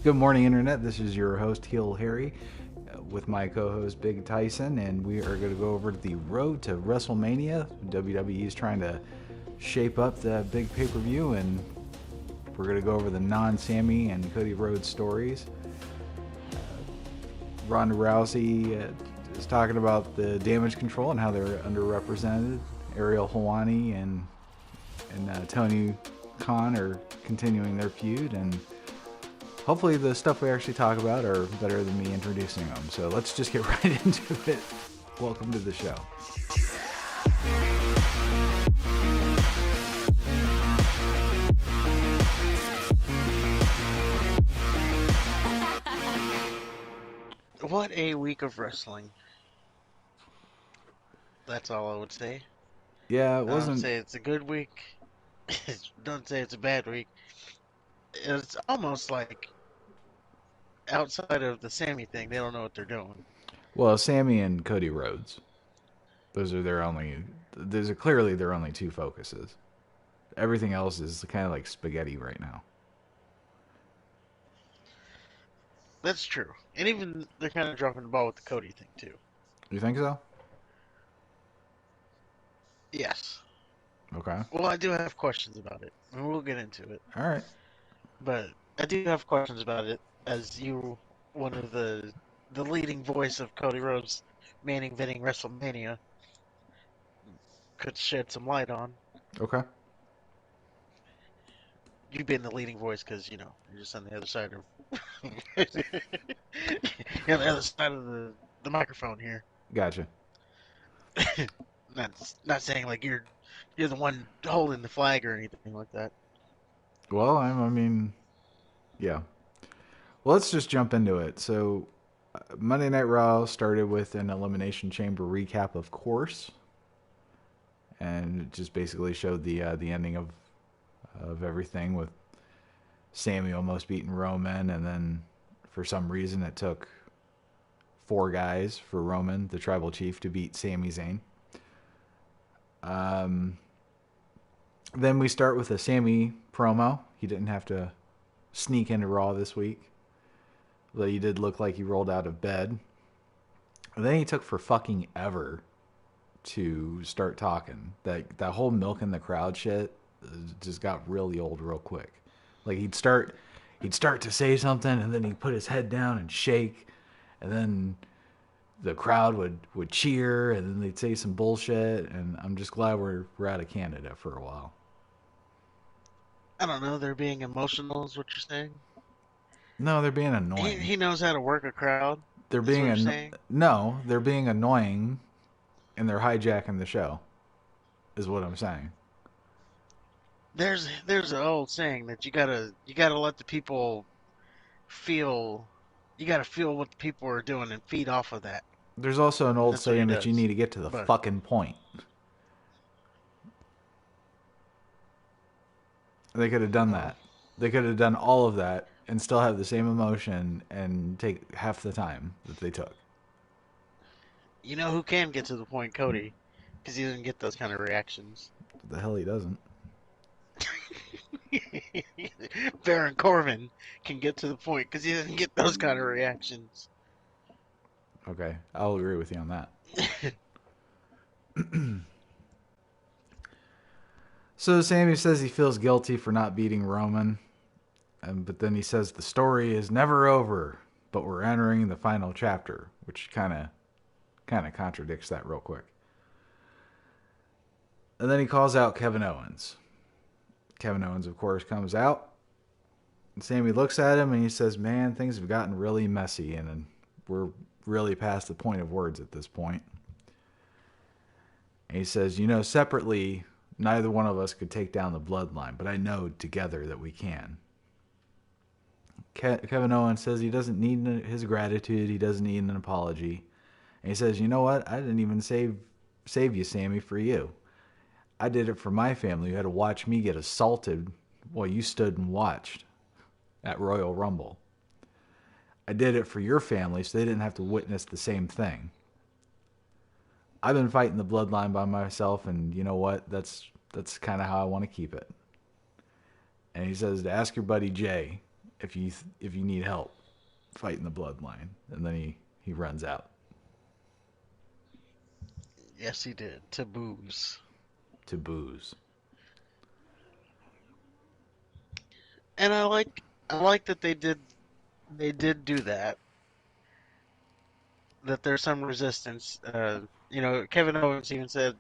Good morning, Internet. This is your host, Heel Harry, with my co host, Big Tyson, and we are going to go over the road to WrestleMania. WWE is trying to shape up the big pay per view, and we're going to go over the non Sammy and Cody Rhodes stories. Ronda Rousey is talking about the damage control and how they're underrepresented. Ariel Helwani and Tony Khan are continuing their feud, and hopefully the stuff we actually talk about are better than me introducing them. So let's just get right into it. Welcome to the show. What a week of wrestling. That's all I would say. Yeah, it I don't wasn't. say it's a good week. Don't say it's a bad week. It's almost like outside of the Sammy thing, they don't know what they're doing. Well, Sammy and Cody Rhodes. Those are clearly their only two focuses. Everything else is kind of like spaghetti right now. That's true. And even they're kind of dropping the ball with the Cody thing, too. You think so? Yes. Okay. Well, I do have questions about it, and we'll get into it. All right. But I do have questions about it, as you, one of the leading voice of Cody Rhodes main eventing WrestleMania, could shed some light on. Okay. You being the leading voice because, you're just on the other side of you're on the other side of the microphone here. Gotcha. Not saying like you're the one holding the flag or anything like that. Well, yeah. Well, let's just jump into it. So, Monday Night Raw started with an Elimination Chamber recap, of course, and it just basically showed the ending of everything, with Sammy almost beating Roman, and then for some reason it took 4 guys for Roman, the Tribal Chief, to beat Sami Zayn. Then we start with a Sammy promo. He didn't have to sneak into Raw this week, though he did look like he rolled out of bed. And then he took for fucking ever to start talking. That whole milking the crowd shit just got really old real quick. Like he'd start to say something, and then he'd put his head down and shake, and then the crowd would cheer, and then they'd say some bullshit. And I'm just glad we're out of Canada for a while. I don't know. They're being emotional, is what you're saying. No, they're being annoying. He knows how to work a crowd. They're being they're being annoying, and they're hijacking the show, is what I'm saying. There's an old saying that you gotta let the people feel. You gotta feel what the people are doing and feed off of that. There's also an old saying that you need to get to the fucking point. They could have done that. They could have done all of that and still have the same emotion and take half the time that they took. You know who can get to the point? Cody, because he doesn't get those kind of reactions. The hell he doesn't. Baron Corbin can get to the point because he doesn't get those kind of reactions. Okay, I'll agree with you on that. So Sammy says he feels guilty for not beating Roman, but then he says the story is never over, but we're entering the final chapter, which kind of contradicts that real quick. And then he calls out Kevin Owens. Kevin Owens, of course, comes out. And Sammy looks at him and he says, man, things have gotten really messy, and we're really past the point of words at this point. And he says, separately, neither one of us could take down the bloodline, but I know together that we can. Kevin Owens says he doesn't need his gratitude. He doesn't need an apology. And he says, you know what? I didn't even save you, Sammy, for you. I did it for my family who had to watch me get assaulted while you stood and watched at Royal Rumble. I did it for your family so they didn't have to witness the same thing. I've been fighting the bloodline by myself, and you know what? That's kind of how I want to keep it. And he says to ask your buddy Jay if you need help fighting the bloodline, and then he runs out Yes, he did. To booze. to booze. And I like that they did do that. That there's some resistance. Kevin Owens even said,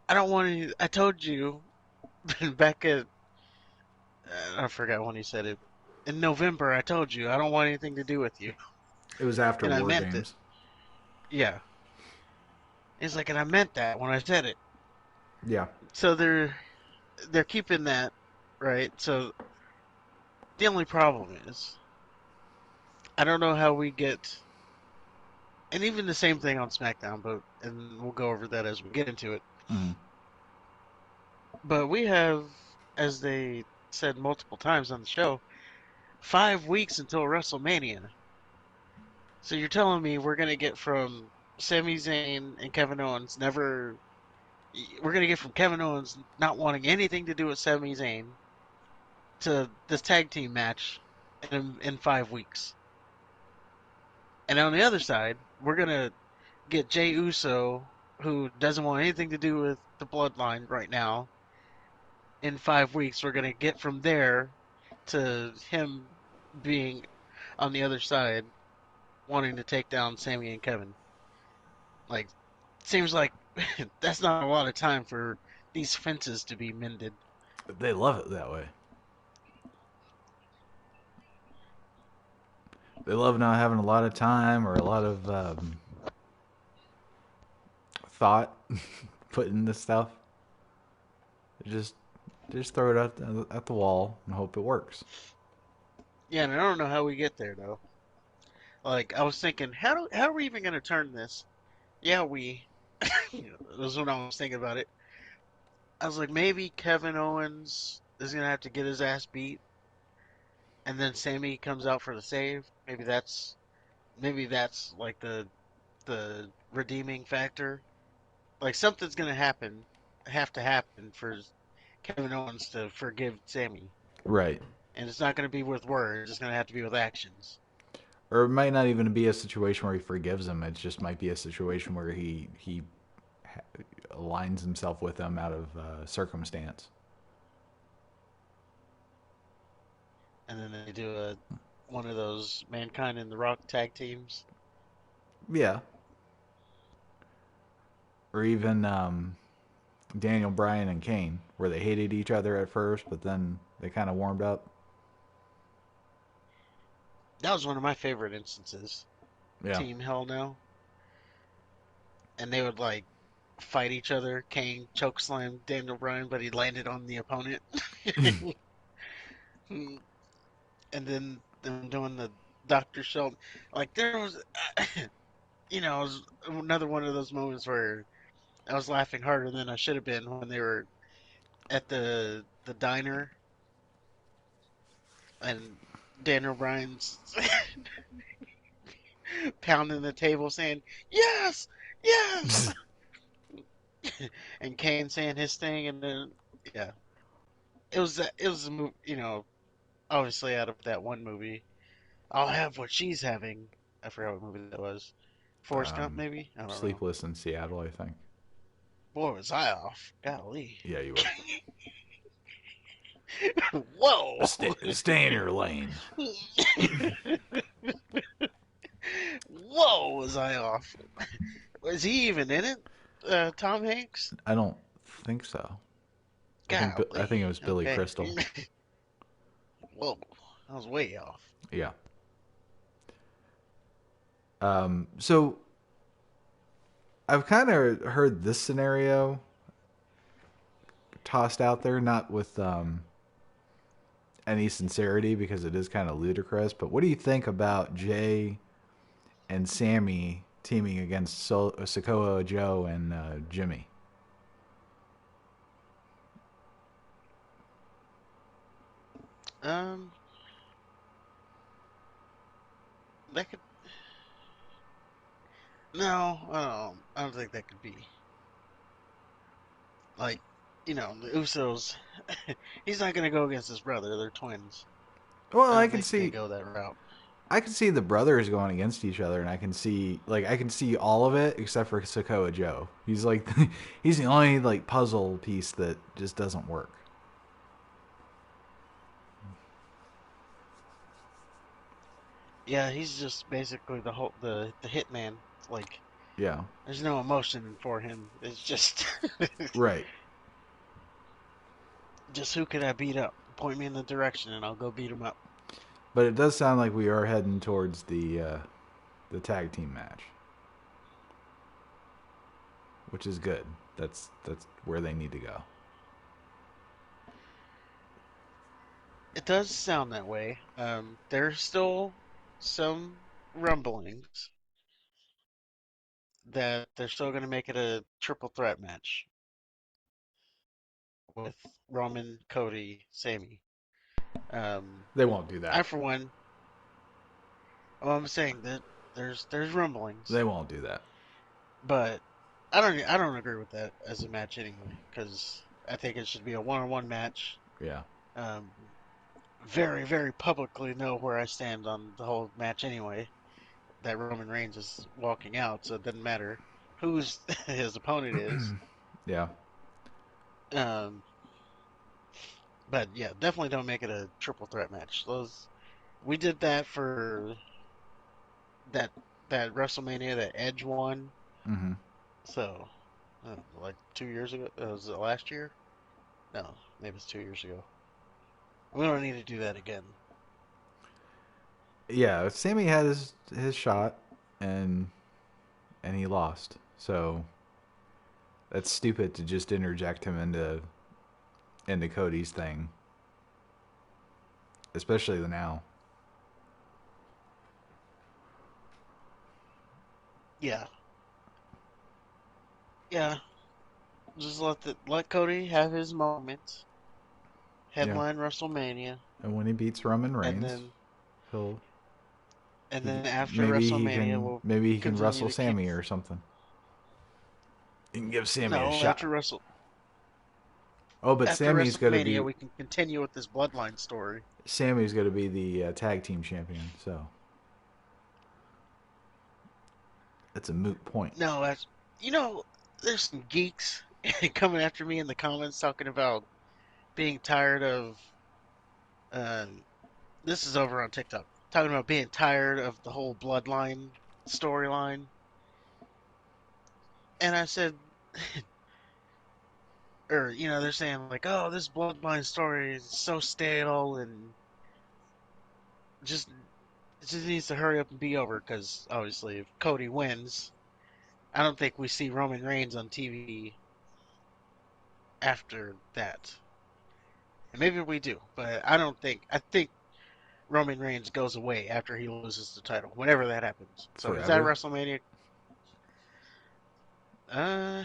"I don't want any. I told you back at I forgot when he said it. In November, I told you I don't want anything to do with you, It was after and I War meant it. Games. Yeah, it's like, and I meant that when I said it. Yeah, So they're keeping that right. So the only problem is I don't know how we get, and even the same thing on SmackDown, but and we'll go over that as we get into it. mm. But we have, as they said multiple times on the show, 5 weeks until WrestleMania. So you're telling me we're gonna get from Sami Zayn and Kevin Owens never. We're gonna get from Kevin Owens not wanting anything to do with Sami Zayn to this tag team match in 5 weeks. And on the other side, we're gonna get Jey Uso, who doesn't want anything to do with the bloodline right now. In 5 weeks, we're gonna get from there to him being on the other side, wanting to take down Sammy and Kevin. Like, seems like that's not a lot of time for these fences to be mended. They love it that way. They love not having a lot of time or a lot of thought put in this stuff. Just just throw it at the wall and hope it works. Yeah, and I don't know how we get there though. Like, I was thinking, how are we even gonna turn this? Yeah, we. That was when I was thinking about it. I was like, maybe Kevin Owens is gonna have to get his ass beat, and then Sammy comes out for the save. Maybe that's like the redeeming factor. Like, something's gonna have to happen for Kevin Owens to forgive Sammy, Right. and it's not gonna be with words. It's gonna have to be with actions. Or it might not even be a situation where he forgives him. It just might be a situation where he aligns himself with them out of circumstance. And then they do one of those Mankind and The Rock tag teams. Yeah. Or even Daniel Bryan and Kane, where they hated each other at first, but then they kind of warmed up. That was one of my favorite instances. Yeah. Team Hell No, and they would like fight each other. Kane chokeslammed Daniel Bryan, but he landed on the opponent. And then them doing the Dr. Shelton. Like, there was, it was another one of those moments where I was laughing harder than I should have been when they were at the diner and Daniel Bryan's pounding the table saying yes, yes, and Kane saying his thing, and then yeah, it was a movie, obviously out of that one movie. I'll have what she's having. I forgot what movie that was. Forrest Gump, um, maybe? I don't know. Sleepless in Seattle, I think. Boy, was I off. Golly. Yeah, you were. Whoa! Stay in your lane. Whoa, was I off. Was he even in it? Tom Hanks? I don't think so. I think it Golly. was Billy Okay. Crystal. Whoa, I was way off. Yeah. So I've kind of heard this scenario tossed out there, not with any sincerity because it is kind of ludicrous. But what do you think about Jay and Sammy teaming against Sokoa Joe and Jimmy? Um, that could no, I don't think that could be like, the Usos. He's not gonna go against his brother. They're twins. Well, I I don't can think they see go that route. the brothers going against each other, and I can see all of it except for Sokoa Joe. He's like he's the only like puzzle piece that just doesn't work. Yeah, he's just basically the hitman. Like Yeah, there's no emotion for him. It's just right. just who can I beat up? Point me in the direction and I'll go beat him up. But it does sound like we are heading towards the tag team match, which is good. That's where they need to go. It does sound that way. There's still some rumblings that they're still going to make it a triple threat match with Roman, Cody, Sammy. Um, They won't do I that. for one, well, I'm saying that there's rumblings, They won't do that. but I don't agree with that as a match anyway because I think it should be a one-on-one match. Yeah. Um, very publicly know where I stand on the whole match anyway. That Roman Reigns is walking out, so it doesn't matter who's his opponent is. Yeah. Um, but yeah, definitely don't make it a triple threat match. Those we did that for that that WrestleMania that Edge won. Mm-hmm. So like 2 years ago, was it last year? No, maybe it's 2 years ago. We don't need to do that again. Yeah. Sammy had his shot, and he lost. So that's stupid to just interject him into Cody's thing, especially the now. Yeah, yeah. Just let Cody have his moment. Yeah. Headline WrestleMania, And when he beats Roman and Reigns, then he'll after maybe WrestleMania, we'll he can continue wrestle to keep. Sammy or something. You can give Sammy a No, shot. Oh, but After Sammy's going to WrestleMania, be we can continue with this bloodline story. Sammy's going to be the tag team champion. So it's a moot point No, that's you know, there's some geeks coming after me in the comments talking about being tired of. Uh, this is over on TikTok, talking about being tired of the whole bloodline storyline, and I said, or they're saying like, oh, this bloodline story is so stale and just it just needs to hurry up and be over because obviously if Cody wins, I don't think we see Roman Reigns on TV after that. And maybe we do, but I don't think. I think Roman Reigns goes away after he loses the title, whenever that happens. So if it's at forever. WrestleMania, uh,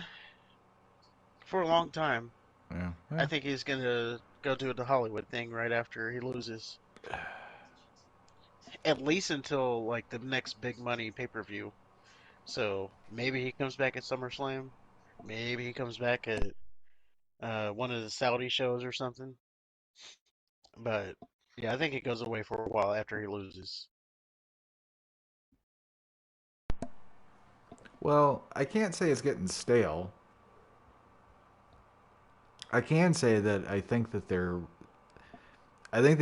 for a long time, Yeah. I Yeah. think he's gonna go do the Hollywood thing right after he loses. At least until like the next big money pay-per-view. So maybe he comes back at SummerSlam. Maybe he comes back at one of the Saudi shows or something. But yeah, I think he goes away for a while after he loses. Well, I can't say it's getting stale. I can say that I think they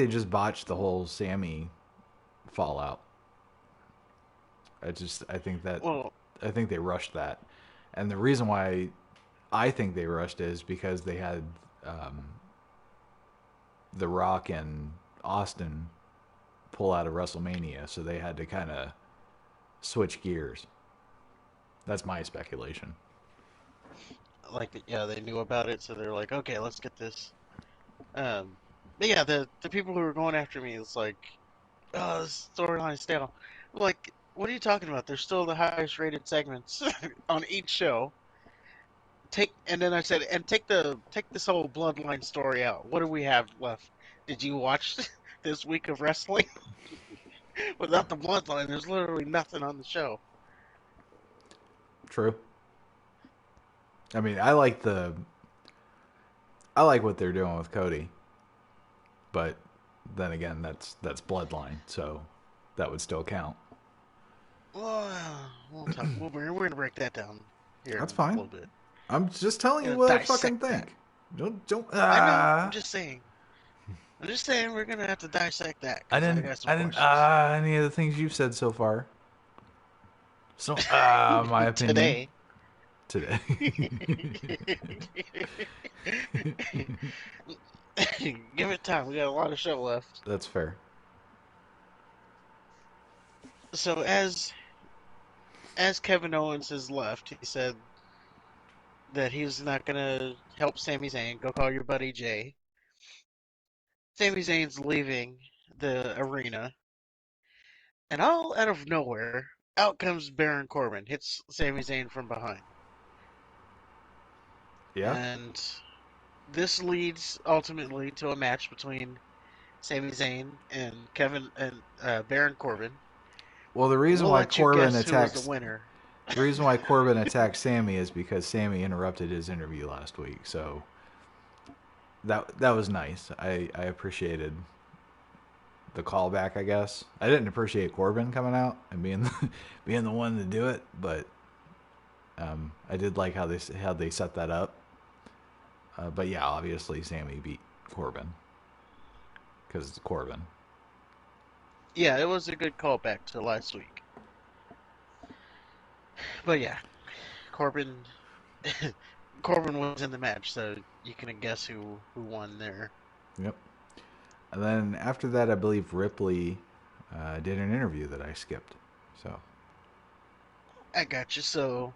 just botched the whole Sammy fallout. I think Well, I think they rushed that, and the reason why I think they rushed it is because they had um, The Rock and Austin pull out of WrestleMania, so they had to kind of switch gears. That's my speculation. like yeah, they knew about it, so they're like, okay, let's get this. Um, but yeah, the people who were going after me is like, oh, this storyline is stale. Like, what are you talking about? They're still the highest rated segments on each show. And then I said, and take this whole bloodline story out. What do we have left? Did you watch this week of wrestling? Without the bloodline, there's literally nothing on the show. True. I mean, I like what they're doing with Cody, but then again, that's bloodline, so that would still count. Well, we'll talk. We're gonna break that down here That's in a fine. little bit. I'm just telling you Gonna what I fucking dissect that. think. Don't I know. I'm ah. just saying. I'm just saying we're gonna have to dissect that I because I didn't got some I didn't questions any of the things you've said so far. So my opinion today. today. Give it time. We got a lot of show left. That's fair. So as Kevin Owens has left, he said that he's not gonna help Sami Zayn. Go call your buddy Jay. Sami Zayn's leaving the arena, and all out of nowhere, out comes Baron Corbin, hits Sami Zayn from behind, Yeah. and this leads ultimately to a match between Sami Zayn and Kevin and Baron Corbin. Well, the reason We'll why let you Corbin guess who was the attacks winner. the reason why Corbin attacked Sammy is because Sammy interrupted his interview last week. So that was nice. I appreciated the callback. I guess I didn't appreciate Corbin coming out and being being the one to do it, but I did like how they set that up. But yeah, obviously Sammy beat Corbin because it's Corbin. Yeah, it was a good callback to last week. But yeah, Corbin Corbin was in the match, so you can guess who won there. Yep. And then after that, I believe Ripley did an interview that I skipped. So I got you. So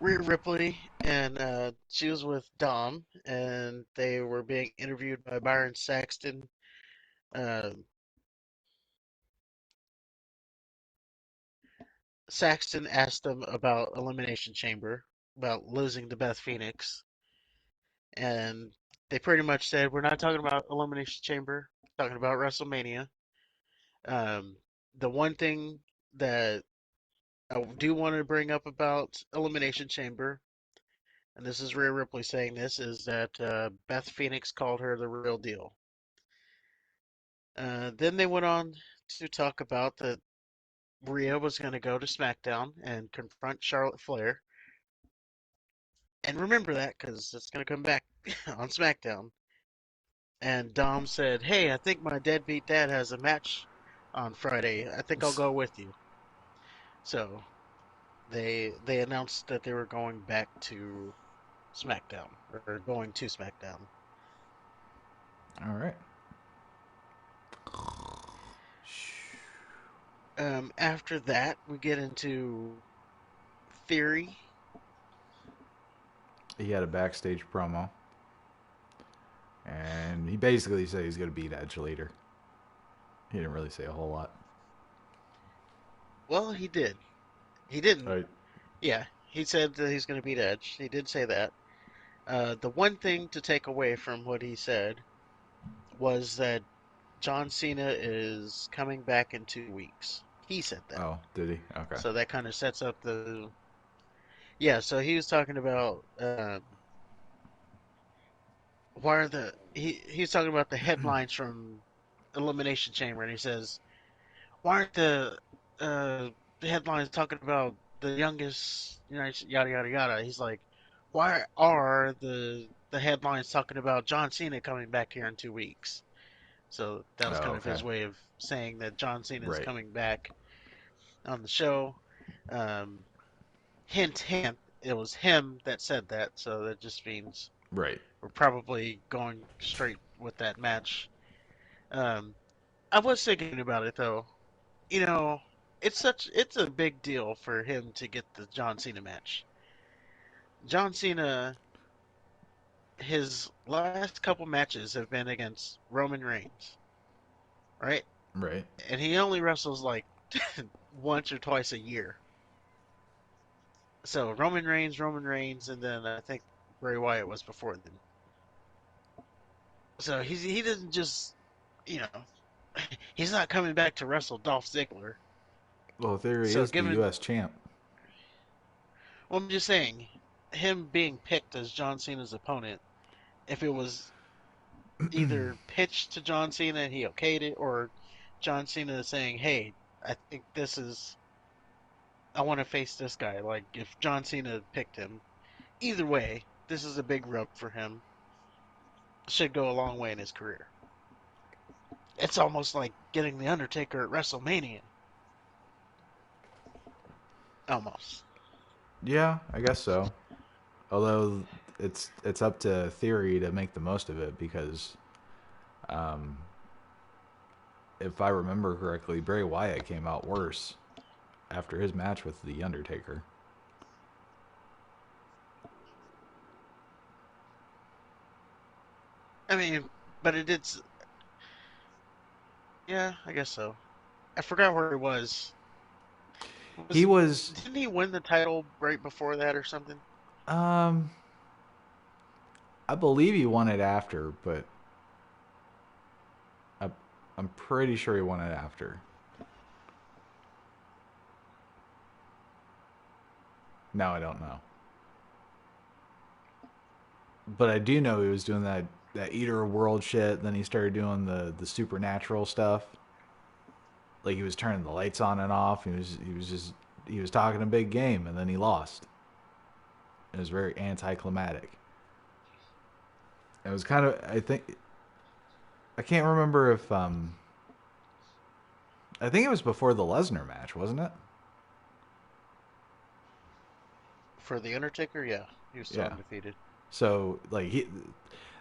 Rhea Ripley and she was with Dom, and they were being interviewed by Byron Saxton. Uh, Saxton asked them about Elimination Chamber, about losing to Beth Phoenix, and they pretty much said, "We're not talking about Elimination Chamber, we're talking about WrestleMania." Um, the one thing that I do want to bring up about Elimination Chamber, and this is Rhea Ripley saying this, is that Beth Phoenix called her the real deal. Then they went on to talk about that Rhea was going to go to SmackDown and confront Charlotte Flair. And remember that because it's going to come back on SmackDown. And Dom said, "Hey, I think my deadbeat dad has a match on Friday. I think I'll go with you." So they announced that they were going back to SmackDown or going to SmackDown. all right. After that, we get into Theory. He had a backstage promo, and he basically said he's going to beat Edge later. He didn't really say a whole lot. Well, he did. He didn't. Right. Yeah, he said that he's going to beat Edge. He did say that. The one thing to take away from what he said was that John Cena is coming back in 2 weeks. He said that. Oh, did he? Okay. So that kind of sets up the. Yeah, so he was talking about why are he was talking about the headlines from Elimination Chamber, and he says, why aren't uh, the headlines talking about the youngest, yada yada yada. He's like, why are the headlines talking about John Cena coming back here in 2 weeks? So that was Oh, kind of okay. his way of saying that John Cena is Right. coming back on the show. Um, hint, hint, it was him that said that, so that just means Right. we're probably going straight with that match. Um, I was thinking about it though. You know, it's a big deal for him to get the John Cena match. John Cena, his last couple matches have been against Roman Reigns, right? Right. And he only wrestles like once or twice a year. So Roman Reigns, and then I think Bray Wyatt was before then. So he doesn't just you know he's not coming back to wrestle Dolph Ziggler. Well, Theory So is the given, U.S. champ. well, I'm just saying, him being picked as John Cena's opponent, if it was either pitched to John Cena and he okayed it, or John Cena saying, "Hey, I think this is I want to face this guy." Like if John Cena picked him, either way, this is a big rub for him. Should go a long way in his career. It's almost like getting the Undertaker at WrestleMania. Almost. Yeah, I guess so. Although it's up to Theory to make the most of it because um, if I remember correctly, Bray Wyatt came out worse after his match with the Undertaker. I mean, but it did. Yeah, I guess so. I forgot where he was. He was Didn't he win the title right before that or something? um I believe he won it after, but I, I'm pretty sure he won it after. Now I don't know. But I do know he was doing that Eater of World shit. Then he started doing the supernatural stuff. Like he was turning the lights on and off. He was talking a big game, and then he lost. It was very anticlimactic. It was kind of I can't remember if I think it was before the Lesnar match, wasn't it? For the Undertaker, yeah, he was still Yeah. undefeated. So like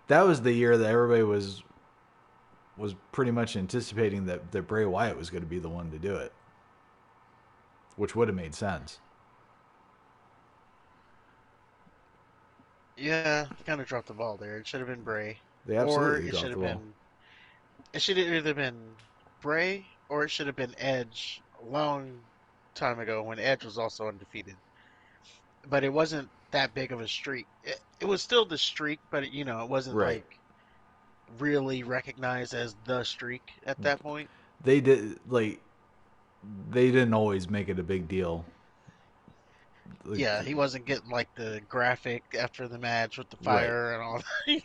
that was the year that everybody was pretty much anticipating that Bray Wyatt was going to be the one to do it, which would have made sense. Yeah, kind of dropped the ball there. It should have been Bray, They or absolutely it should dropped the have ball. been. It should have either been Bray or it should have been Edge a long time ago when Edge was also undefeated. But it wasn't that big of a streak. It was still the streak, but it wasn't Right. like really recognized as the streak at that point. They did like they didn't always make it a big deal. Like, Yeah, he wasn't getting like the graphic after the match with the right. fire and all that.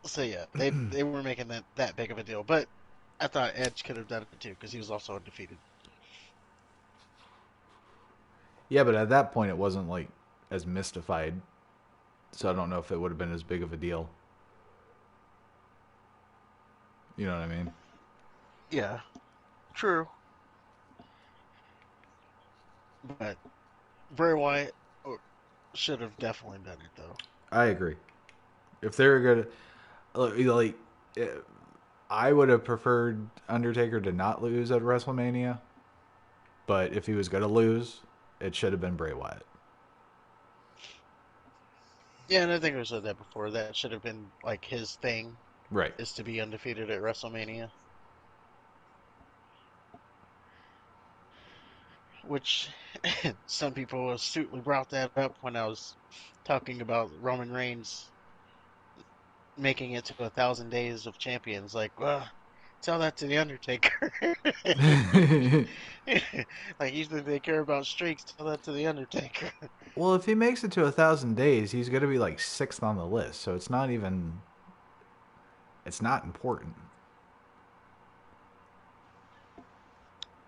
So yeah, they were making that big of a deal. But I thought Edge could have done it too because he was also undefeated. Yeah, but at that point it wasn't like as mystified, so I don't know if it would have been as big of a deal. You know what I mean? Yeah, true. But Bray Wyatt should have definitely done it though. I agree. If they were good, like, I would have preferred Undertaker to not lose at WrestleMania, but if he was going to lose, it should have been Bray Wyatt. Yeah, and I think I said that before. That should have been like his thing Right. is to be undefeated at WrestleMania, which some people astutely brought that up when I was talking about Roman Reigns making it to 1,000 days of champions. Like, well, tell that to the Undertaker. Like, usually they care about streaks. Tell that to the Undertaker. Well, if he makes it to 1,000 days, he's going to be like sixth on the list, so it's not important.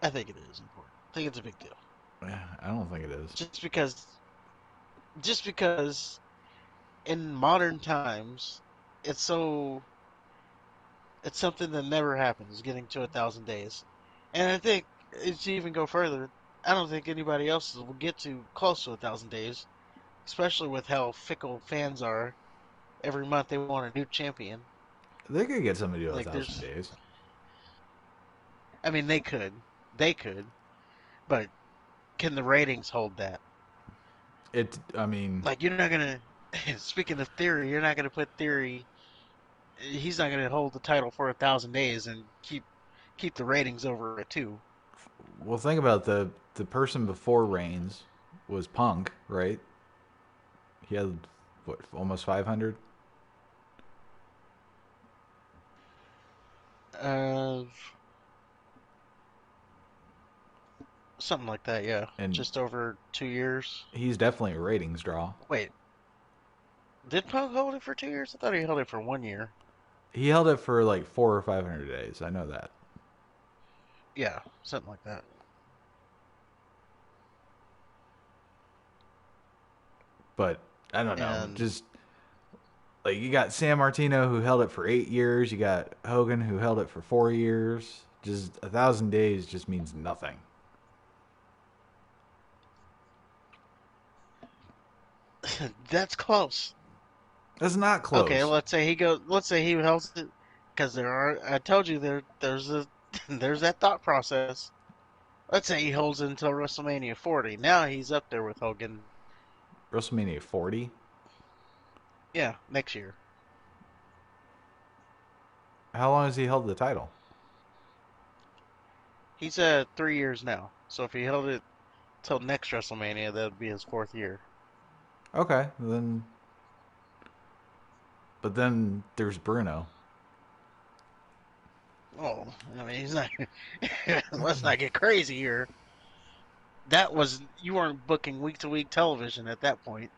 I think it is important. I think it's a big deal. I don't think it is. Just because, just because in modern times, it's so, it's something that never happens, getting to 1,000 days. And I think, to even go further, I don't think anybody else will get to close to 1,000 days, especially with how fickle fans are. Every month they want a new champion. They could get somebody to a Like thousand there's, days. I mean, they could, but can the ratings hold that? It. I mean, Like you're not gonna. Speaking of Theory, you're not gonna put Theory. He's not gonna hold the title for 1,000 days and keep the ratings over it too. well, think about the person before Reigns was Punk, right? He had what almost 500, Uh, Something like that. Yeah, and just over 2 years. he's definitely a ratings draw. Wait, Did Punk hold it for 2 years? I thought he held it for 1 year. He held it for like 400 or 500 days. I know that. Yeah, something like that. But I don't know. And Just like you got San Martino who held it for 8 years. You got Hogan who held it for 4 years. Just 1,000 days just means nothing. that's close. That's not Okay, close. let's say he goes. Let's say he holds it because there are. I told you there's a there's that thought process. Let's say he holds it until WrestleMania 40. Now he's up there with Hogan. WrestleMania 40. Yeah, next year. How long has he held the title? He's at 3 years now. So if he held it till next WrestleMania, that would be his fourth year. Okay, then. But then there's Bruno. Oh, I mean, he's not. Let's not get crazy here. That was you weren't booking week to week television at that point.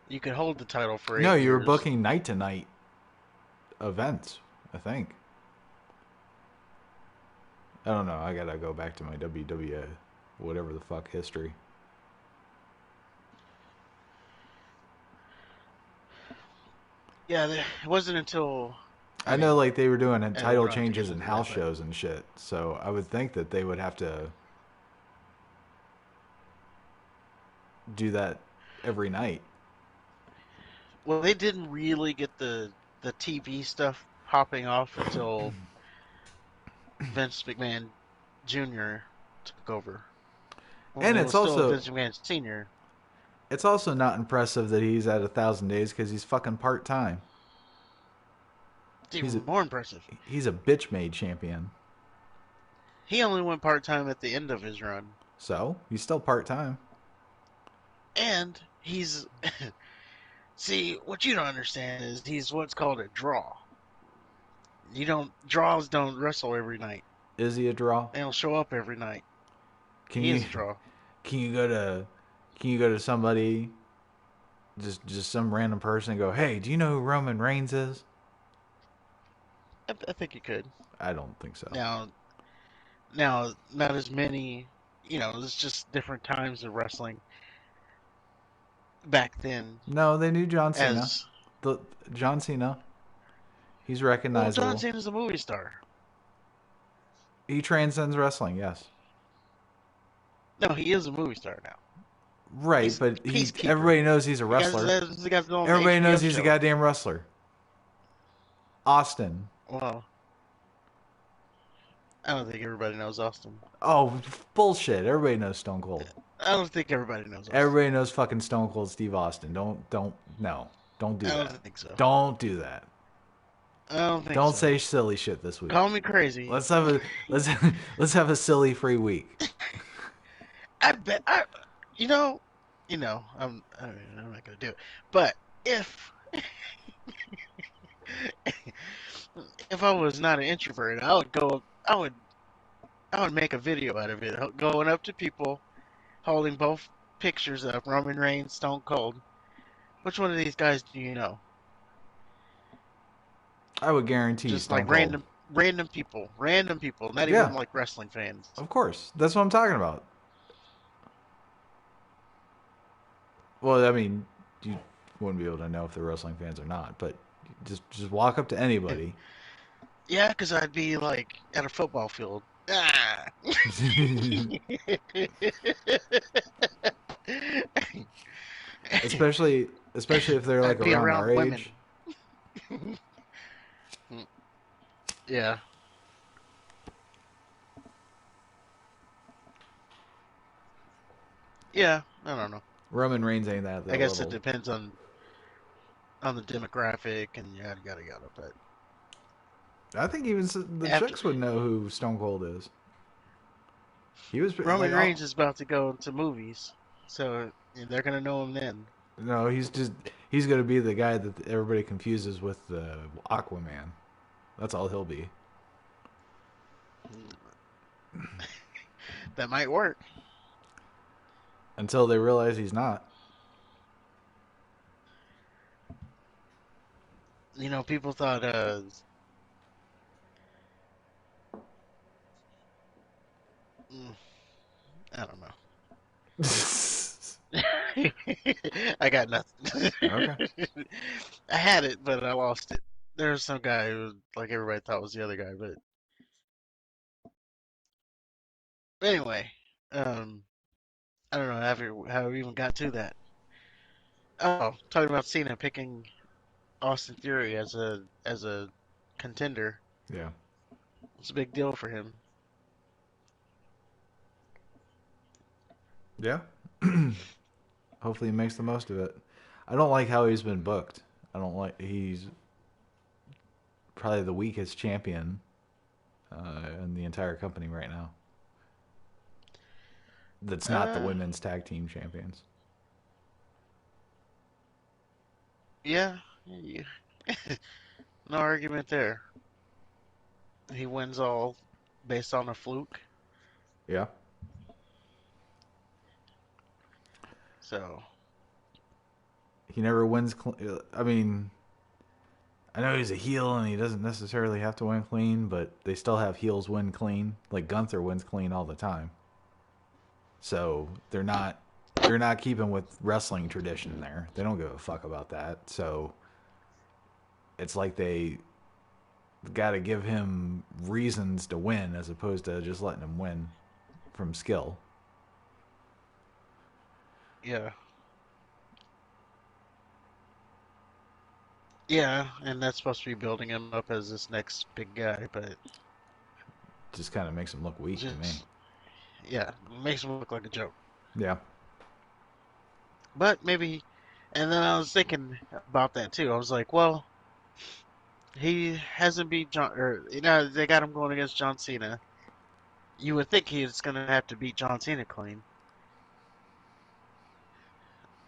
You could hold the title for No, eight you were years. booking night to night events. I think. I don't know. I gotta go back to my WWE, whatever the fuck history. Yeah, it wasn't until I I know, mean, like they were doing and we title don't have to get changes and into house that, but shows and shit. So I would think that they would have to do that every night. well, they didn't really get the TV stuff popping off until Vince McMahon Jr. took over. When And it was still Vince McMahon Sr. it's also not impressive that he's at 1,000 days because he's fucking part time. It's He's a even more impressive. he's a bitch made champion. He only went part time at the end of his run, So he's still part time. and he's see what you don't understand is he's what's called a draw. You don't draws don't wrestle every night. Is he a draw? They don't show up every night. Can He you is a draw. can you go to somebody, just some random person and go, hey, do you know who Roman Reigns is? I think you could. I don't think so. Now, now, not as many. It's just different times of wrestling back then. No, they knew John Cena. As The John Cena, he's well, John recognizable. Cena's a movie star. He transcends wrestling, yes. No, he is a movie star now. Right, He's but Peacekeeper. everybody knows he's a wrestler. The guy's on the Everybody knows HBO he's a show. goddamn wrestler. Austin. Well, I don't think everybody knows Austin. Oh, bullshit. Everybody knows Stone Cold. I don't think everybody knows Austin. Everybody knows fucking Stone Cold Steve Austin. No. Don't do I that. don't think so. Don't do that. I don't think Don't so. say silly shit this week. Call me crazy. Let's have a let's let's have a silly free week. I bet you know, I'm not gonna do it. But if if I was not an introvert, I would go. I would make a video out of it, going up to people, holding both pictures of Roman Reigns, Stone Cold. Which one of these guys do you know? I would guarantee Just Stone like Cold. random people, not Yeah, even like wrestling fans. of course. That's what I'm talking about. Well, I mean, you wouldn't be able to know if they're wrestling fans or not, but just walk up to anybody. Yeah, because I'd be like at a football field. Ah. especially if they're like I'd be around our around women. age. Yeah. Yeah, I don't know. Roman Reigns ain't that I guess it little. depends on the demographic and yada yada yada. But I think even the after chicks would know who Stone Cold is. He was like, Roman oh, Reigns is about to go into movies, so they're gonna know him then. no, he's gonna be the guy that everybody confuses with the Aquaman. That's all he'll be. That might work. Until they realize he's not. People thought, mm, I don't know. I got nothing. Okay. I had it, but I lost it. There was some guy who, like everybody thought was the other guy, but anyway, um, I don't know how we even got to that. Oh, talking about Cena picking Austin Theory as a contender. Yeah. It's a big deal for him. Yeah. Hopefully he makes the most of it. I don't like how he's been booked. I don't like he's probably the weakest champion in the entire company right now. That's not the Uh, women's tag team champions. yeah, no argument there. He wins all based on a fluke. Yeah. So He never wins. I mean, I know he's a heel and he doesn't necessarily have to win clean, but they still have heels win clean. Like Gunther wins clean all the time. So they're not keeping with wrestling tradition there. They don't give a fuck about that. So it's like they got to give him reasons to win as opposed to just letting him win from skill. yeah, yeah, and that's supposed to be building him up as this next big guy, but Just kind of makes him look weak to me. just yeah, makes him look like a joke. Yeah. But maybe, and then I was thinking about that too. I was like, well, he hasn't beat John, or they got him going against John Cena. You would think he's gonna have to beat John Cena clean.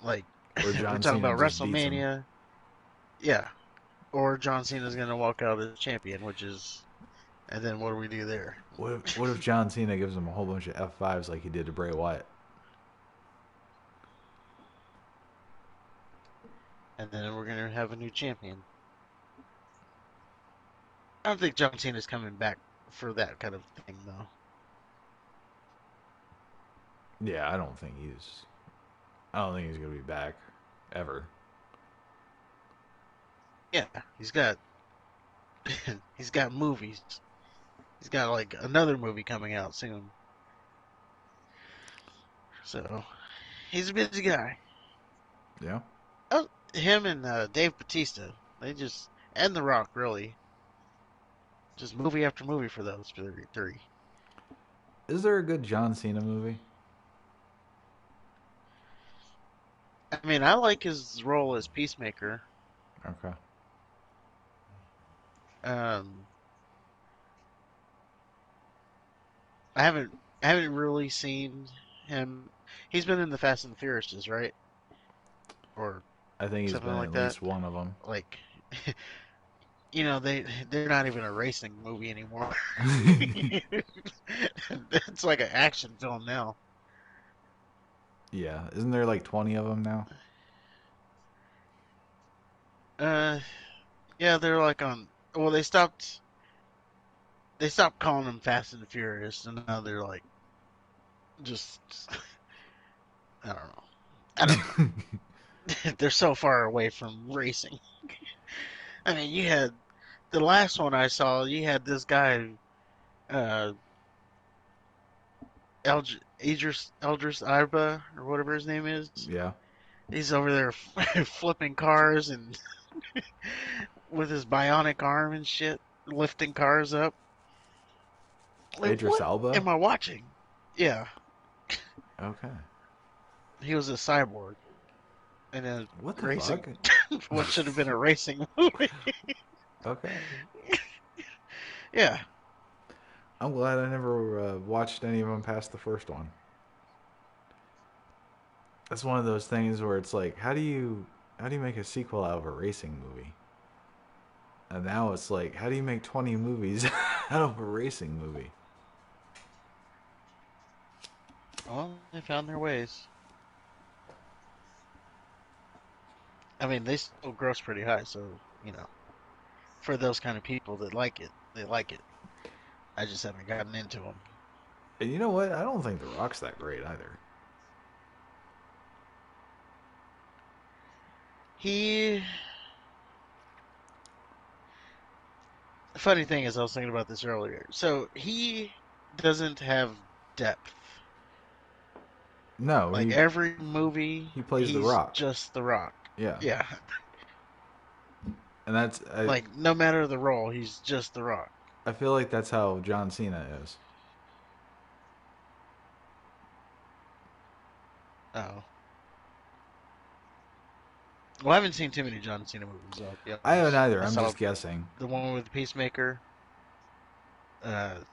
Like Or we're John talking Cena about just beats him. WrestleMania, yeah. Or John Cena's gonna walk out as champion, and then what do we do there? What if John Cena gives him a whole bunch of F5s like he did to Bray Wyatt? And then we're gonna have a new champion. I don't think John Cena's coming back for that kind of thing, though. Yeah, I don't think he's gonna be back ever. Yeah, he's got he's got movies. He's got like another movie coming out soon. So he's a busy guy. Yeah. Oh, him and Dave Batista, they just and The Rock really just movie after movie for those three. Is there a good John Cena movie? I mean, I like his role as Peacemaker. Okay. Um, I haven't really seen him. He's been in the Fast and the Furiouses, right? Or I think he's something been in like at that. least one of them. Like, they're not even a racing movie anymore. It's like an action film now. Yeah. Isn't there like 20 of them now? Uh, yeah, they're like on. Well, they stopped calling them Fast and the Furious, and now they're like just I don't know. I don't know. They're so far away from racing. I mean, you had the last one I saw. You had this guy, uh, Eldris Arba or whatever his name is. Yeah. He's over there flipping cars and with his bionic arm and shit, lifting cars up. Like, Idris what Elba? am I watching? Yeah, Okay. he was a cyborg in a What the racing, fuck? what should have been a racing movie. Okay. Yeah. I'm glad I never watched any of them past the first one. That's one of those things where it's like, how do you make a sequel out of a racing movie? And now it's like, how do you make 20 movies out of a racing movie? Well, they found their ways. I mean, they still gross pretty high, so. for those kind of people that like it. They like it. I just haven't gotten into them. And you know what? I don't think The Rock's that great either. He. The funny thing is, I was thinking about this earlier. So he doesn't have depth. No, Like every movie, he plays The he's Rock. just The Rock. Yeah, Yeah, and that's like no matter the role, he's just The Rock. I feel like that's how John Cena is. Oh, well, I haven't seen too many John Cena movies. I'll be I haven't honest. either. I I'm saw just guessing. the one with Peacemaker.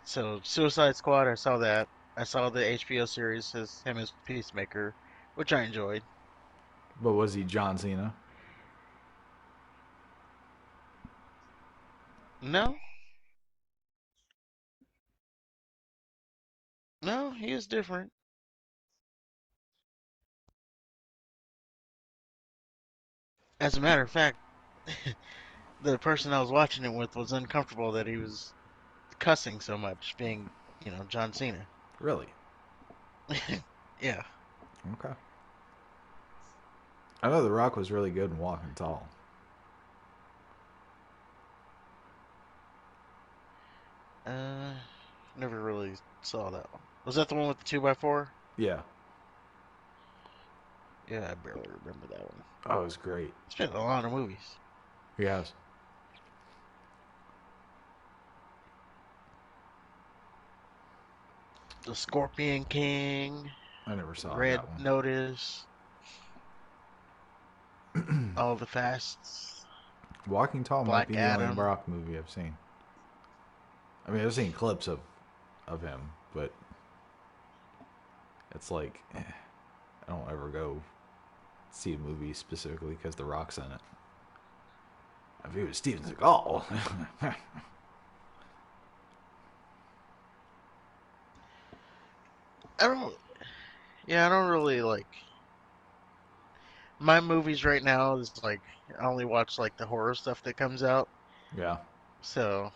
So Suicide Squad, I saw that. I saw the HBO series as him as Peacemaker, which I enjoyed. But was he John Cena? No, no, he is different. As a matter of fact, the person I was watching it with was uncomfortable that he was cussing so much, being, John Cena. Really? Yeah. Okay. I know The Rock was really good in Walking Tall. Uh, never really saw that one. Was that the one with the 2x4? Yeah. Yeah, I barely remember that one. Oh, it was great. It's been a lot of movies. Yes. The Scorpion King, I never saw Red that Notice, one. All the Fasts, Walking Tall might Black be the only Adam. Rock movie I've seen. I mean, I've seen clips of him, but it's like I don't ever go see a movie specifically because The Rock's in it. If it was Steven Seagal, I don't. Yeah, I don't really like my movies right now. Is like I only watch like the horror stuff that comes out. yeah, So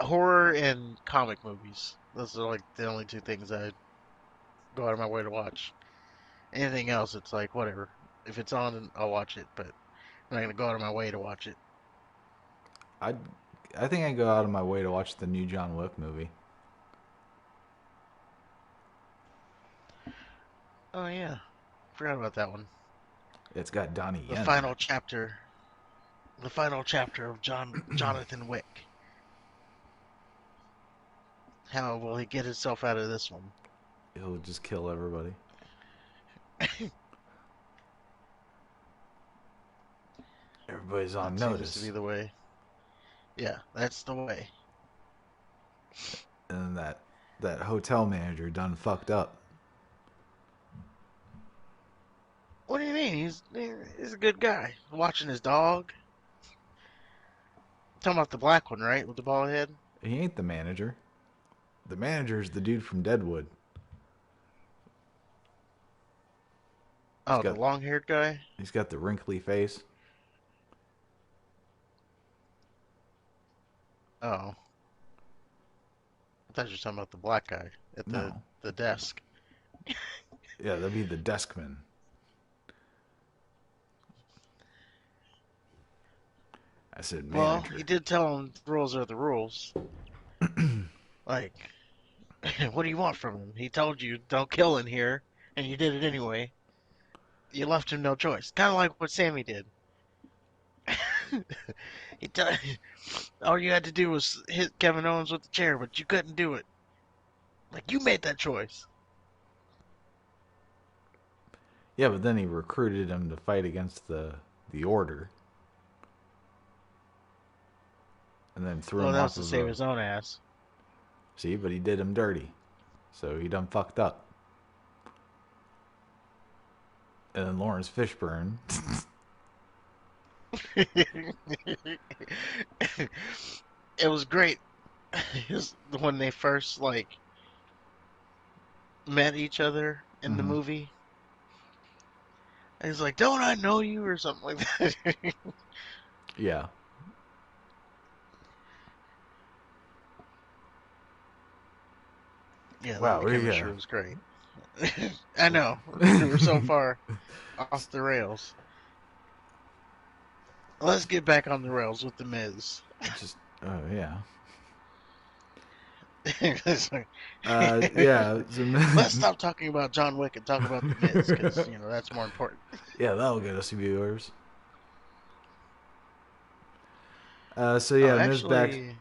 horror and comic movies. Those are like the only two things I go out of my way to watch. Anything else, it's like whatever. If it's on, I'll watch it, but I'm not gonna go out of my way to watch it. I I think I go out of my way to watch the new John Wick movie. Oh yeah, forgot about that one. It's got Donnie The Yen in final it. chapter. The final chapter of Jonathan Wick. How will he get himself out of this one? He'll just kill everybody. Everybody's on That seems to be notice, the way. Yeah, that's the way. and then that hotel manager done fucked up. What do you mean? He's a good guy. Watching his dog. Talking about the black one, right, with the bald head. He ain't the manager. The manager's the dude from Deadwood. He's Oh, the got long-haired guy. he's got the wrinkly face. Oh, I thought you were talking about the black guy at the No, the desk. yeah, that'd be the deskman. I said Well, he manager. did tell him the rules are the rules. Like, what do you want from him? He told you don't kill in here, and you did it anyway. You left him no choice. Kind of like what Sammy did. he t- all you had to do was hit Kevin Owens with the chair, but you couldn't do it. Like you made that choice. Yeah, but then he recruited him to fight against the Order, and then threw Well, him that off was to of save a. his own ass. See, but he did him dirty, so he done fucked up. And then Lawrence Fishburne. It was great. When they first like met each other in the Hmm. movie. And he's like, "Don't I know you?" or something like that. Yeah, Yeah, Wow, the yeah. chemistry was great. I know we were so far off the rails. Let's get back on the rails with the Miz. Just, oh yeah. Let's Yeah. So, stop talking about John Wick and talk about the Miz because that's more important. yeah, that'll get us viewers. So Oh, yeah, Miz back. actually,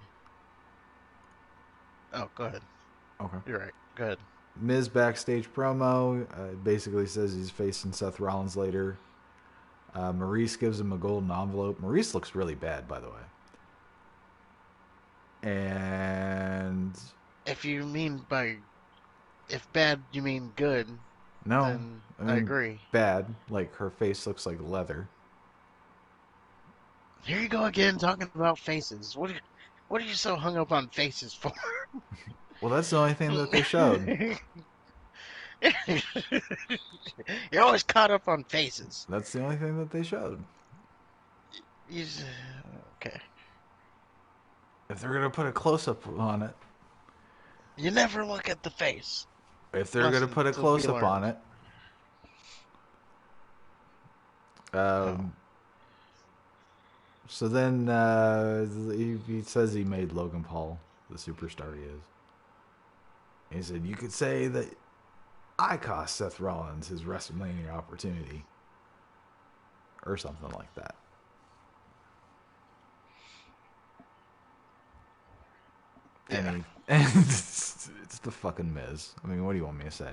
oh, go ahead. Okay. You're right. Go ahead. Miz backstage promo basically says he's facing Seth Rollins later. Maurice gives him a golden envelope. Maurice looks really bad, by the way. And If you mean by if bad you mean good, no, then I I mean agree. bad. Like her face looks like leather. Here you go again talking about faces. What are you so hung up on faces for? Well, that's the only thing that they showed. You're always caught up on faces. That's the only thing that they showed. You s- okay. If they're gonna put a close up on it, You never look at the face. if they're gonna Lesson put a to be close up on learned. it, Oh, um, so then he says he made Logan Paul the superstar he is. He said you could say that I cost Seth Rollins his WrestleMania opportunity, or something like that. yeah. And it's the fucking Miz. I mean, what do you want me to say?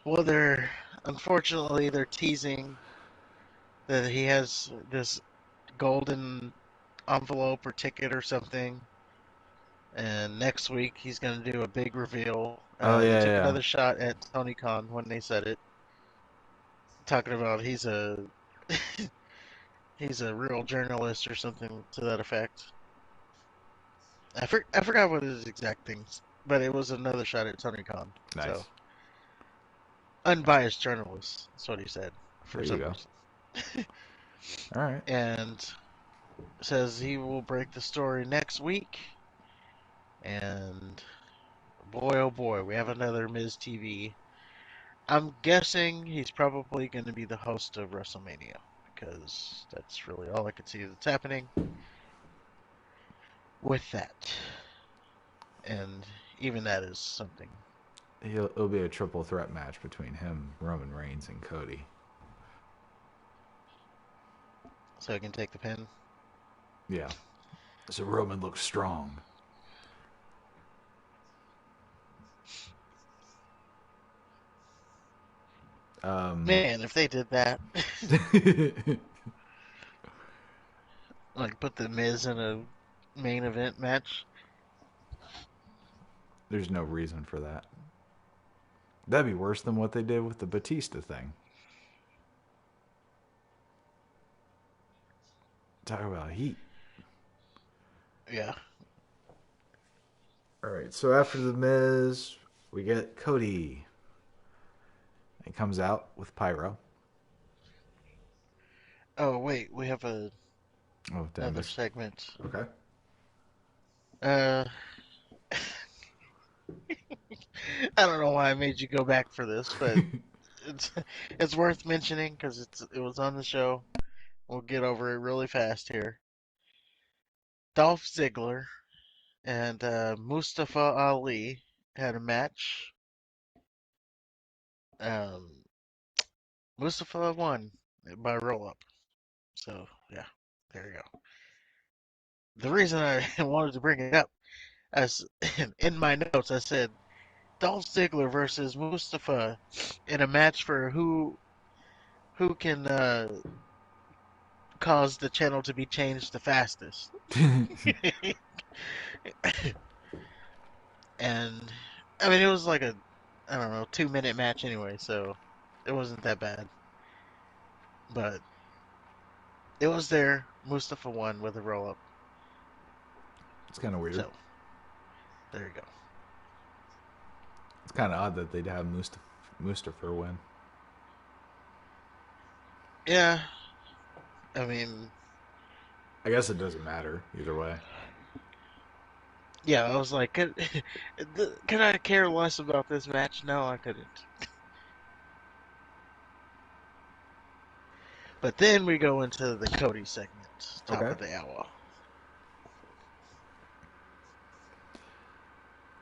Well, they're teasing that he has this golden envelope or ticket or something, and next week he's gonna do a big reveal. Oh They yeah, took yeah. another shot at Tony Khan when they said it, talking about he's a real journalist or something to that effect. I forgot what his exact things, but it was another shot at Tony Khan. So Nice. unbiased journalist. That's what he said for There you some go. reason. All right. And says he will break the story next week. And boy, oh boy, we have another Miz TV. I'm guessing he's probably going to be the host of WrestleMania because that's really all I could see that's happening with that. And even that is something. It'll be a triple threat match between him, Roman Reigns, and Cody. So I can take the pin. Yeah. So Roman looks strong. Um, Man, if they did that, like put the Miz in a main event match. there's no reason for that. That'd be worse than what they did with the Batista thing. Talk about heat. Yeah. All right. So after the Miz, we get Cody. He comes out with Pyro. Oh wait, we have Oh, did I another miss? segment. Okay. Uh, I don't know why I made you go back for this, but it's it's worth mentioning because it was on the show. We'll get over it really fast here. Dolph Ziggler and Mustafa Ali had a match. Um, Mustafa won by roll up. So yeah, there you go. The reason I wanted to bring it up, as in my notes, I said Dolph Ziggler versus Mustafa in a match for who can cause the channel to be changed the fastest. And I mean, it was like a I don't know 2 minute match anyway, so it wasn't that bad. But it was there. Mustafa won with a roll up. It's kind of weird. So there you go. It's kind of odd that they'd have Mustafa win. Yeah, I mean, I guess it doesn't matter either way. Yeah, I was like, could I care less about this match? No, I couldn't. But then we go into the Cody segment, top Okay. of the hour.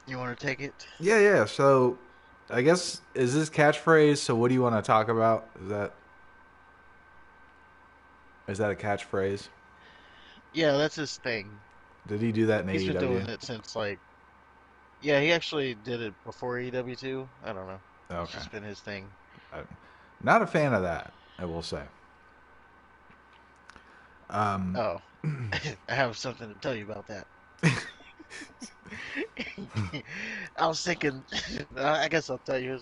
You want to take it? Yeah, yeah. So, I guess is this catchphrase? So, what do you want to talk about? Is that a catchphrase? Yeah, that's his thing. Did he do that in He's been AEW? doing it since like, yeah, he actually did it before EW too. I don't know. It's Okay. just been his thing. I'm not a fan of that, I will say. Um, Oh, I have something to tell you about that. I was thinking, I guess I'll tell you.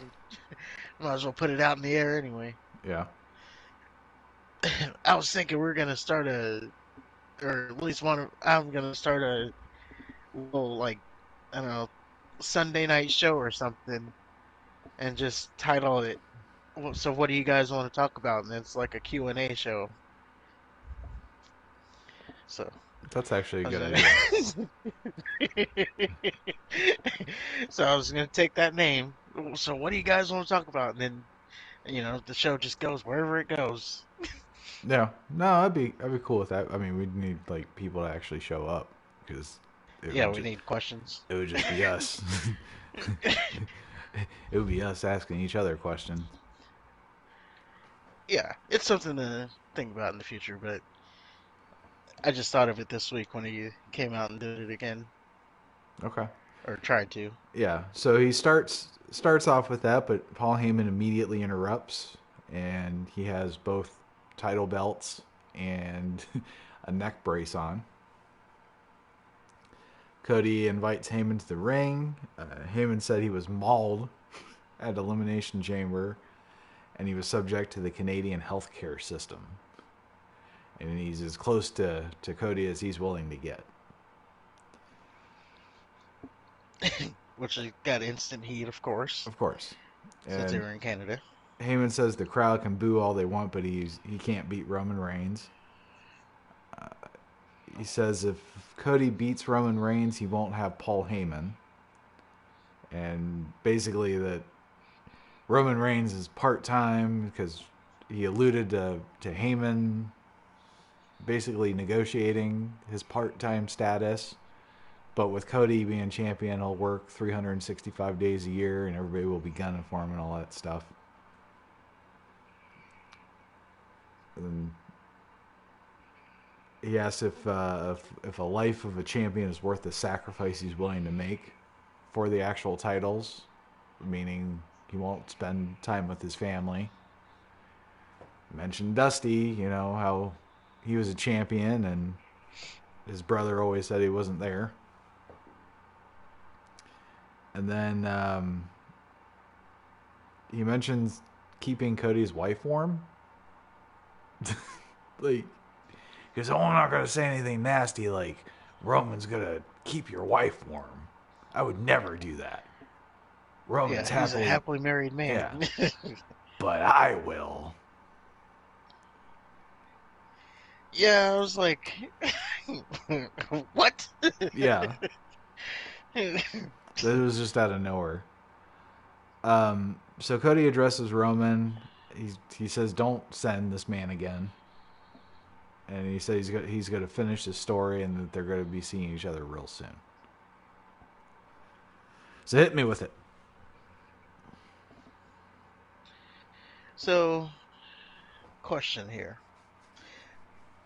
Might as well put it out in the air anyway. yeah. I was thinking we're gonna start or at least one. I'm gonna start a little like, I don't know, Sunday night show or something, and just title it. So, what do you guys want to talk about? And it's like a Q&A show. So, That's actually a I was good idea. so I was gonna take that name. So, what do you guys want to talk about? And then, the show just goes wherever it goes. Yeah. No, I'd be cool with that. I mean, we'd need like people to actually show up because it Yeah, would we just need questions. it would just be us. It would be us asking each other questions. Yeah, it's something to think about in the future, but I just thought of it this week when he came out and did it again, Okay. or tried to. Yeah. So he starts off with that, but Paul Heyman immediately interrupts, and he has both title belts and a neck brace on. Cody invites Heyman to the ring. Heyman said he was mauled at Elimination Chamber, and he was subject to the Canadian healthcare system. And he's as close to Cody as he's willing to get. Which got instant heat, of course, Of course. since they And were in Canada. Heyman says the crowd can boo all they want, but he can't beat Roman Reigns. He says if Cody beats Roman Reigns, he won't have Paul Heyman. And basically that Roman Reigns is part time because he alluded to Heyman basically negotiating his part time status. But with Cody being champion, he'll work 365 days a year and everybody will be gunning for him and all that stuff. And he asks if a life of a champion is worth the sacrifice he's willing to make for the actual titles, meaning he won't spend time with his family. Mentioned Dusty, how he was a champion and his brother always said he wasn't there. And then he mentions keeping Cody's wife warm. Like, because oh, I'm not gonna say anything nasty like Roman's gonna keep your wife warm. I would never do that. Yeah, Roman's he's a happily, happily married yeah, man. but I will. Yeah, I was like, what? Yeah, that was just out of nowhere. So Cody addresses Roman. He says, "Don't send this man again," and he says he's going to finish his story and that they're going to be seeing each other real soon. So hit me with it. So, question here.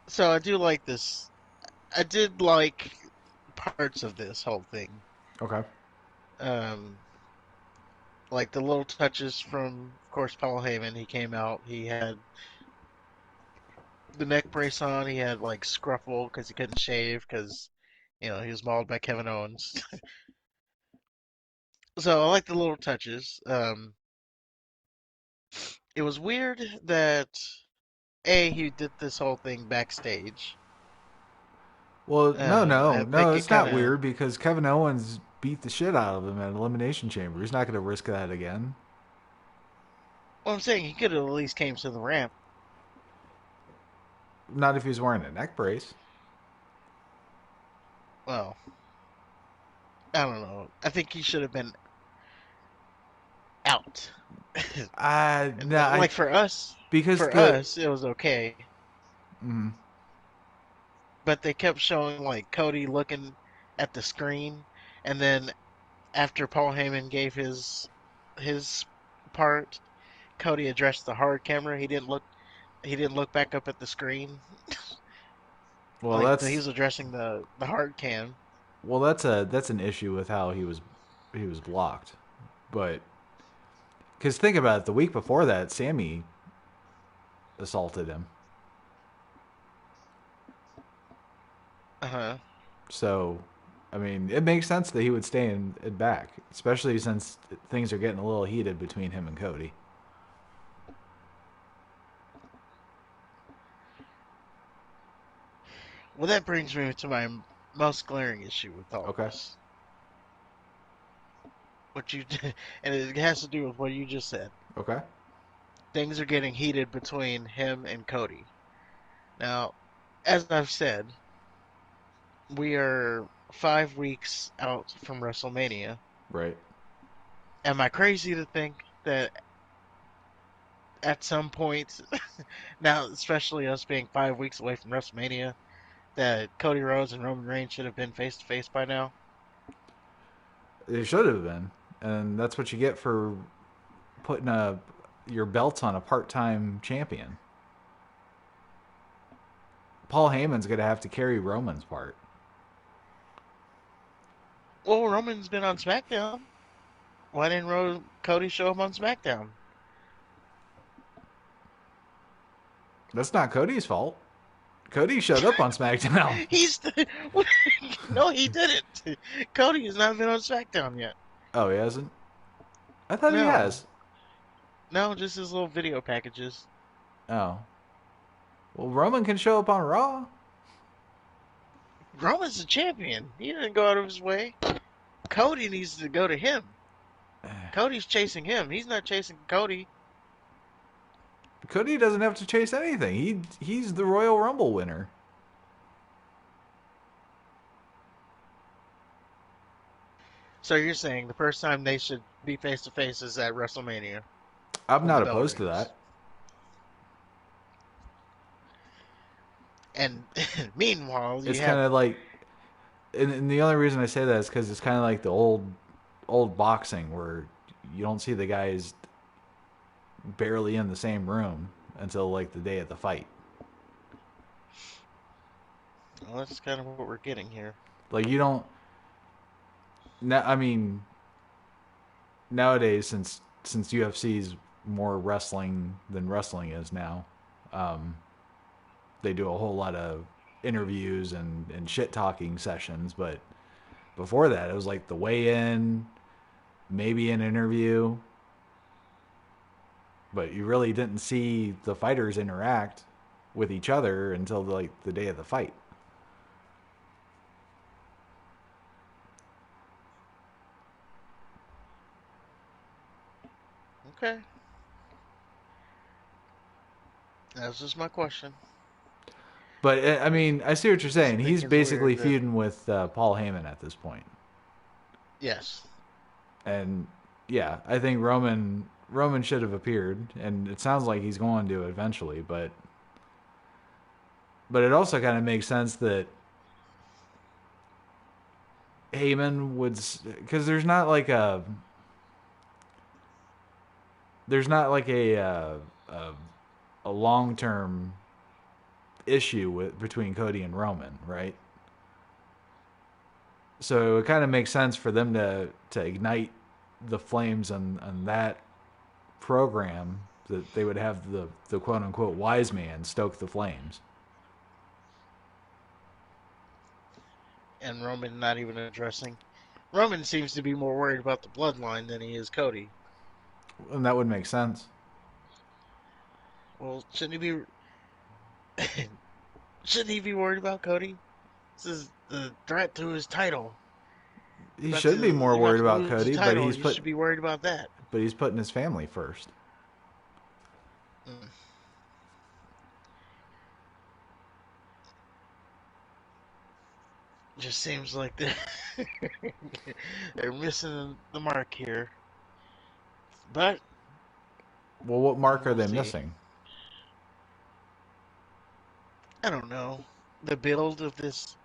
So I do like this. I did like parts of this whole thing. Okay. Um, like the little touches from, of course, Paul Heyman. He came out. He had the neck brace on. He had like scruffle because he couldn't shave because, he was mauled by Kevin Owens. So I like the little touches. It was weird that he did this whole thing backstage. Well, no, no, I no. think it It's kind not of. weird because Kevin Owens beat the shit out of him at Elimination Chamber. He's not going to risk that again. Well, I'm saying he could have at least came to the ramp. Not if he's wearing a neck brace. Well, I don't know. I think he should have been out. And Nah, like because for us, it was okay. mm, But they kept showing like Cody looking at the screen, and then after Paul Heyman gave his part, Cody addressed the hard camera. He didn't look back up at the screen. well, Like he was addressing the hard cam. that's an issue with how he was blocked. But because think about it, the week before that, Sammy assaulted him. Uh-huh. So, I mean, it makes sense that he would stay in back, especially since things are getting a little heated between him and Cody. Well, that brings me to my most glaring issue with all Okay. this. What you and it has to do with what you just said. Okay. Things are getting heated between him and Cody. Now, as I've said, we are 5 weeks out from WrestleMania. Right. Am I crazy to think that at some point, now especially us being 5 weeks away from WrestleMania, that Cody Rhodes and Roman Reigns should have been face to face by now? It should have been, and that's what you get for putting your belts on a part-time champion. Paul Heyman's gonna have to carry Roman's part. Well, Roman's been on SmackDown. Why didn't Cody show up on SmackDown? That's not Cody's fault. Cody showed up on SmackDown. He's the, no, he didn't. Cody has not been on SmackDown yet. Oh, he hasn't. I thought he No, has. no, just his little video packages. Oh, well, Roman can show up on Raw. Roman's the champion. He didn't go out of his way. Cody needs to go to him. Cody's chasing him. He's not chasing Cody. Cody doesn't have to chase anything. He's the Royal Rumble winner. So you're saying the first time they should be face to face is at WrestleMania I'm when the not bell opposed to rings. that. And meanwhile, you It's kind have of like, and the only reason I say that is because it's kind of like the old boxing where you don't see the guys barely in the same room until like the day of the fight. well, that's kind of what we're getting here. Like you don't. I mean, nowadays since UFC's more wrestling than wrestling is now, um, they do a whole lot of interviews and shit talking sessions. But before that, it was like the weigh in, maybe an interview, but you really didn't see the fighters interact with each other until like the day of the fight. Okay, that's just my question. But I mean, I see what you're I just saying. think He's it's weird basically that feuding with Paul Heyman at this point, yes, and yeah, I think Roman should have appeared, and it sounds like he's going to eventually. But it also kind of makes sense that Heyman would, because there's not like a long term issue between Cody and Roman, right? So it kind of makes sense for them to ignite the flames on that program, that they would have the quote unquote wise man stoke the flames. and Roman not even addressing. Roman seems to be more worried about the bloodline than he is Cody. And that would make sense. Well, shouldn't he be worried about Cody? This is the threat to his title. He should be more You're about worried to about lose the Cody, title. You should be worried about that. but he's putting his family first. Mm. just seems like they're missing the mark here. But Well, what mark are we'll they see. missing? I don't know. The build of this,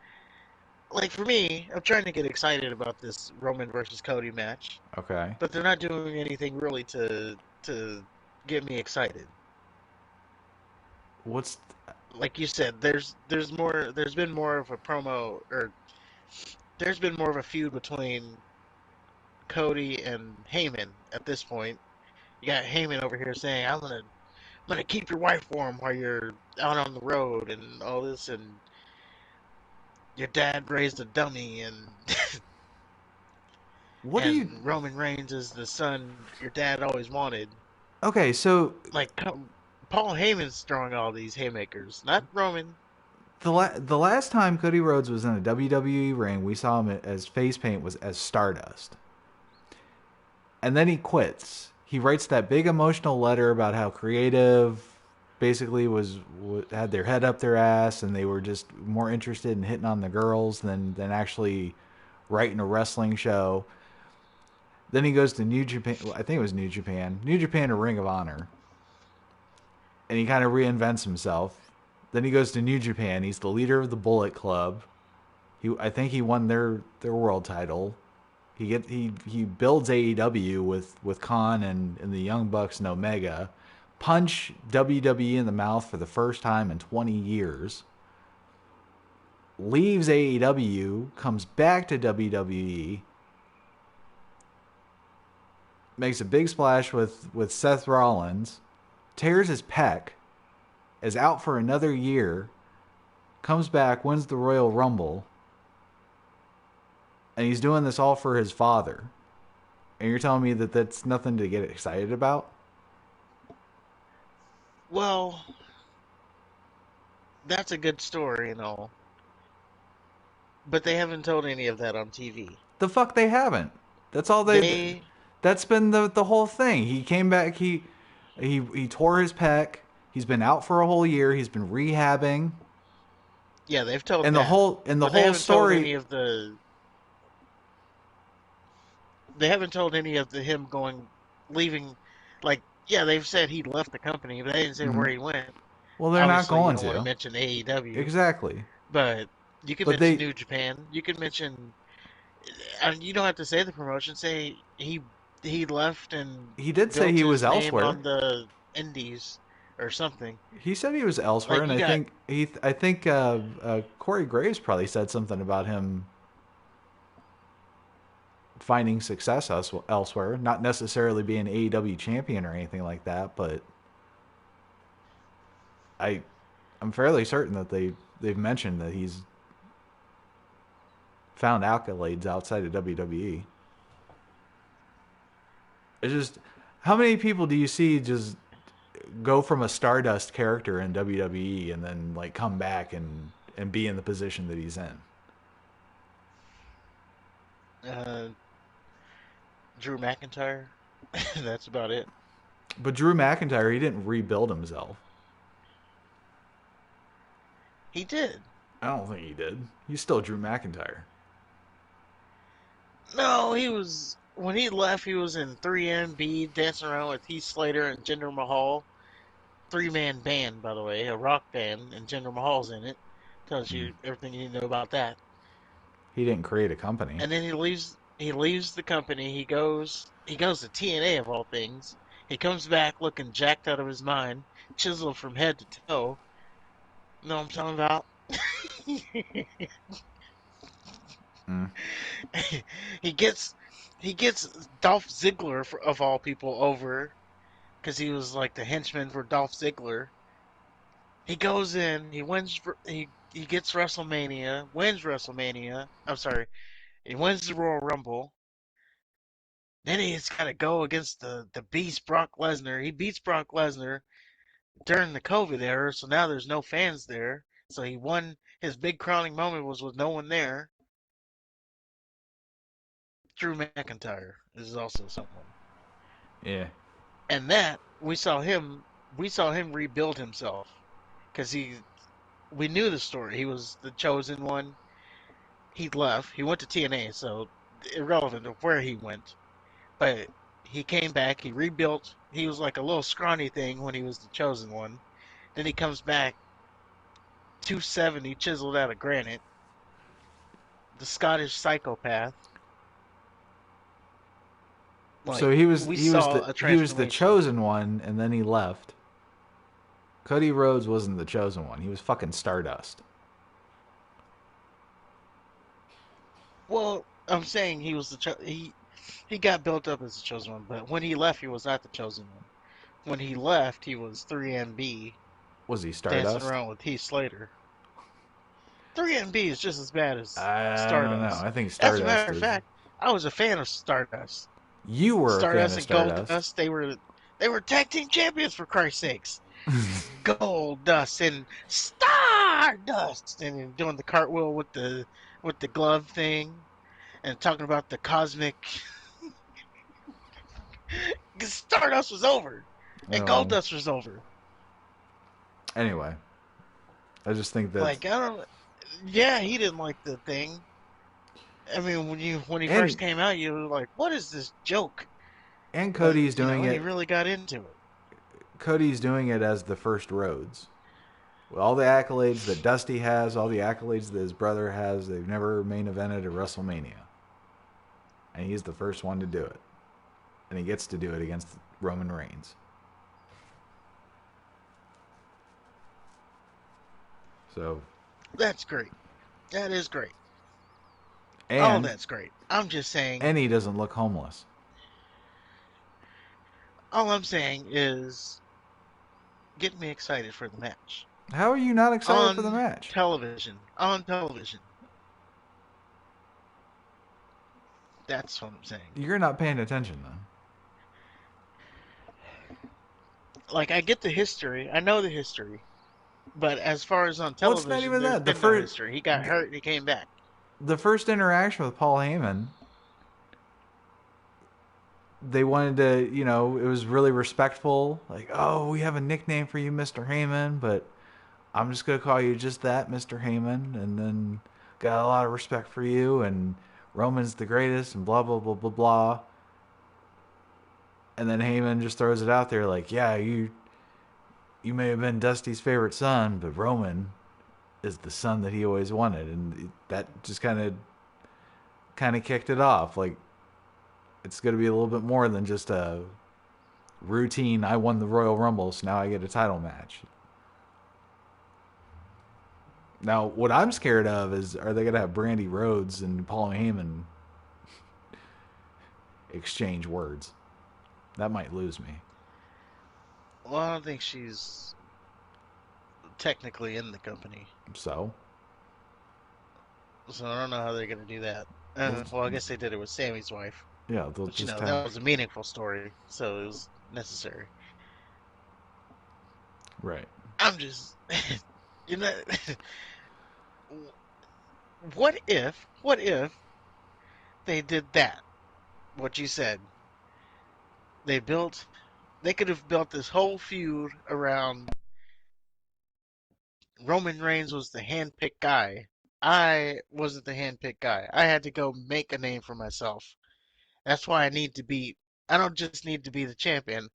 like for me, I'm trying to get excited about this Roman versus Cody match, Okay. but they're not doing anything really to get me excited. What's Like you said, there's been more of a promo, or there's been more of a feud between Cody and Heyman at this point. You got Heyman over here saying, I'm gonna keep your wife warm while you're out on the road and all this, and your dad raised a dummy, and what do you? and Roman Reigns is the son your dad always wanted. Okay, so Like Paul Heyman's throwing all these haymakers, not Roman. the last time Cody Rhodes was in a WWE ring, we saw him as face paint was as Stardust, and then he quits. He writes that big emotional letter about how creative basically had their head up their ass and they were just more interested in hitting on the girls than actually writing a wrestling show. Then he goes to New Japan. I think it was New Japan or Ring of Honor, and he kind of reinvents himself. Then he goes to New Japan. He's the leader of the Bullet Club. I think he won their world title. He builds AEW with Khan and the Young Bucks and Omega. Punch WWE in the mouth for the first time in 20 years. Leaves AEW, comes back to WWE, makes a big splash with Seth Rollins, tears his pec, is out for another year, comes back, wins the Royal Rumble, and he's doing this all for his father. And you're telling me that that's nothing to get excited about? Well, that's a good story and all, but they haven't told any of that on TV. The fuck they haven't. That's all they. They, That's been the whole thing. He came back. He tore his pec. He's been out for a whole year. He's been rehabbing. yeah, they've told And that, the but they whole haven't told story. any of the they haven't told any of the him going leaving. Like, yeah, they've said he left the company, but they didn't say Mhm. where he went. Well, they're not Obviously, you going don't want to to. mention AEW, Exactly. but you can But mention they New Japan. You can mention, and you don't have to say the promotion. Say he left and he did say built he was his name elsewhere. on the Indies or something. He said he was elsewhere, Like and you got, I think Corey Graves probably said something about him finding success elsewhere, not necessarily being AEW champion or anything like that, but I I'm fairly certain that they've mentioned that he's found accolades outside of WWE. It's just how many people do you see just go from a Stardust character in WWE and then like come back and be in the position that he's in? uh, Drew McIntyre. That's about it. But Drew McIntyre, he didn't rebuild himself. He did. I don't think he did. He's still Drew McIntyre. No, he was when he left. He was in 3MB dancing around with Heath Slater and Jinder Mahal. Three-man band, by the way, a rock band, and Jinder Mahal's in it. Tells Hmm. you everything you need to know about that. He didn't create a company. And then he leaves the company. He goes to TNA of all things. He comes back looking jacked out of his mind, chiseled from head to toe. You know what I'm talking about? Hmm. he gets he gets Dolph Ziggler of all people over because he was like the henchman for Dolph Ziggler. He goes in, he wins, he gets WrestleMania, wins WrestleMania. I'm sorry, he wins the Royal Rumble. Then he's got to go against the Beast Brock Lesnar. He beats Brock Lesnar during the COVID era, so now there's no fans there. So he won. His big crowning moment was with no one there. Drew McIntyre is also someone, Yeah. and that we saw him rebuild himself because we knew the story. He was the chosen one. he left. He went to TNA, so irrelevant of where he went. But he came back. He rebuilt. He was like a little scrawny thing when he was the chosen one. Then he comes back, 270 chiseled out of granite, the Scottish psychopath. So Like he was we he was saw the a he was the transformation. chosen one, and then he left. Cody Rhodes wasn't the chosen one. He was fucking Stardust. Well, I'm saying he was he got built up as the chosen one, but when he left, he was not the chosen one. When he left, he was 3MB Was he dancing Stardust? around with Heath Slater. 3MB is just as bad as I don't know. Stardust. I think As a matter Stardust of is. fact, I was a fan of Stardust. You were a fan Stardust of and Stardust. Goldust, they were tag team champions for Christ's sakes. Goldust and Stardust, and then doing the cartwheel with the glove thing, and talking about the cosmic. Stardust was over, and Oh. Goldust was over. Anyway, I just think that, Like I don't. Yeah, he didn't like the thing. I mean, when he first and came out, you were like, "What is this joke?" But Cody's doing he it. really got into it. Cody's doing it as the first Rhodes. With all the accolades that Dusty has, all the accolades that his brother has, they've never main evented at WrestleMania, and he's the first one to do it, and he gets to do it against Roman Reigns. So, That's great. That is great. Oh, and that's great. I'm just saying. and he doesn't look homeless. All I'm saying is, get me excited for the match How are you not excited for the on match? television. On television. That's what I'm saying. You're not paying attention then. Like I get the history. I know the history. But as far as on Well, it's not television, even there's that. The been no first, history. He got hurt and he came back. the first interaction with Paul Heyman, they wanted to, it was really respectful. Like, oh, we have a nickname for you, Mr. Heyman, but I'm just gonna call you just that, Mr. Heyman, and then got a lot of respect for you, and Roman's the greatest, and blah blah blah blah blah. And then Heyman just throws it out there like, yeah, you may have been Dusty's favorite son, but Roman is the son that he always wanted, and that just kind of kicked it off. Like, it's going to be a little bit more than just a routine. I won the Royal Rumble, so now I get a title match. Now, what I'm scared of is, are they going to have Brandy Rhodes and Paul Heyman exchange words? That might lose me. Well, I don't think she's technically in the company. So, So I don't know how they're going to do that. well, Well, I guess they did it with Sammy's wife. yeah, they'll But just kind of that was a meaningful story, so it was necessary. right. I'm just, you know, what if they did that? What you said. They built, they could have built this whole feud around Roman Reigns was the handpicked guy. I wasn't the handpicked guy. I had to go make a name for myself. That's why I don't just need to be the champion.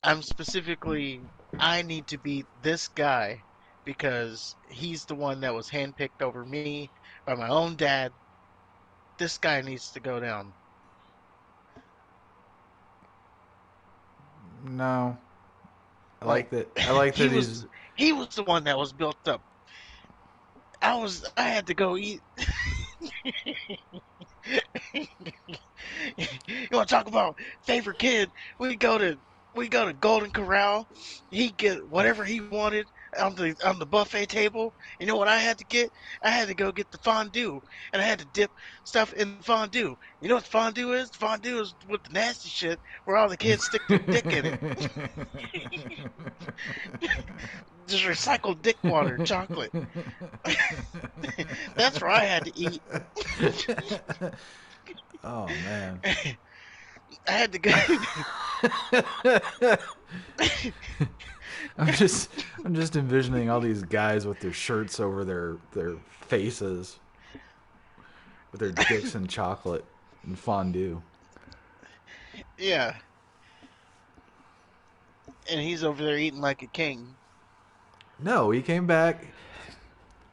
I'm specifically, I need to be this guy because he's the one that was handpicked over me by my own dad. This guy needs to go down. No, I like Like that. I like he that was he's. he was the one that was built up. I had to go eat. You want to talk about favorite kid? We go to Golden Corral. He get whatever he wanted on the buffet table. You know what I had to get? I had to go get the fondue, and I had to dip stuff in the fondue. You know what the fondue is? The fondue is with the nasty shit where all the kids stick their dick in it. Just recycled dick water, chocolate. That's where I had to eat. Oh man. I had to go. I'm just I'm just envisioning all these guys with their shirts over their faces. with their dicks and chocolate and fondue. Yeah, and he's over there eating like a king. No, he came back.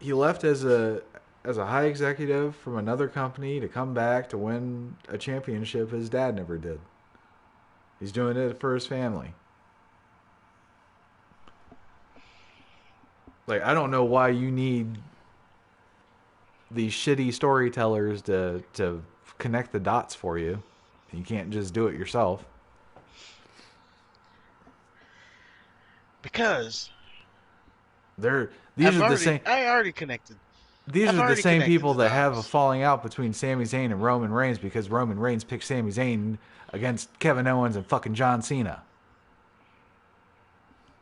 He left as a high executive from another company to come back to win a championship his dad never did. He's doing it for his family. Like, I don't know why you need these shitty storytellers to connect the dots for you. You can't just do it yourself. Because They're these are the same I already connected. these I've are the already same connected people the that have a dots. falling out between Sami Zayn and Roman Reigns because Roman Reigns picked Sami Zayn against Kevin Owens and fucking John Cena.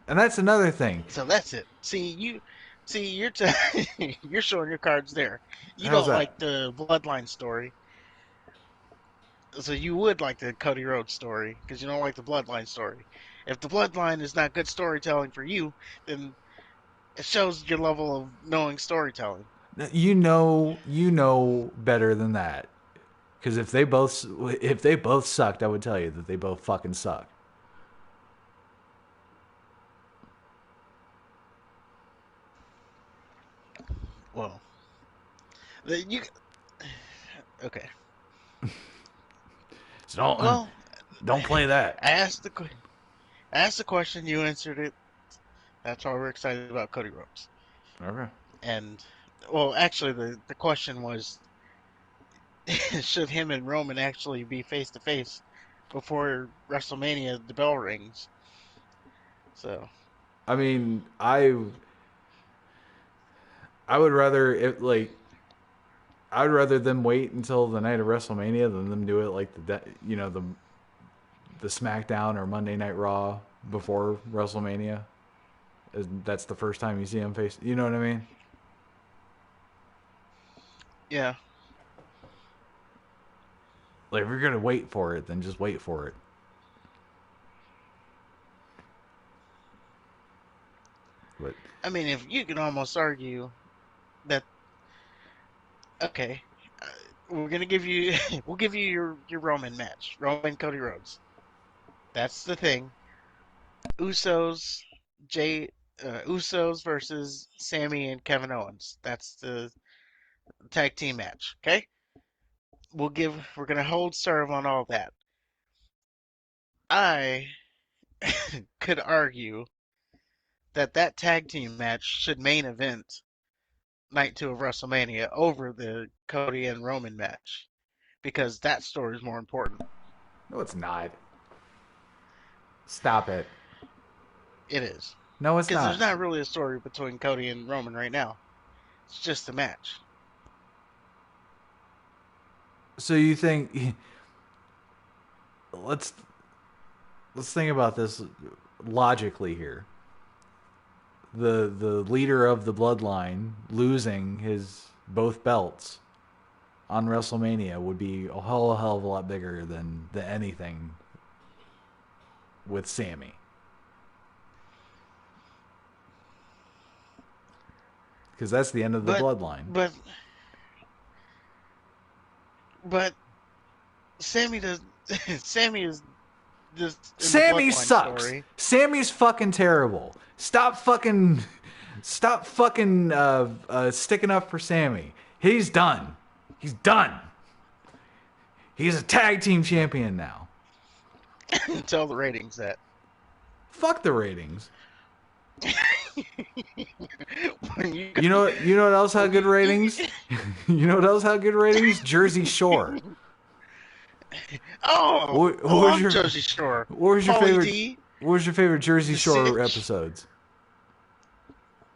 And that's another thing. So that's it. See, you're showing your cards there. You How's don't like that? the bloodline story, so you would like the Cody Rhodes story because you don't like the bloodline story. If the bloodline is not good storytelling for you, then it shows your level of knowing storytelling. You know better than that. Because if they both sucked, I would tell you that they both fucking suck. Well, you okay? So don't Well, don't play that. I asked I asked the question, you answered it. That's why we're excited about Cody Rhodes. Okay. And well, actually, the question was, should him and Roman actually be face to face before WrestleMania? The bell rings. So I mean, I would rather it like I'd rather them wait until the night of WrestleMania than them do it like the SmackDown or Monday Night Raw before WrestleMania. That's the first time you see them face. You know what I mean? yeah, Like if you're gonna wait for it, then just wait for it. But I mean, if you can almost argue that, okay, uh, we're gonna give you we'll give you your Roman match, Roman Cody Rhodes. That's the thing. Usos, Jay, Usos versus Sammy and Kevin Owens. That's the tag team match. Okay, we're gonna hold serve on all that. I could argue that that tag team match should main event night two of WrestleMania over the Cody and Roman match because that story is more important. no, it's not. Stop it. It is No, it's because there's not. not really a story between Cody and Roman right now. It's just a match. So you think let's let's think about this logically here. The leader of the bloodline losing his both belts on WrestleMania would be a hell of a lot bigger than anything with Sammy. Because that's the end of the But bloodline. but but Sammy does. Sammy is just in the Sammy bloodline sucks. story. Sammy's fucking terrible. Stop fucking sticking up for Sammy. He's done. He's done. He's a tag team champion now. Tell the ratings that. Fuck the ratings. when you You know what else had when good ratings? You know what else had good ratings? Jersey Shore. I What was love your Jersey Shore. what was your Paulie favorite D, what was your favorite Jersey the Shore Sitch, episodes?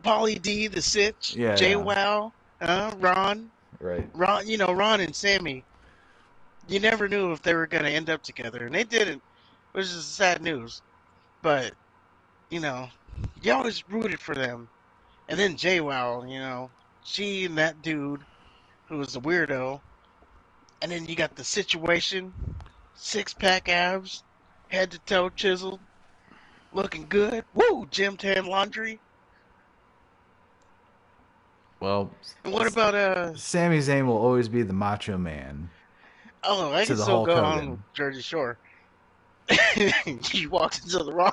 Paulie D, the Sitch, Yeah, Jay yeah. Wow, Right. Ron. You know Ron and Sammy. You never knew if they were gonna end up together, and they didn't, which is sad news. But you know, you always rooted for them. And then Jay Wow, she and that dude who was a weirdo. And then you got the situation, six pack abs, head to toe chiseled, looking good. Woo, gym tan laundry. Well, And what about Sami Zayn will always be the Macho Man Oh, I to can the still Hulk go on with Hogan. Jersey Shore. You walked into the wrong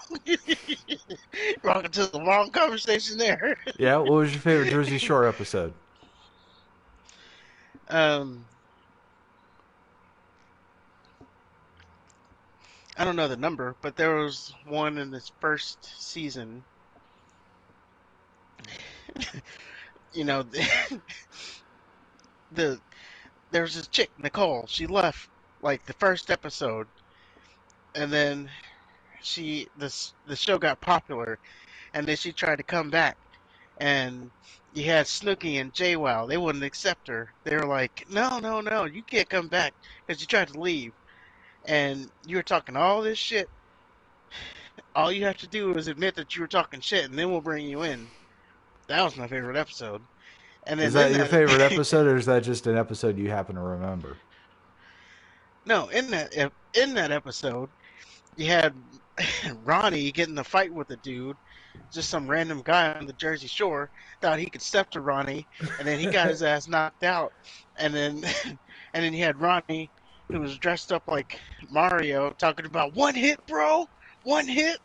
walked into the wrong conversation there. Yeah, what was your favorite Jersey Shore episode? Um I don't know the number, but there was one in this first season. You know, the there's this chick, Nicole. She left like the first episode, and then the show got popular, and then she tried to come back, and you had Snooki and JWoww. They wouldn't accept her. They were like, "No, no, no, you can't come back because you tried to leave, and you were talking all this shit. All you have to do is admit that you were talking shit, and then we'll bring you in." That was my favorite episode. And Is then that in your that, favorite episode, or is that just an episode you happen to remember? no, in that episode, you had Ronnie getting in a fight with a dude, just some random guy on the Jersey Shore, thought he could step to Ronnie, and then he got his ass knocked out. And then and then you had Ronnie, who was dressed up like Mario, talking about one hit, bro, one hit.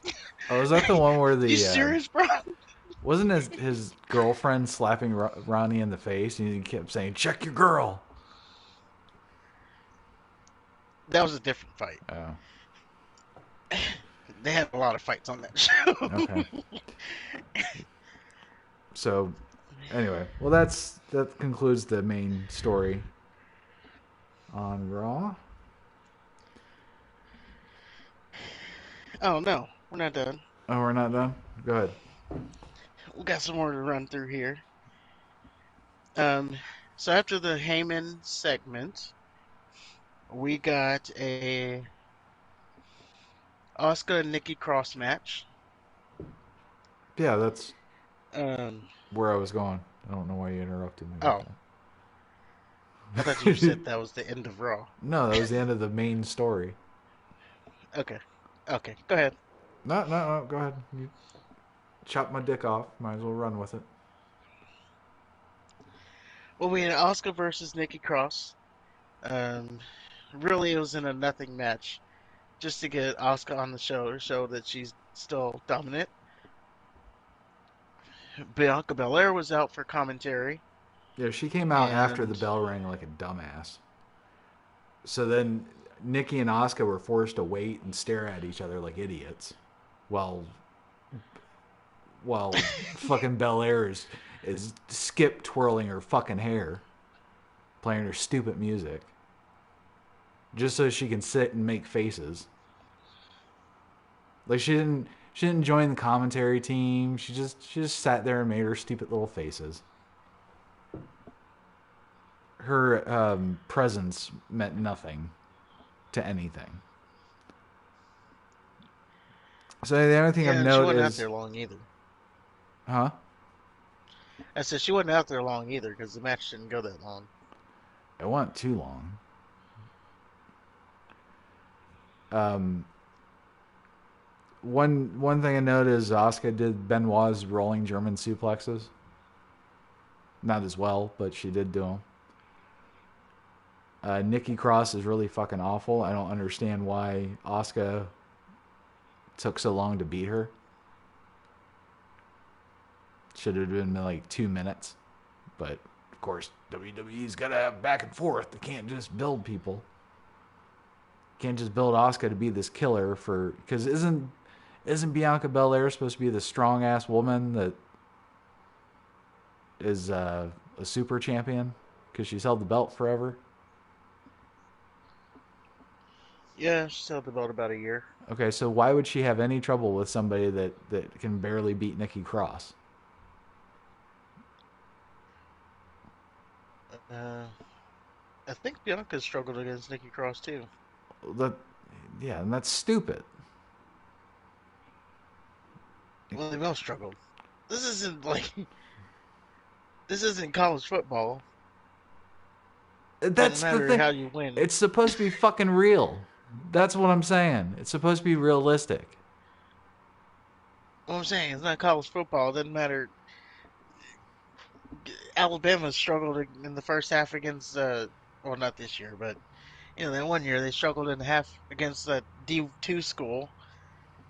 Oh, is that the one where You the serious, bro? wasn't his girlfriend slapping Ronnie in the face, and he kept saying, "Check your girl." That was a different fight. Oh, They had a lot of fights on that show. okay. So, anyway, well, that concludes the main story on Raw. Oh no, we're not done. Oh, we're not done. Go ahead. We got some more to run through here. Um, so after the Heyman segment, we got a Asuka and Nikki Cross match. Yeah, that's Um, where I was going. I don't know why you interrupted me with oh, I thought you that. said that was the end of Raw. No, that was the end of the main story. Okay, okay, go ahead. No. Go ahead. You chop my dick off. Might as well run with it. Well, we had Asuka versus Nikki Cross. Um, really, it was in a nothing match, just to get Asuka on the show that she's still dominant. Bianca Belair was out for commentary, Yeah, she came out after the and bell rang like a dumbass. So then Nikki and Asuka were forced to wait and stare at each other like idiots, while fucking Belair is skip twirling her fucking hair, playing her stupid music, just so she can sit and make faces. Like she didn't join the commentary team. She just sat there and made her stupid little faces. Her presence meant nothing to anything. So the only thing I've yeah, and she noted wasn't out is, there long either. huh? I said she wasn't out there long either because the match didn't go that long. It wasn't too long. Um, one thing I noted is Asuka did Benoit's rolling German suplexes. Not as well, but she did do them. Nikki Cross is really fucking awful. I don't understand why Asuka took so long to beat her. Should have been like 2 minutes. But, of course, WWE's got to have back and forth. They can't just build people. Can't just build Asuka to be this killer for... Because isn't Bianca Belair supposed to be the strong-ass woman that is a super champion? Because she's held the belt forever? Yeah, she held the belt about a year. Okay, so why would she have any trouble with somebody that can barely beat Nikki Cross? Uh, I think Bianca struggled against Nikki Cross too. That, yeah, and that's stupid. Well, they both struggled. This isn't like this isn't college football. Doesn't That's the matter thing. how you win. It's supposed to be fucking real. That's what I'm saying. It's supposed to be realistic. What I'm saying it's not college football. It doesn't matter. Alabama struggled in the first half against well, not this year, but that one year they struggled in the half against that D2 school.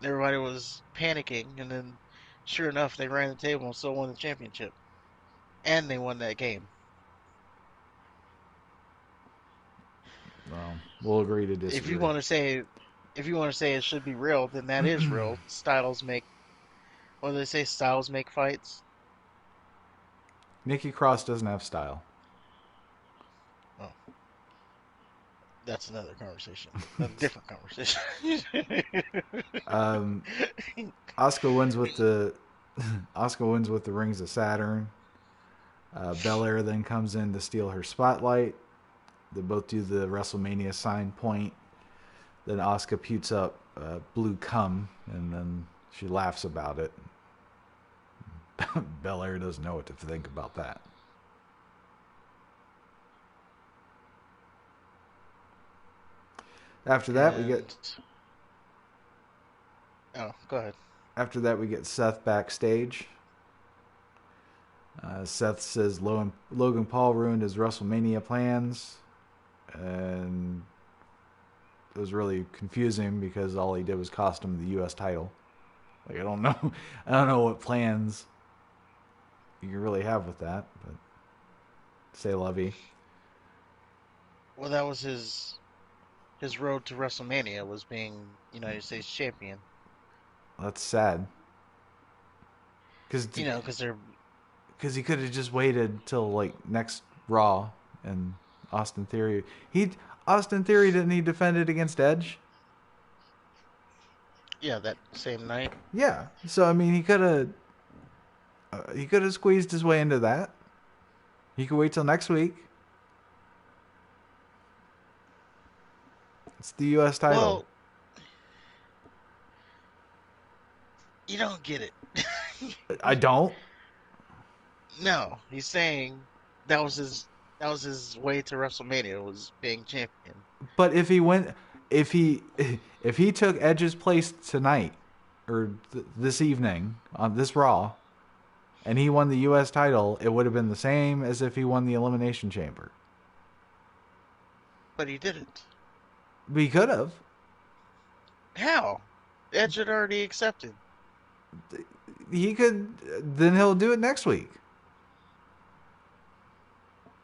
Everybody was panicking, and then sure enough, they ran the table and still won the championship, and they won that game. Well, we'll agree to If you disagree. want to say, if you want to say it should be real, then that is real. Styles make, what do they say? Styles make fights. Nikki Cross doesn't have style. Oh, that's another conversation, another different conversation. Um, Asuka wins with the Asuka wins with the Rings of Saturn. Belair then comes in to steal her spotlight. They both do the WrestleMania sign point. Then Asuka putes up blue cum, and then she laughs about it. Belair doesn't know what to think about that. After that, we get And oh, go ahead. after that we get Seth backstage. Seth says Logan Paul ruined his WrestleMania plans, and it was really confusing because all he did was cost him the U.S. title. Like I don't know, I don't know what plans you can really have with that, but say lovey. Well, that was his road to WrestleMania was being United States champion. That's sad because Because they're he could have just waited till like next Raw and Austin Theory. Austin Theory didn't he defend it against Edge? yeah, that same night. Yeah. So I mean, he could have squeezed his way into that. He could wait till next week. It's the U.S. title. Well, you don't get it. I don't. No, he's saying that was his way to WrestleMania was being champion. But if he if he took Edge's place tonight or this evening on this Raw, and he won the U.S. title, it would have been the same as if he won the Elimination Chamber. But he didn't. We could have. How? Edge had already accepted. He could. Then he'll do it next week.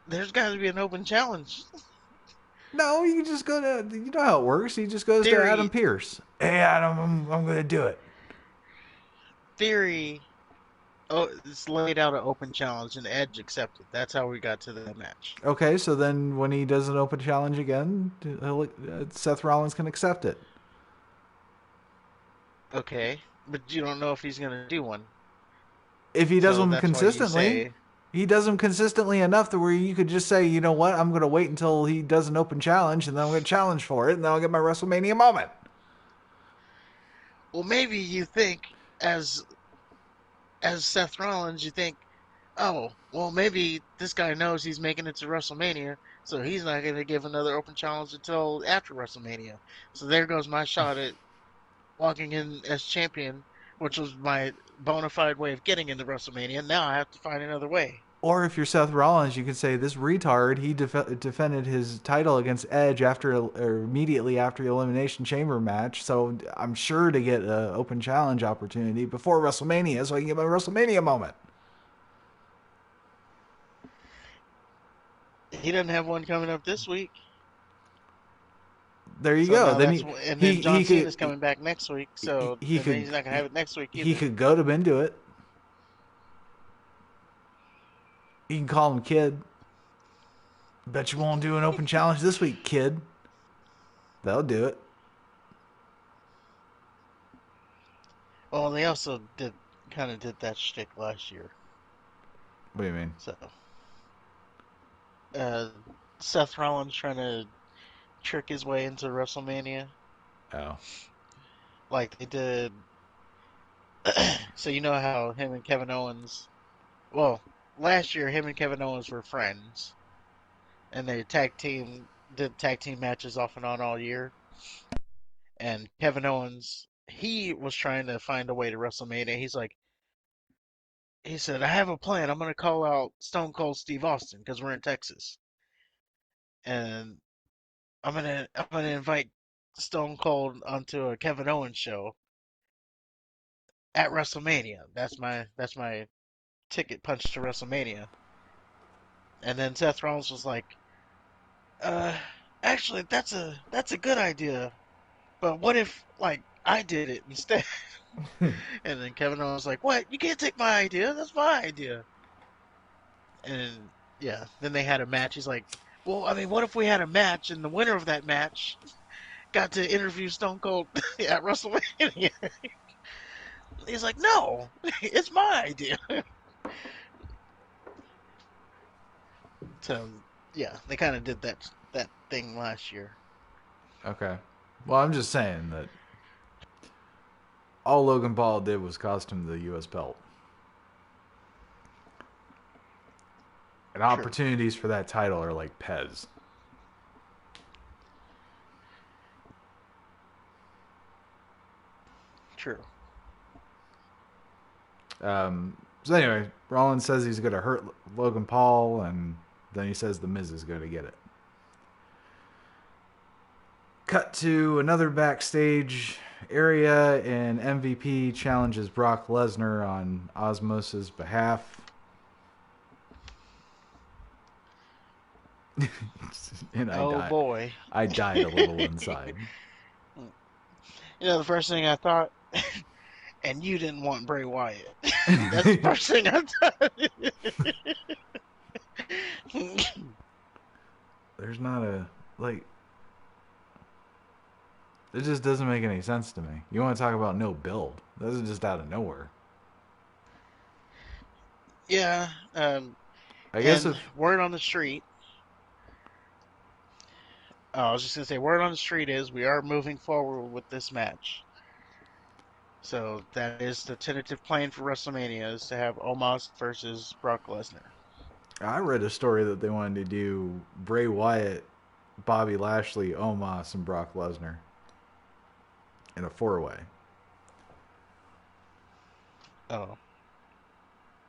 There's got to be an open challenge. No, you just go to. You know how it works. He just goes to Adam Theory, Pierce. Hey, Adam, I'm going to do it. theory. Oh, it's laid out an open challenge, and Edge accepted. That's how we got to the match. Okay, so then when he does an open challenge again, Seth Rollins can accept it. Okay, but you don't know if he's gonna do one. If he does So them that's why you consistently, say, he does them consistently enough to where you could just say, you know what, I'm going to wait until he does an open challenge, and then I'm going to challenge for it, and then I'll get my WrestleMania moment. well, maybe you think as as Seth Rollins, you think, oh, well, maybe this guy knows he's making it to WrestleMania, so he's not gonna give another open challenge until after WrestleMania. So there goes my shot at walking in as champion, which was my bona fide way of getting into WrestleMania. Now I have to find another way. Or if you're Seth Rollins, you could say this retard he defended his title against Edge after or immediately after the Elimination Chamber match, so I'm sure to get an open challenge opportunity before WrestleMania, so I can get my WrestleMania moment. He doesn't have one coming up this week. There you So go. now Then that's and then John he Cena's could coming back next week, so he and then could he's not gonna have it next week he either. could goad him into it. You can call him kid. Bet you won't do an open challenge this week, kid. They'll do it. Well, they also did kind of did that shtick last year. What do you mean? So uh, Seth Rollins trying to trick his way into WrestleMania, Oh. like they did. So you know how him and Kevin Owens. Well, last year him and Kevin Owens were friends, and they did tag team matches off and on all year. And Kevin Owens, he was trying to find a way to WrestleMania. he said, "I have a plan. I'm gonna call out Stone Cold Steve Austin because we're in Texas, and I'm gonna invite Stone Cold onto a Kevin Owens show at WrestleMania. That's my ticket punch to WrestleMania." And then Seth Rollins was like, "Uh, actually, that's a good idea. But what if like I did it instead?" And then Kevin Owens was like, "What? You can't take my idea. That's my idea." And yeah, then they had a match. He's like, "Well, I mean, what if we had a match and the winner of that match got to interview Stone Cold at WrestleMania?" He's like, "No, it's my idea." So yeah, they kind of did that thing last year. Okay. Well, I'm just saying that all Logan Paul did was cost him the U.S. belt. And True, opportunities for that title are like Pez. true. So anyway, Rollins says he's going to hurt Logan Paul, and then he says the Miz is going to get it. Cut to another backstage area, and MVP challenges Brock Lesnar on Osmos's behalf. And Oh boy. I died a little inside. The first thing I thought, and you didn't want Bray Wyatt. That's the first thing I thought. There's not a like. It just doesn't make any sense to me. You want to talk about no build? This is just out of nowhere. Yeah, I guess and if word on the street. I was just gonna say, word on the street is we are moving forward with this match. So that is the tentative plan for WrestleMania is to have Omos versus Brock Lesnar. I read a story that they wanted to do Bray Wyatt, Bobby Lashley, Omos, and Brock Lesnar in a four-way. Oh,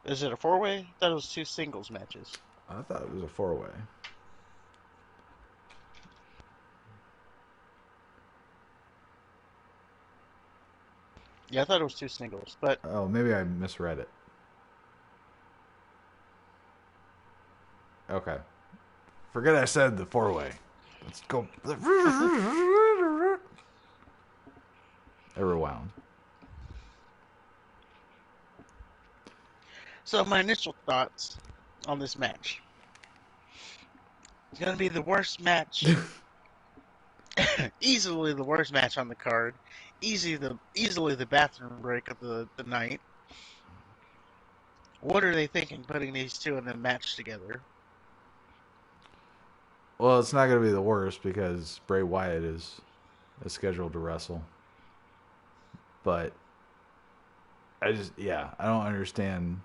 is it a four-way? That was two singles matches. I thought it was a four-way. Yeah, I thought it was two singles, but Oh, maybe I misread it. Okay. Forget I said the four-way. Let's go. It rewound. so my initial thoughts on this match. It's gonna be the worst match, easily the worst match on the card, easily the bathroom break of the night. What are they thinking putting these two in a match together? Well, it's not going to be the worst because Bray Wyatt is scheduled to wrestle. But I don't understand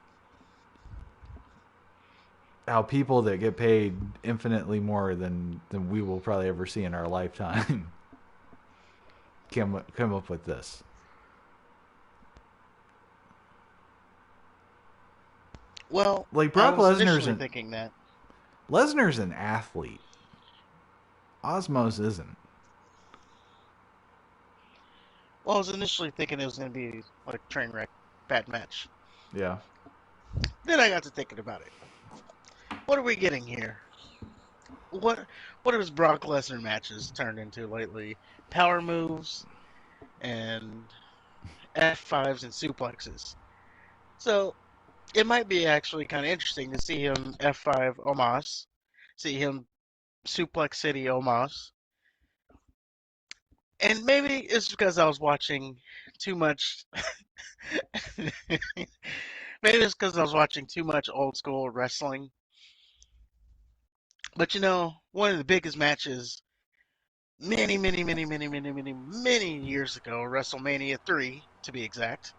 how people that get paid infinitely more than we will probably ever see in our lifetime come up with this. Well, Like I Brock was initially Lesnar's thinking that. an athlete. Osmos isn't. Well, I was initially thinking it was going to be like a train wreck, bad match. Yeah. Then I got to thinking about it. What are we getting here? What what has Brock Lesnar matches turned into lately? Power moves and F5s and suplexes. So it might be actually kind of interesting to see him F5 Omos, see him Suplex City Omos. And maybe it's because I was watching too much. Maybe it's because I was watching too much old school wrestling. But one of the biggest matches many years ago, WrestleMania 3 to be exact,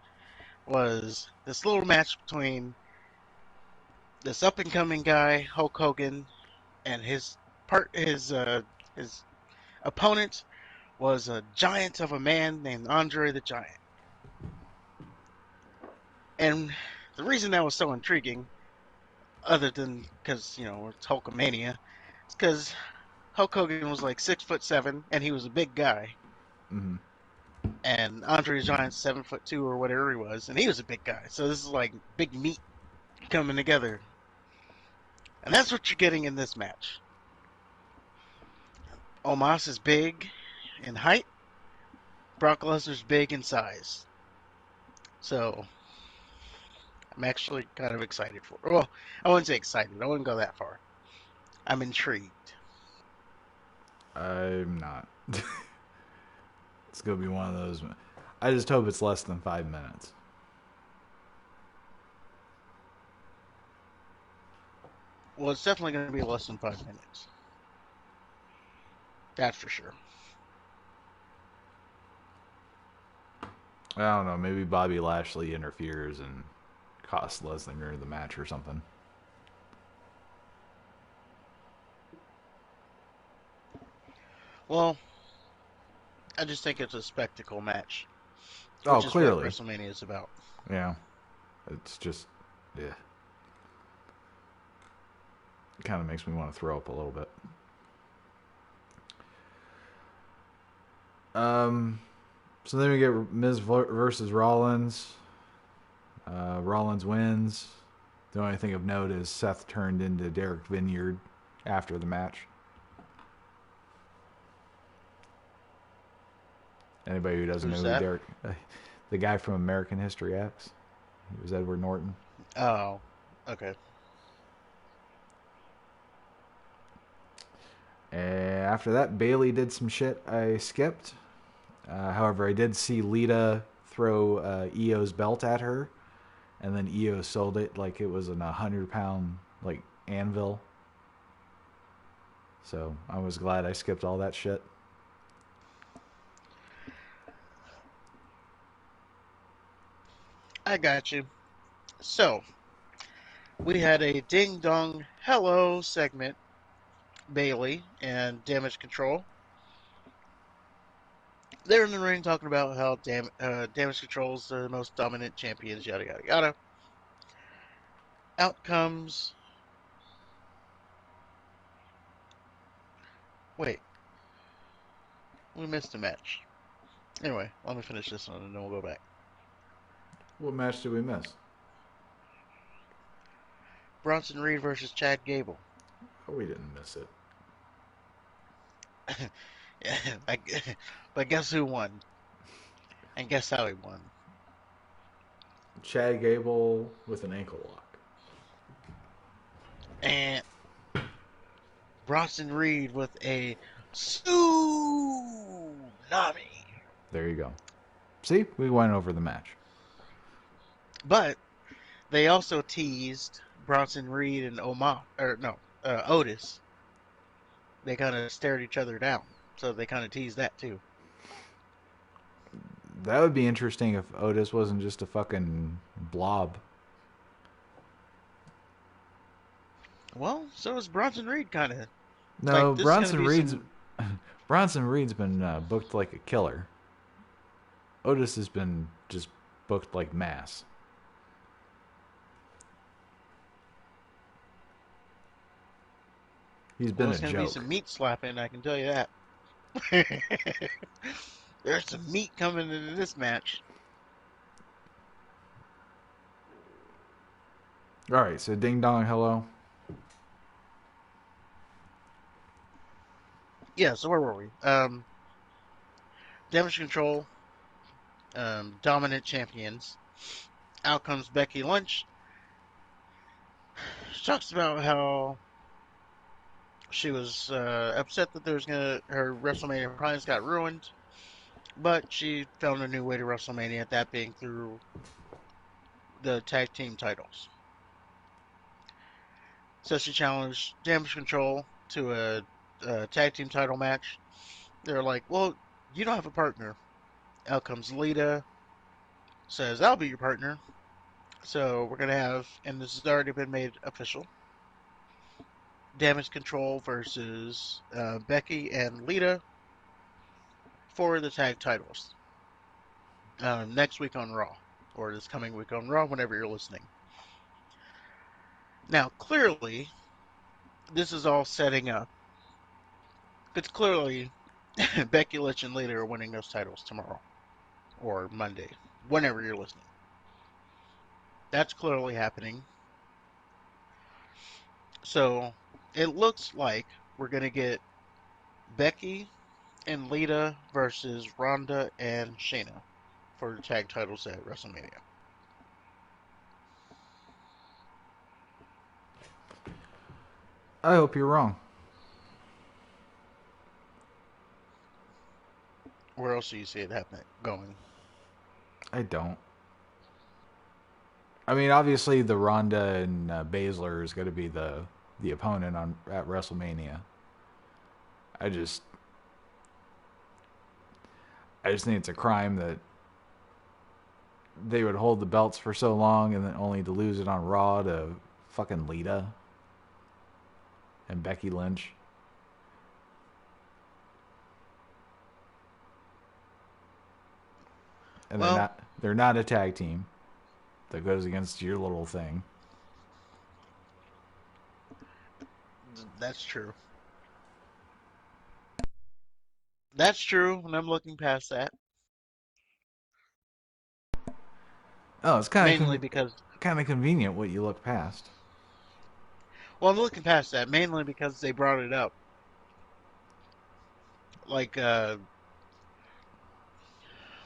was this little match between this up and coming guy, Hulk Hogan, and his opponent was a giant of a man named Andre the Giant. And The reason that was so intriguing, other than because it's Hulkamania, is because Hulk Hogan was like 6'7" and he was a big guy, Mm-hmm. and Andre the Giant's 7'2" or whatever he was, and he was a big guy. So this is like big meat coming together, and that's what you're getting in this match. Omos is big in height. Brock Lesnar's big in size. So I'm actually kind of excited for it. Well, I wouldn't say excited. I wouldn't go that far. I'm intrigued. I'm not. It's gonna be one of those. I just hope it's less than 5 minutes. Well, it's definitely going to be less than 5 minutes. That's for sure. I don't know. Maybe Bobby Lashley interferes and costs Lesnar the match or something. Well, I just think it's a spectacle match, Oh, which is what clearly. WrestleMania is about. Yeah. It's just, yeah. It kind of makes me want to throw up a little bit. So then we get Miz versus Rollins. Rollins wins. The only thing of note is Seth turned into Derek Vineyard after the match. Anybody who doesn't know Who's who that? Derek, the guy from American History X, he was Edward Norton. Oh, okay. And after that, Bailey did some shit I skipped. However, I did see Lita throw Io's belt at her, and then Io sold it like it was an 100-pound like anvil. So I was glad I skipped all that shit. I got you. So, we had a ding dong hello segment, Bailey and Damage Control. They're in the ring talking about how Damage Control is the most dominant champions, yada yada yada. Out comes. Wait, we missed a match. Anyway, let me finish this one and then we'll go back. What match did we miss? Bronson Reed versus Chad Gable. Oh, we didn't miss it. But guess who won? And guess how he won? Chad Gable with an ankle lock. And Bronson Reed with a tsunami. There you go. See, we went over the match. But they also teased Bronson Reed and Otis. They kind of stared each other down, so they kind of teased that too. That would be interesting if Otis wasn't just a fucking blob. Well, so is Bronson Reed kind of like No, this is going to be some. Bronson Reed's been booked like a killer. Otis has been just booked like mass. He's Well, been a it's going to be joke. some meat slapping. I can tell you that. There's some meat coming into this match. All right, so ding dong, hello. Yeah. So where were we? Damage Control, dominant champions. Out comes Becky Lynch. She talks about how she was upset that her WrestleMania plans got ruined, but she found a new way to WrestleMania, that being through the tag team titles. So she challenged Damage Control to a tag team title match. They're like, "Well, you don't have a partner." Out comes Lita, says, "I'll be your partner." So we're gonna have, and this has already been made official, Damage Control versus Becky and Lita for the tag titles next week on Raw, or this coming week on Raw, whenever you're listening. Now, clearly, this is all setting up. It's clearly Becky Lynch and Lita are winning those titles tomorrow or Monday, whenever you're listening. That's clearly happening. So it looks like we're going to get Becky and Lita versus Ronda and Shayna for the tag titles at WrestleMania. I hope you're wrong. Where else do you see it happening going? I don't. I mean, obviously, the Ronda and Baszler is going to be the opponent on at WrestleMania. I just I just think it's a crime that they would hold the belts for so long and then only to lose it on Raw to fucking Lita and Becky Lynch. And Well, they're not a tag team that goes against your little thing. that's true. That's true, and I'm looking past that. Oh, it's Mainly because, kind of convenient what you look past. well, I'm looking past that mainly because they brought it up. Like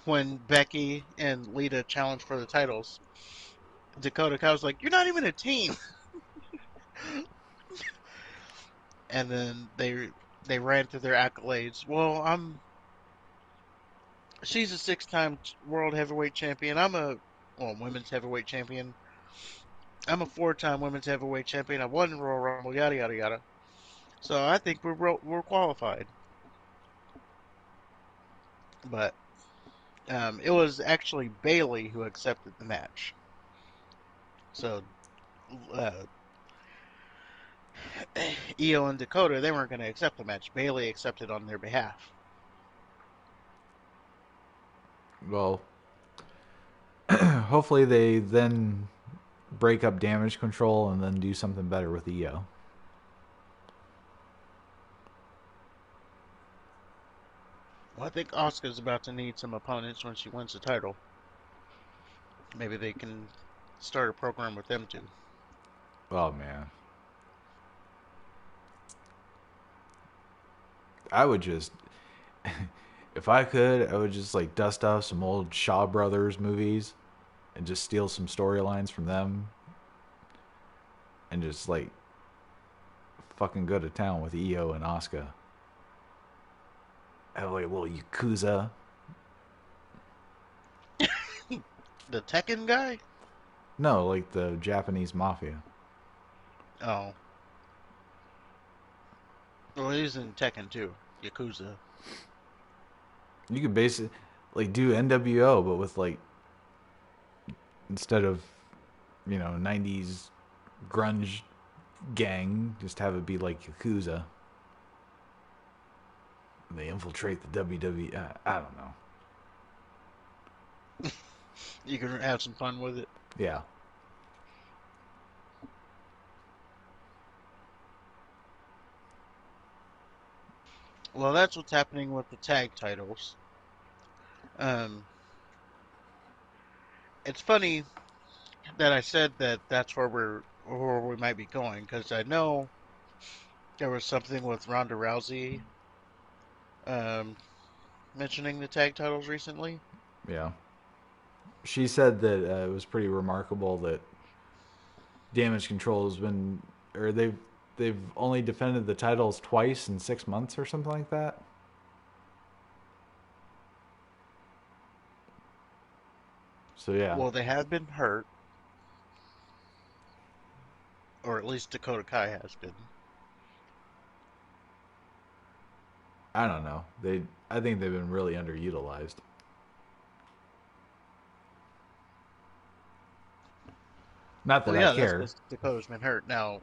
when Becky and Lita challenged for the titles, Dakota Kai was like, "You're not even a team," and then they ran through their accolades. Well, she's a six-time world heavyweight champion. Women's heavyweight champion. I'm a four-time women's heavyweight champion. I won Royal Rumble. Yada yada yada. So I think we're qualified. But it was actually Bailey who accepted the match. So uh, Io and Dakota, they weren't going to accept the match. Bailey accepted on their behalf. Well, hopefully they then break up damage control and then do something better with EO. Well, I think Asuka's about to need some opponents when she wins the title. Maybe they can start a program with them too. Oh man. I would just if I could, I would just like dust off some old Shaw Brothers movies and just steal some storylines from them and just like fucking go to town with EO and Asuka. Have like a little Yakuza. The Tekken guy? No, like the Japanese mafia. Oh, well, he's in Tekken too. Yakuza. You could basically like do NWO, but with like instead of 90s grunge gang, just have it be like Yakuza. They infiltrate the WWE. I don't know. You can have some fun with it. Yeah. Well, that's what's happening with the tag titles. Um, it's funny that I said that that's where we might be going because I know there was something with Ronda Rousey um, mentioning the tag titles recently. Yeah. She said that it was pretty remarkable that Damage Control has been, or they've only defended the titles twice in 6 months or something like that. So yeah, Well, they have been hurt, or at least Dakota Kai has been. I don't know. I think they've been really underutilized. Not that Well, I yeah, that's care. because Dakota's been hurt. Now,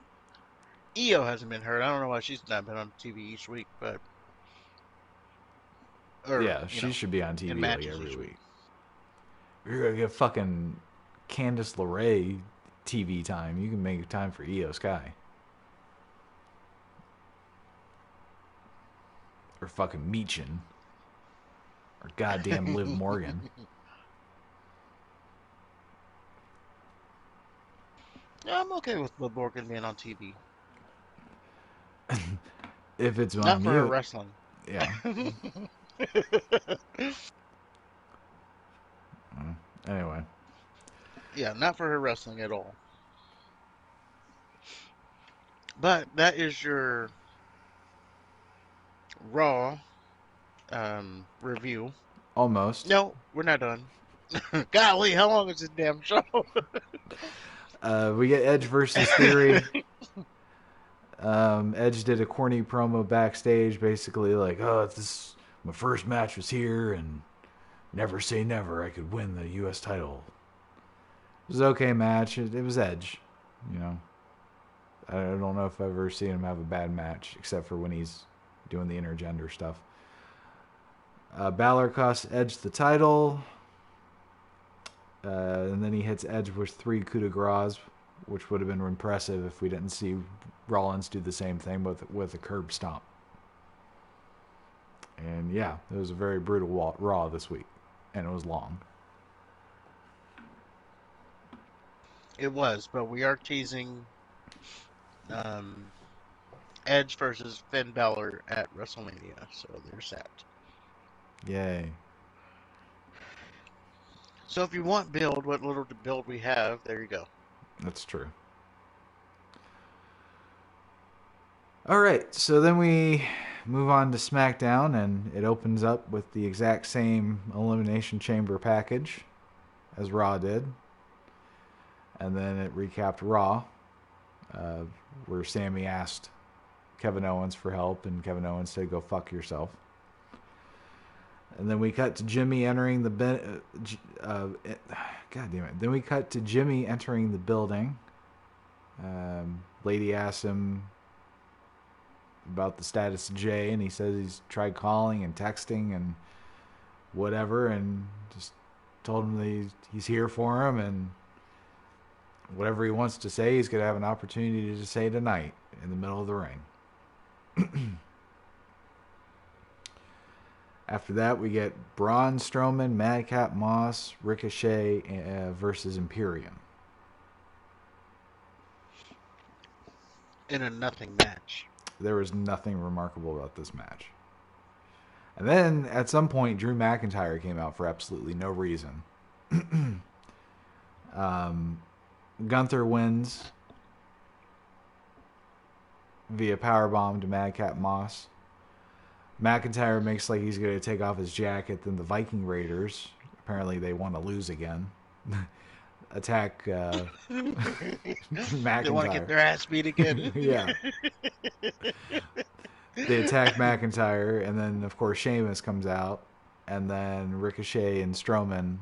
Io hasn't been hurt. I don't know why she's not been on TV each week, but or Yeah, she should be on in TV like matches every each week. week. You're gonna get fucking Candice LeRae TV time. You can make time for Io Sky. Or fucking Meechin. Or goddamn Liv Morgan. Yeah, I'm okay with Liv Morgan being on TV. If it's Not on for her mute. wrestling. Yeah. Anyway. Yeah, not for her wrestling at all. But that is your Raw review. Almost. No, we're not done. Golly, how long is this damn show? We get Edge versus Theory. Edge did a corny promo backstage, basically like, "Oh, this my first match was here, and never say never. I could win the U.S. title." It was an okay match. It was Edge, you know. I don't know if I've ever seen him have a bad match, except for when he's doing the intergender stuff. Balor costs Edge the title, and then he hits Edge with 3 coup de grace, which would have been impressive if we didn't see Rollins do the same thing with a curb stomp. And yeah, it was a very brutal Raw this week, and it was long. It was, but we are teasing um, Edge versus Finn Balor at WrestleMania, so there's that. Yay. So if you want build, what little build we have, there you go. That's true. All right, so then we move on to SmackDown, and it opens up with the exact same Elimination Chamber package as Raw did. And then it recapped Raw, where Sammy asked Kevin Owens for help, and Kevin Owens said, "Go fuck yourself." And then we cut to Jimmy entering the God damn it. Then we cut to Jimmy entering the building. Lady asks him about the status of Jay, and he says he's tried calling and texting and whatever, and just told him that he's here for him, and whatever he wants to say, he's going to have an opportunity to say tonight in the middle of the ring. After that, we get Braun Strowman, Madcap Moss, Ricochet versus Imperium. In a nothing match. There was nothing remarkable about this match. And then, at some point, Drew McIntyre came out for absolutely no reason. Gunther wins via powerbomb to Madcap Moss. McIntyre makes like he's going to take off his jacket. Then the Viking Raiders, apparently they want to lose again, attack McIntyre. They want to get their ass beat again. Yeah. They attack McIntyre, and then, of course, Sheamus comes out, and then Ricochet and Strowman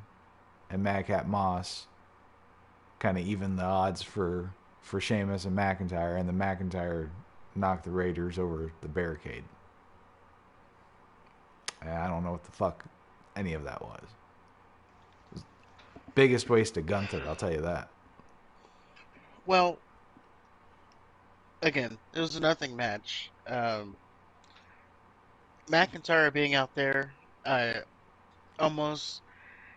and Madcap Moss kind of even the odds for Sheamus and McIntyre, and then McIntyre knocked the Raiders over the barricade. I don't know what the fuck any of that was. It was biggest waste of Gunther, I'll tell you that. Well, again, it was a nothing match. McIntyre being out there, almost,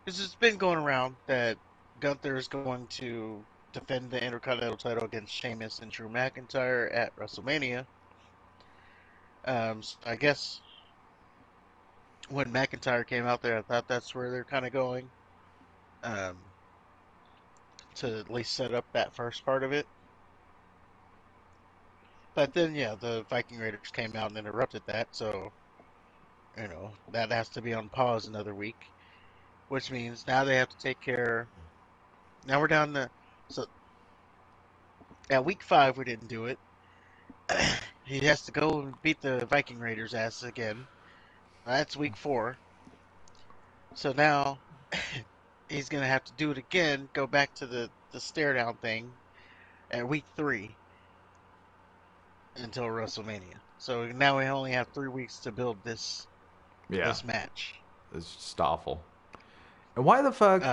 because it's been going around that Gunther is going to defend the Intercontinental title against Sheamus and Drew McIntyre at WrestleMania. So I guess when McIntyre came out there, I thought that's where they're kind of going, to at least set up that first part of it. But then, yeah, the Viking Raiders came out and interrupted that, so that has to be on pause another week, which means now they have to take care. Now we're down to so at week 5 we didn't do it. He has to go and beat the Viking Raiders ass again. That's week 4. So now he's gonna have to do it again. Go back to the stare down thing at week 3 until WrestleMania. So now we only have 3 weeks to build this match. It's just awful. And why the fuck?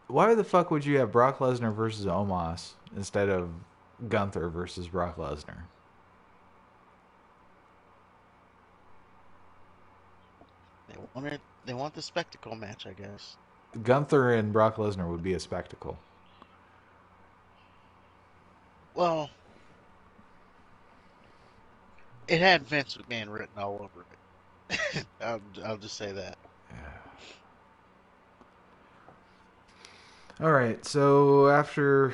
Why the fuck would you have Brock Lesnar versus Omos instead of Gunther versus Brock Lesnar? They want the spectacle match, I guess. Gunther and Brock Lesnar would be a spectacle. Well, it had Vince McMahon written all over it. I'll just say that. All right, so after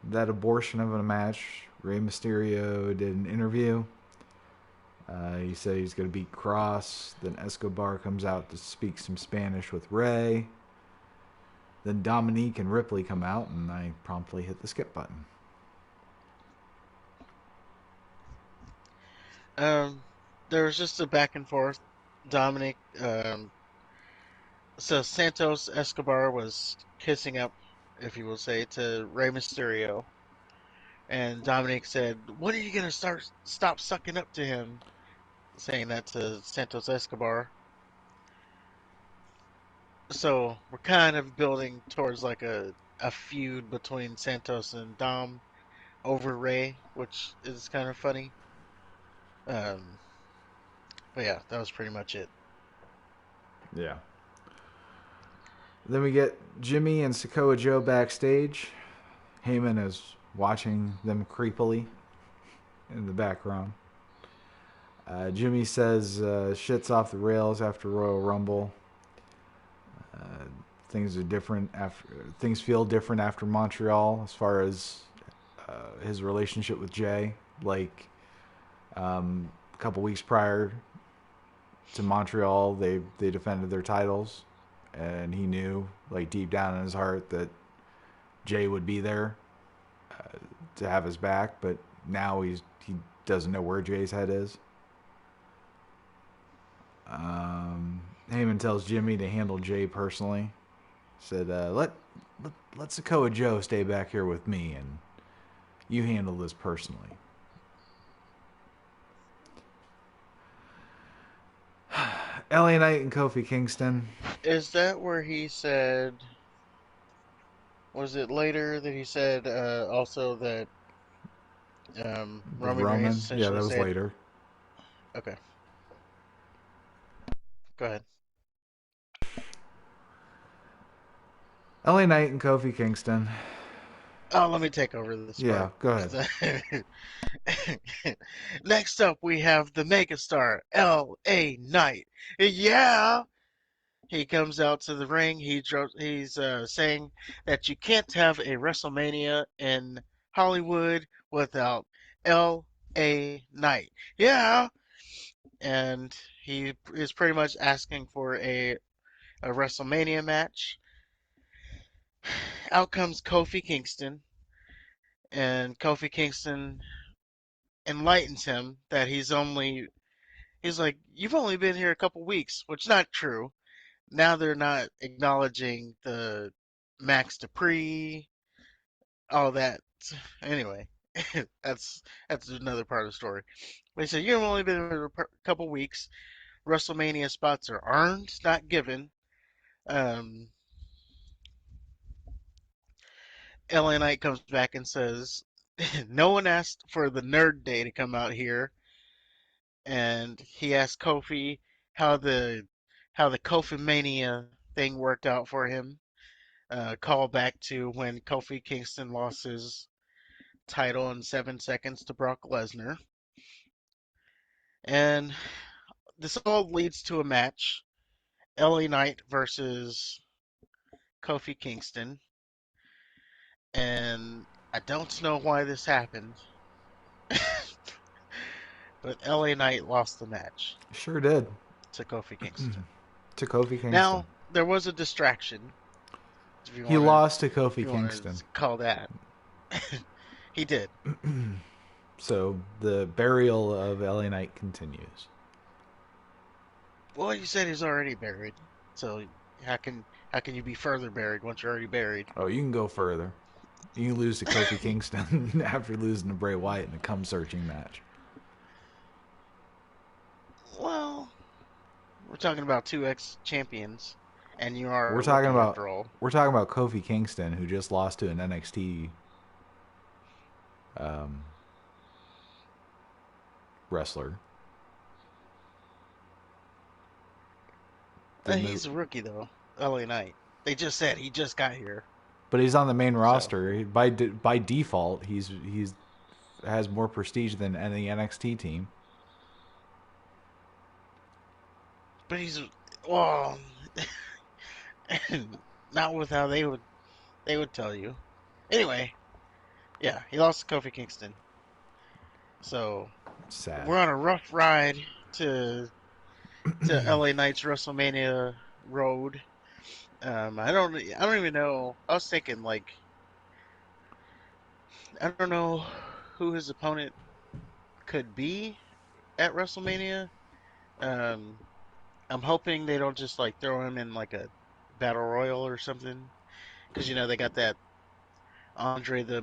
that abortion of a match, Rey Mysterio did an interview. He said he's going to beat Cross. Then Escobar comes out to speak some Spanish with Rey. Then Dominique and Ripley come out, and I promptly hit the skip button. Um, there was just a back and forth. Dominic, so Santos Escobar was kissing up, if you will say, to Rey Mysterio, and Dominic said, "When are you gonna stop sucking up to him?" Saying that to Santos Escobar. So we're kind of building towards like a feud between Santos and Dom over Rey, which is kind of funny. Um, but yeah, that was pretty much it. Yeah. Then we get Jimmy and Sokoa Joe backstage. Heyman is watching them creepily in the background. Jimmy says shit's off the rails after Royal Rumble. Uh, things are different after things feel different after Montreal as far as his relationship with Jay. Like a couple weeks prior to Montreal, they defended their titles, and he knew like deep down in his heart that Jay would be there to have his back. But now he doesn't know where Jay's head is. Heyman tells Jimmy to handle Jay personally. Said, let Sokoa Joe stay back here with me, and you handle this personally. LA Knight and Kofi Kingston. Is that where he said? Was it later that he said also that With Roman Reigns Roman. Yeah, essentially that was said, later. "Okay, go ahead." LA Knight and Kofi Kingston. Oh, let me take over this Yeah, part. go ahead. Next up, we have the megastar L.A. Knight. Yeah, he comes out to the ring. He's saying that you can't have a WrestleMania in Hollywood without L.A. Knight. Yeah, and he is pretty much asking for a WrestleMania match. Out comes Kofi Kingston, and Kofi Kingston enlightens him that he's like, "You've only been here a couple weeks," which is not true. Now they're not acknowledging the Max Dupree, all that. Anyway, that's another part of the story. But he said, "You've only been here a couple weeks. WrestleMania spots are earned, not given." Um, LA Knight comes back and says, "No one asked for the Nerd Day to come out here," and he asked Kofi how the Kofi Mania thing worked out for him. Call back to when Kofi Kingston lost his title in 7 seconds to Brock Lesnar, and this all leads to a match: LA Knight versus Kofi Kingston, and I don't know why this happened, but LA Knight lost the match Sure did. to Kofi Kingston. To Kofi Kingston. Now there was a distraction, He lost to if Kofi you want to Kingston. call that. He did. So the burial of LA Knight continues. Well, you said he's already buried, so how can you be further buried once you're already buried? Oh, you can go further. You can lose to Kofi Kingston after losing to Bray Wyatt in a cum searching match. Well, we're talking about two ex champions, and you are We're a talking rookie about after all. we're talking about Kofi Kingston, who just lost to an NXT um, wrestler. Didn't the, He's a rookie though. LA Knight. They just said he just got here. but he's on the main So, roster. By default, he's has more prestige than any NXT team. but he's well, not with how they would tell you. Anyway, yeah, he lost to Kofi Kingston. So Sad. we're on a rough ride to LA Knight's WrestleMania road. I don't even know. I was thinking like I don't know who his opponent could be at WrestleMania. Um, I'm hoping they don't just like throw him in like a battle royal or something, because they got that Andre the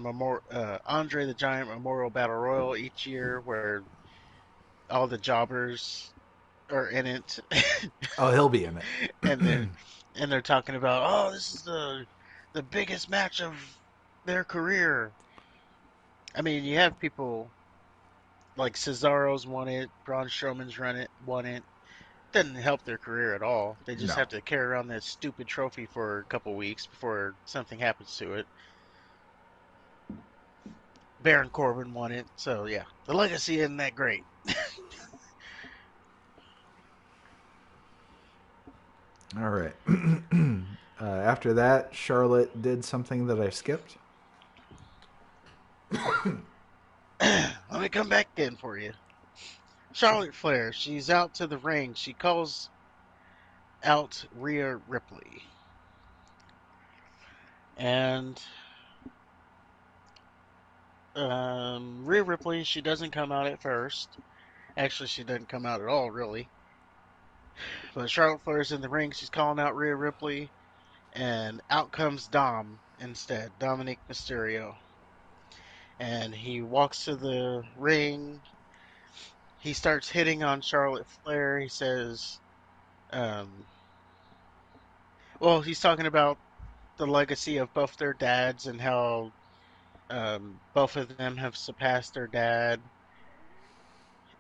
Giant Memorial Battle Royal each year where all the jobbers are in it, Oh, he'll be in it. and they're talking about, oh, this is the biggest match of their career. I mean, you have people like Cesaro's won it, Braun Strowman's won it. Doesn't help their career at all. They just No. have to carry around that stupid trophy for a couple weeks before something happens to it. Baron Corbin won it, so yeah, the legacy isn't that great. All right. After that, Charlotte did something that I skipped. Let me come back in for you. Charlotte Flair, she's out to the ring. She calls out Rhea Ripley. And Rhea Ripley, she doesn't come out at first. Actually, she doesn't come out at all, really. But Charlotte Flair's in the ring. She's calling out Rhea Ripley. And out comes Dom instead, Dominic Mysterio. And he walks to the ring. He starts hitting on Charlotte Flair. He says, um, well, he's talking about the legacy of both their dads and how both of them have surpassed their dad,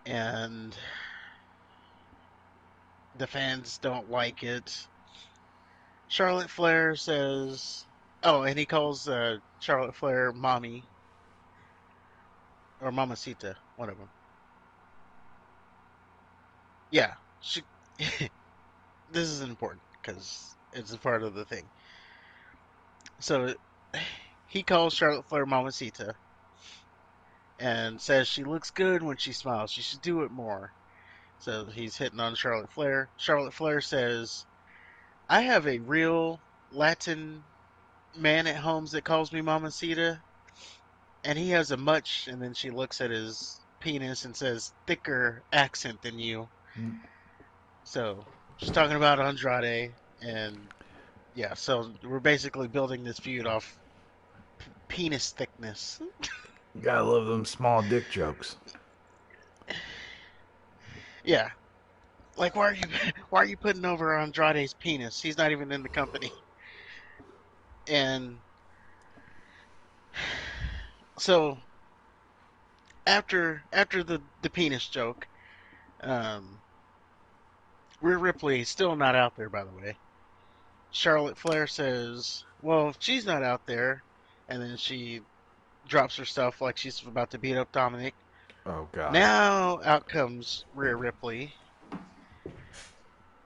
and the fans don't like it. Charlotte Flair says, oh, and he calls Charlotte Flair mommy or Mamacita, one of them. Yeah, she. This is important because it's a part of the thing. So he calls Charlotte Flair Mamacita and says she looks good when she smiles. She should do it more. So he's hitting on Charlotte Flair. Charlotte Flair says, I have a real Latin man at home that calls me Mamacita, and he has a much, and then she looks at his penis and says, thicker accent than you. So she's talking about Andrade, and yeah, so we're basically building this feud off penis thickness. Gotta love them small dick jokes. Yeah, like why are you putting over Andrade's penis? He's not even in the company. And so after the penis joke, um, Rhea Ripley is still not out there, by the way. Charlotte Flair says, "Well, if she's not out there," and then she drops her stuff like she's about to beat up Dominic. Oh God. Now out comes Rhea Ripley.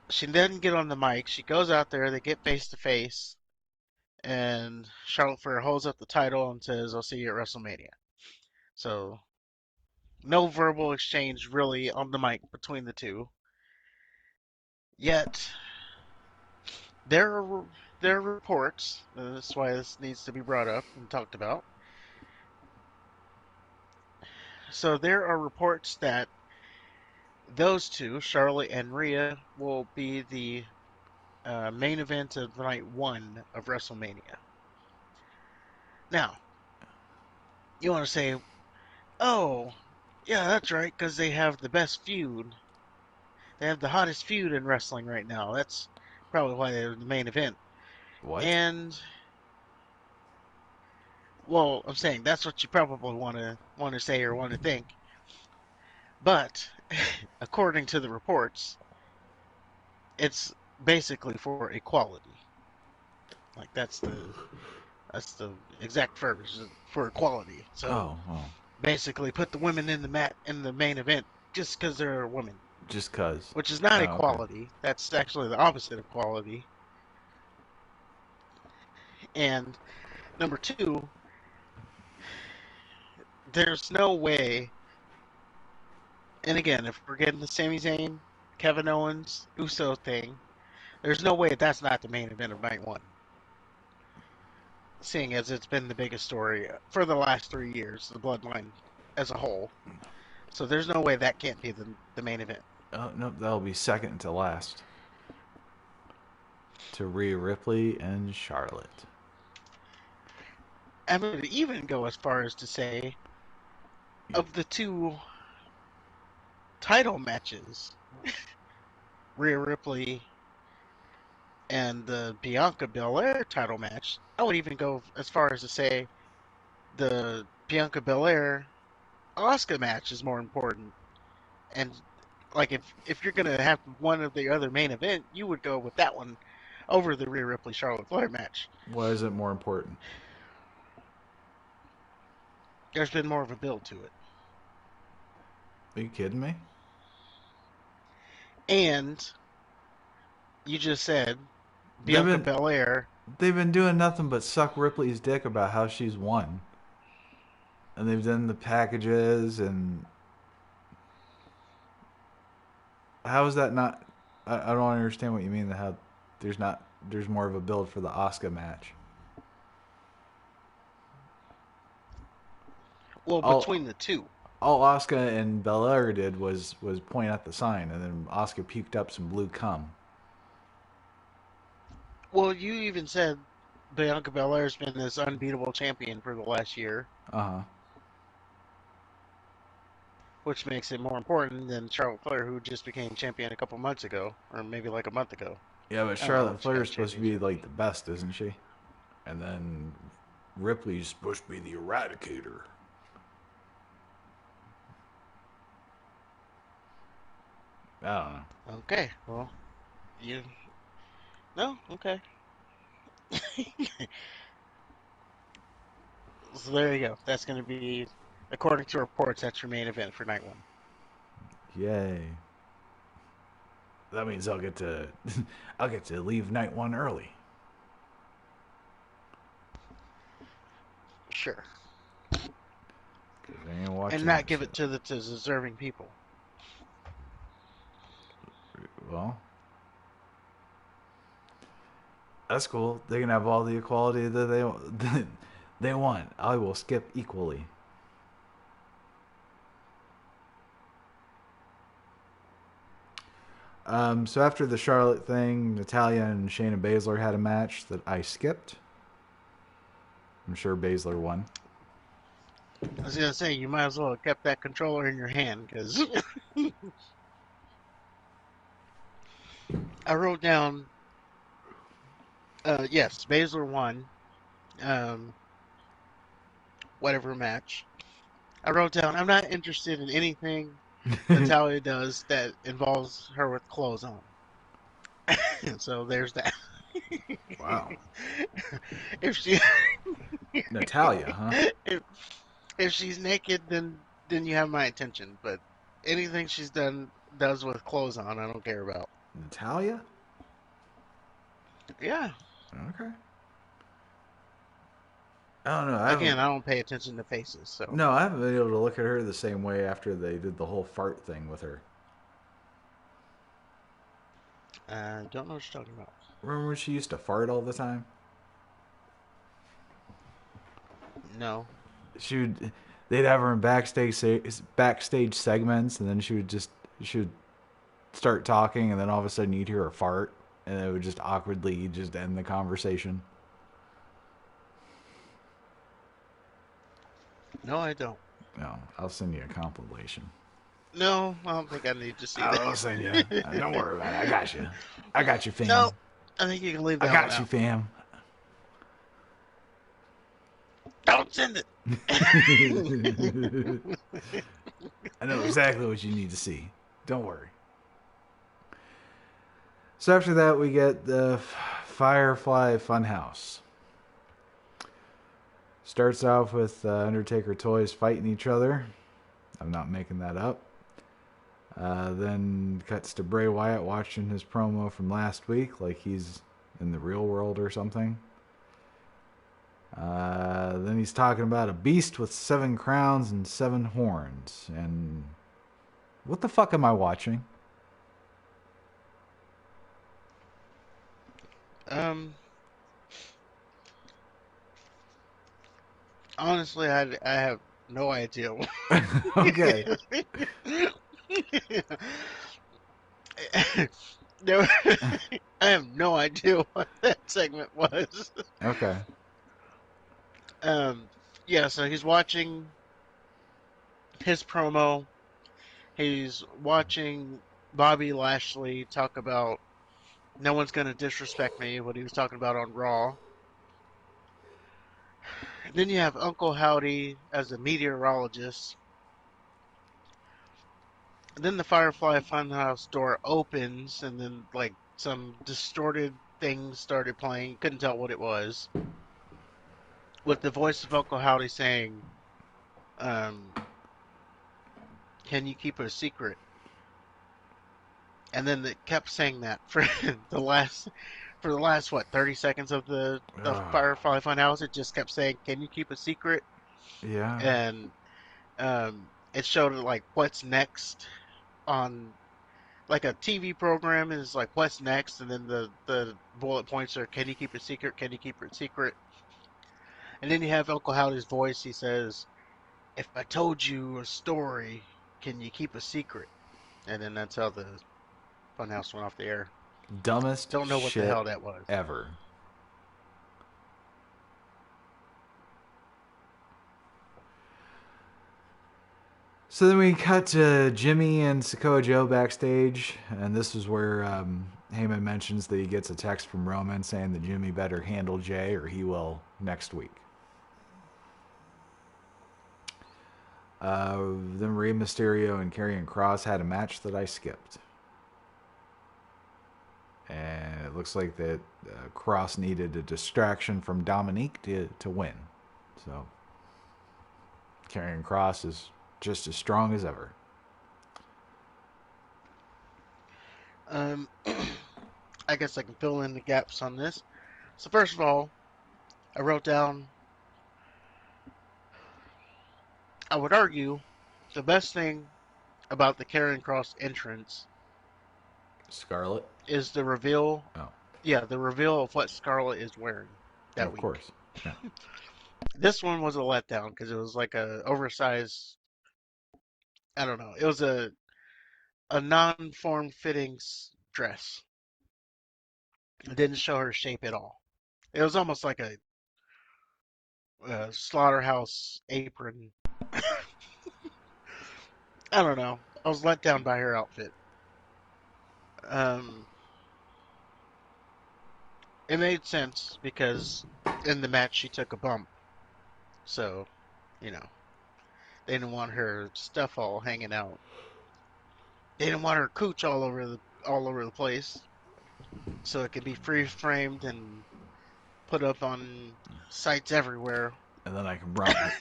She doesn't get on the mic. She goes out there. They get face to face, and Charlotte Flair holds up the title and says, "I'll see you at WrestleMania." So no verbal exchange really on the mic between the two. Yet there are there are reports. That's why this needs to be brought up and talked about. So there are reports that those two, Charlotte and Rhea, will be the main event of night one of WrestleMania. Now, you want to say, oh, yeah, that's right, because they have the best feud. They have the hottest feud in wrestling right now. probably why they're the main event. What? And well, I'm saying that's what you probably want to say or want to think. But according to the reports, it's basically for equality. Like that's the exact verbiage for equality. So Oh, oh, basically, put the women in the main event just because they're women, just cause. which is not Oh, okay. equality. That's actually the opposite of equality. And number two, there's no way. And again, if we're getting the Sami Zayn, Kevin Owens, Uso thing, there's no way that's not the main event of night one. Seeing as it's been the biggest story for the last 3 years, the Bloodline as a whole. So there's no way that can't be the main event. Oh no, that'll be second to last. To Rhea Ripley and Charlotte. I'm going to even go as far as to say, Yeah. of the two title matches, Rhea Ripley and the Bianca Belair title match, I would even go as far as to say the Bianca Belair Asuka match is more important. And like if you're gonna have one of the other main event, you would go with that one over the Rhea Ripley Charlotte Flair match. Why is it more important? There's been more of a build to it, Are you kidding me? and you just said They've Bianca been Belair. they've been doing nothing but suck Ripley's dick about how she's won. And they've done the packages and how is that not I don't understand what you mean how there's more of a build for the Asuka match. Well, All between the two. all Asuka and Belair did was point at the sign and then Asuka puked up some blue cum. Well, you even said Bianca Belair's been this unbeatable champion for the last year, Uh-huh. which makes it more important than Charlotte Flair, who just became champion a couple months ago, or maybe like a month ago. Yeah, but I don't know Charlotte when she got Flair the is supposed to be championship. like the best, isn't she? And then Ripley's supposed to be the eradicator. I don't know. Okay, well, you no, okay. So there you go. That's going to be, according to reports, that's your main event for night one. Yay. That means I'll get to I'll get to leave night one early. Sure, Because I ain't and watching not that give shit. it to the to deserving people. Well, that's cool. They can have all the equality that they want. I will skip equally. So after the Charlotte thing, Natalia and Shayna Baszler had a match that I skipped. I'm sure Baszler won. I was gonna say you might as well have kept that controller in your hand because I wrote down. Yes, Baszler won. Um, whatever match. I wrote down. I'm not interested in anything Natalia does that involves her with clothes on. So there's that. Wow. if she Natalia, huh? if, if she's naked, then you have my attention. But anything she's does with clothes on, I don't care about. Natalia? Yeah. Okay. I don't know. Again, I don't pay attention to faces, so No, I haven't been able to look at her the same way after they did the whole fart thing with her. I don't know what you're talking about. Remember when she used to fart all the time? No. She would, they'd have her in backstage segments, and then she would start talking, and then all of a sudden you'd hear her fart, and it would just awkwardly just end the conversation. No, I don't. No, I'll send you a compilation. No, I don't think I need to see I'll send you. that. Don't worry about it. I got you. I got you, No, fam. I think you can leave I that one got you, out. fam. Don't send it. I know exactly what you need to see. Don't worry. So after that, we get the Firefly Funhouse. Starts off with Undertaker toys fighting each other. I'm not making that up. Then cuts to Bray Wyatt watching his promo from last week, like he's in the real world or something. Then he's talking about a beast with 7 crowns and 7 horns. And what the fuck am I watching? Um, honestly, I have no idea. Okay. No, I have no idea what that segment was. Okay. Um, yeah, so he's watching his promo. He's watching Bobby Lashley talk about no one's gonna disrespect me, what he was talking about on Raw. And then you have Uncle Howdy as a meteorologist. And then the Firefly Funhouse door opens, and then like some distorted things started playing. Couldn't tell what it was. With the voice of Uncle Howdy saying, um, "Can you keep it a secret?" And then it kept saying that for the last what 30 seconds of the Firefly Funhouse. It just kept saying, "Can you keep a secret?" Yeah. And it showed like what's next on like a TV program is like what's next, and then the bullet points are, "Can you keep it secret? Can you keep it secret?" And then you have Uncle Howdy's voice. He says, "If I told you a story, can you keep a secret?" And then that's how the Funhouse went off the air. Dumbest Don't know what the shit hell that was. ever. So then we cut to Jimmy and Sakoa Joe backstage, and this is where Heyman mentions that he gets a text from Roman saying that Jimmy better handle Jay or he will next week. Then Rey Mysterio and Karrion Kross had a match that I skipped. And it looks like that Kross needed a distraction from Dominique to win. So Karrion Kross is just as strong as ever. Um, I guess I can fill in the gaps on this. So first of all, I wrote down. I would argue the best thing about the Karrion Kross entrance Scarlet? is the reveal. Oh, Yeah, the reveal of what Scarlett is wearing oh that of week. course. Yeah. This one was a letdown because it was like a oversized. I don't know. It was a non-form fitting dress. It didn't show her shape at all. It was almost like a slaughterhouse apron. I don't know. I was let down by her outfit. Um, it made sense because in the match she took a bump, so you know they didn't want her stuff all hanging out. They didn't want her cooch all over the place, so it could be free framed and put up on sites everywhere. And then I can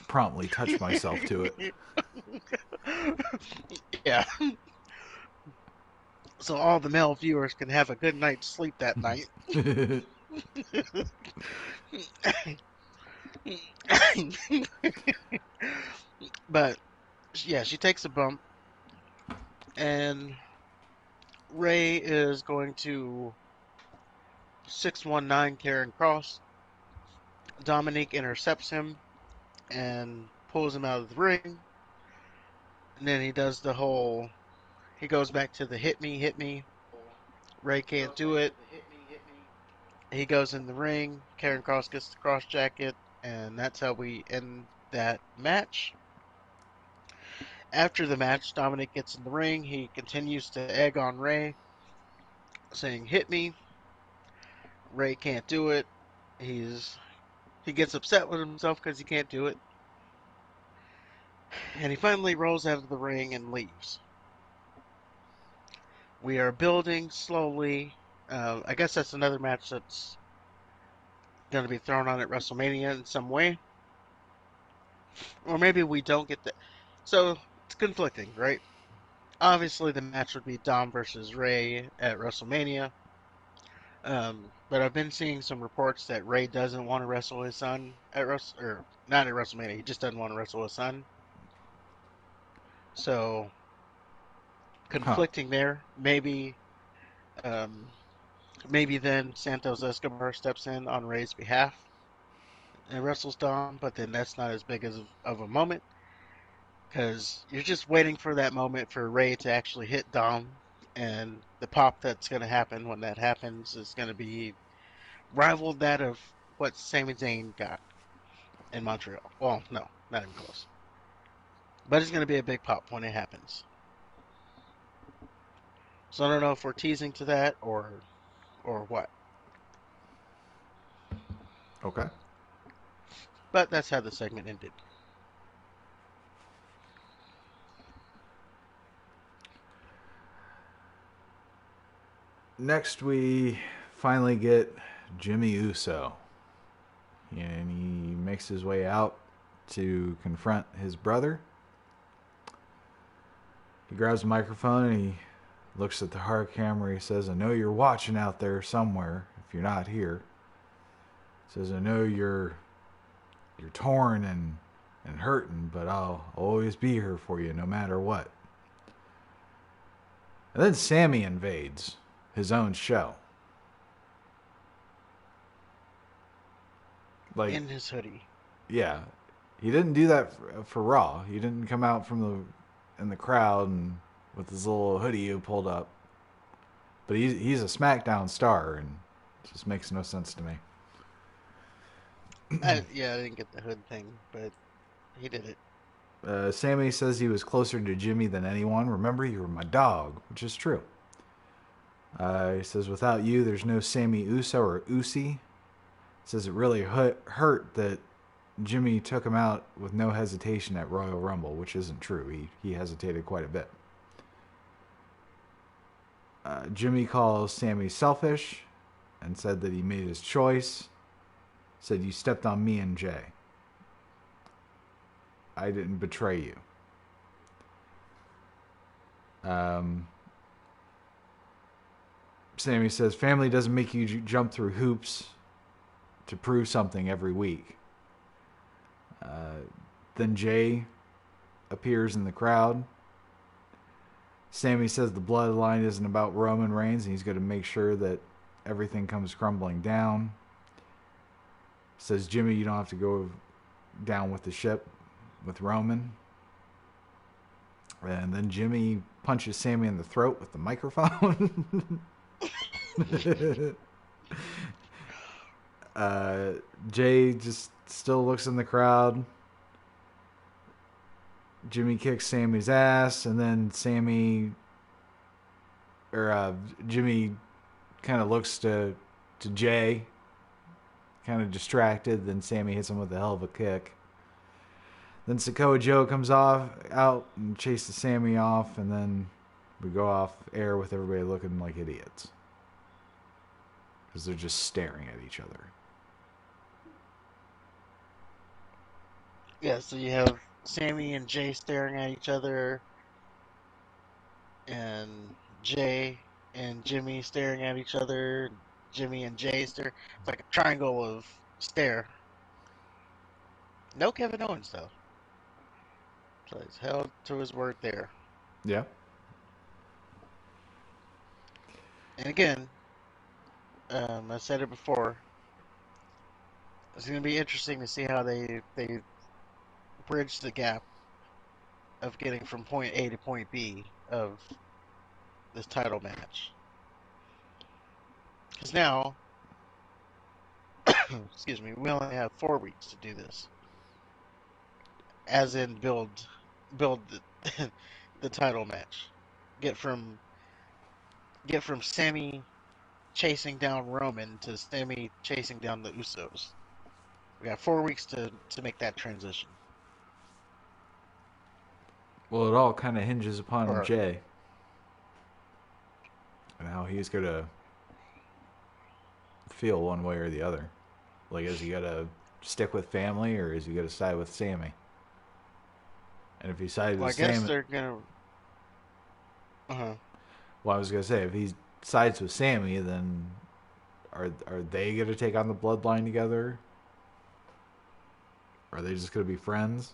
promptly touch myself to it. Yeah, so all the male viewers can have a good night's sleep that night. But yeah, she takes a bump, and Ray is going to 619 Karen Cross. Dominique intercepts him and pulls him out of the ring. And then he does the whole. He goes back to the hit me, hit me. Ray can't do it. He goes in the ring. Karen Cross gets the cross jacket, and that's how we end that match. After the match, Dominic gets in the ring. He continues to egg on Ray, saying, "Hit me." Ray can't do it. He gets upset with himself because he can't do it, and he finally rolls out of the ring and leaves. We are building slowly. I guess that's another match that's going to be thrown on at WrestleMania in some way, or maybe we don't get that. So it's conflicting, right? Obviously, the match would be Dom versus Ray at WrestleMania. But I've been seeing some reports that Ray doesn't want to wrestle his son at or not at WrestleMania. He just doesn't want to wrestle his son. So Huh. conflicting there. Um, maybe then Santos Escobar steps in on Ray's behalf and wrestles Dom, but then that's not as big of a moment because you're just waiting for that moment for Ray to actually hit Dom, and the pop that's going to happen when that happens is going to be rival that of what Sami Zayn got in Montreal. Well, no, not even close. But it's going to be a big pop when it happens. So I don't know if we're teasing to that or what. Okay. But that's how the segment ended. Next, we finally get Jimmy Uso. And he makes his way out to confront his brother. He grabs a microphone and he looks at the hard camera. He says, I know you're watching out there somewhere if you're not here. He says, I know you're torn and hurting, but I'll always be here for you no matter what. And then Sammy invades his own show. Like, In his hoodie. yeah, he didn't do that for Raw. He didn't come out from in the crowd and with his little hoodie he pulled up. But he's a SmackDown star, and it just makes no sense to me. Yeah, I didn't get the hood thing, but he did it. Sammy says he was closer to Jimmy than anyone. Remember, you were my dog, which is true. He says, without you, there's no Sammy Uso or Usi. He says it really hurt that Jimmy took him out with no hesitation at Royal Rumble, which isn't true. He hesitated quite a bit. Jimmy calls Sammy selfish and said that he made his choice. Said, you stepped on me and Jay. I didn't betray you. Sammy says, family doesn't make you jump through hoops to prove something every week. Then Jay appears in the crowd. Sammy says the bloodline isn't about Roman Reigns, and he's going to make sure that everything comes crumbling down. Says, Jimmy, you don't have to go down with the ship with Roman. And then Jimmy punches Sammy in the throat with the microphone. Jay just still looks in the crowd. Jimmy kicks Sammy's ass, and then Jimmy kind of looks to Jay, kind of distracted. Then Sammy hits him with a hell of a kick. Then Sakoa Joe comes out and chases Sammy off, and then we go off air with everybody looking like idiots because they're just staring at each other. Yeah, so you have Sammy and Jay staring at each other, and Jay and Jimmy staring at each other, Jimmy and Jay stare. It's like a triangle of stare. No Kevin Owens though, so he's held to his word there. Yeah. And again, I said it before. It's going to be interesting to see how they bridge the gap of getting from point A to point B of this title match. Because now, excuse me, we only have 4 weeks to do this. As in build the title match. Get from get from Sammy chasing down Roman to Sammy chasing down the Usos. We got 4 weeks to make that transition. Well, it all kind of hinges upon Or Jay and how he's gonna feel one way or the other. Like, is he gonna stick with family or is he gonna side with Sammy? And if he sides well, with I guess Sammy, they're gonna. Uh-huh. well, I was gonna say if he sides with Sammy, then are they gonna take on the bloodline together? Or are they just gonna be friends?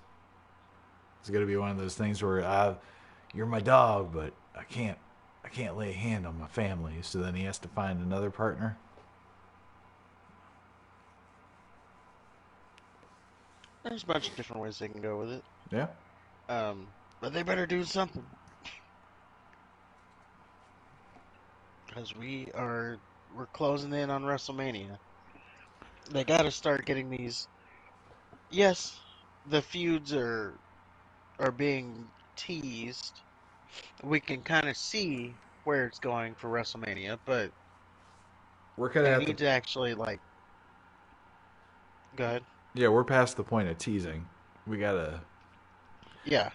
It's gonna be one of those things where you're my dog, but I can't lay a hand on my family. So then he has to find another partner. There's a bunch of different ways they can go with it. Yeah. But they better do something because we're closing in on WrestleMania. They got to start getting these. Yes, the feuds are being teased. We can kind of see where it's going for WrestleMania, but We're kind of they at the need to actually like. Go ahead. yeah, we're past the point of teasing. We gotta Yeah,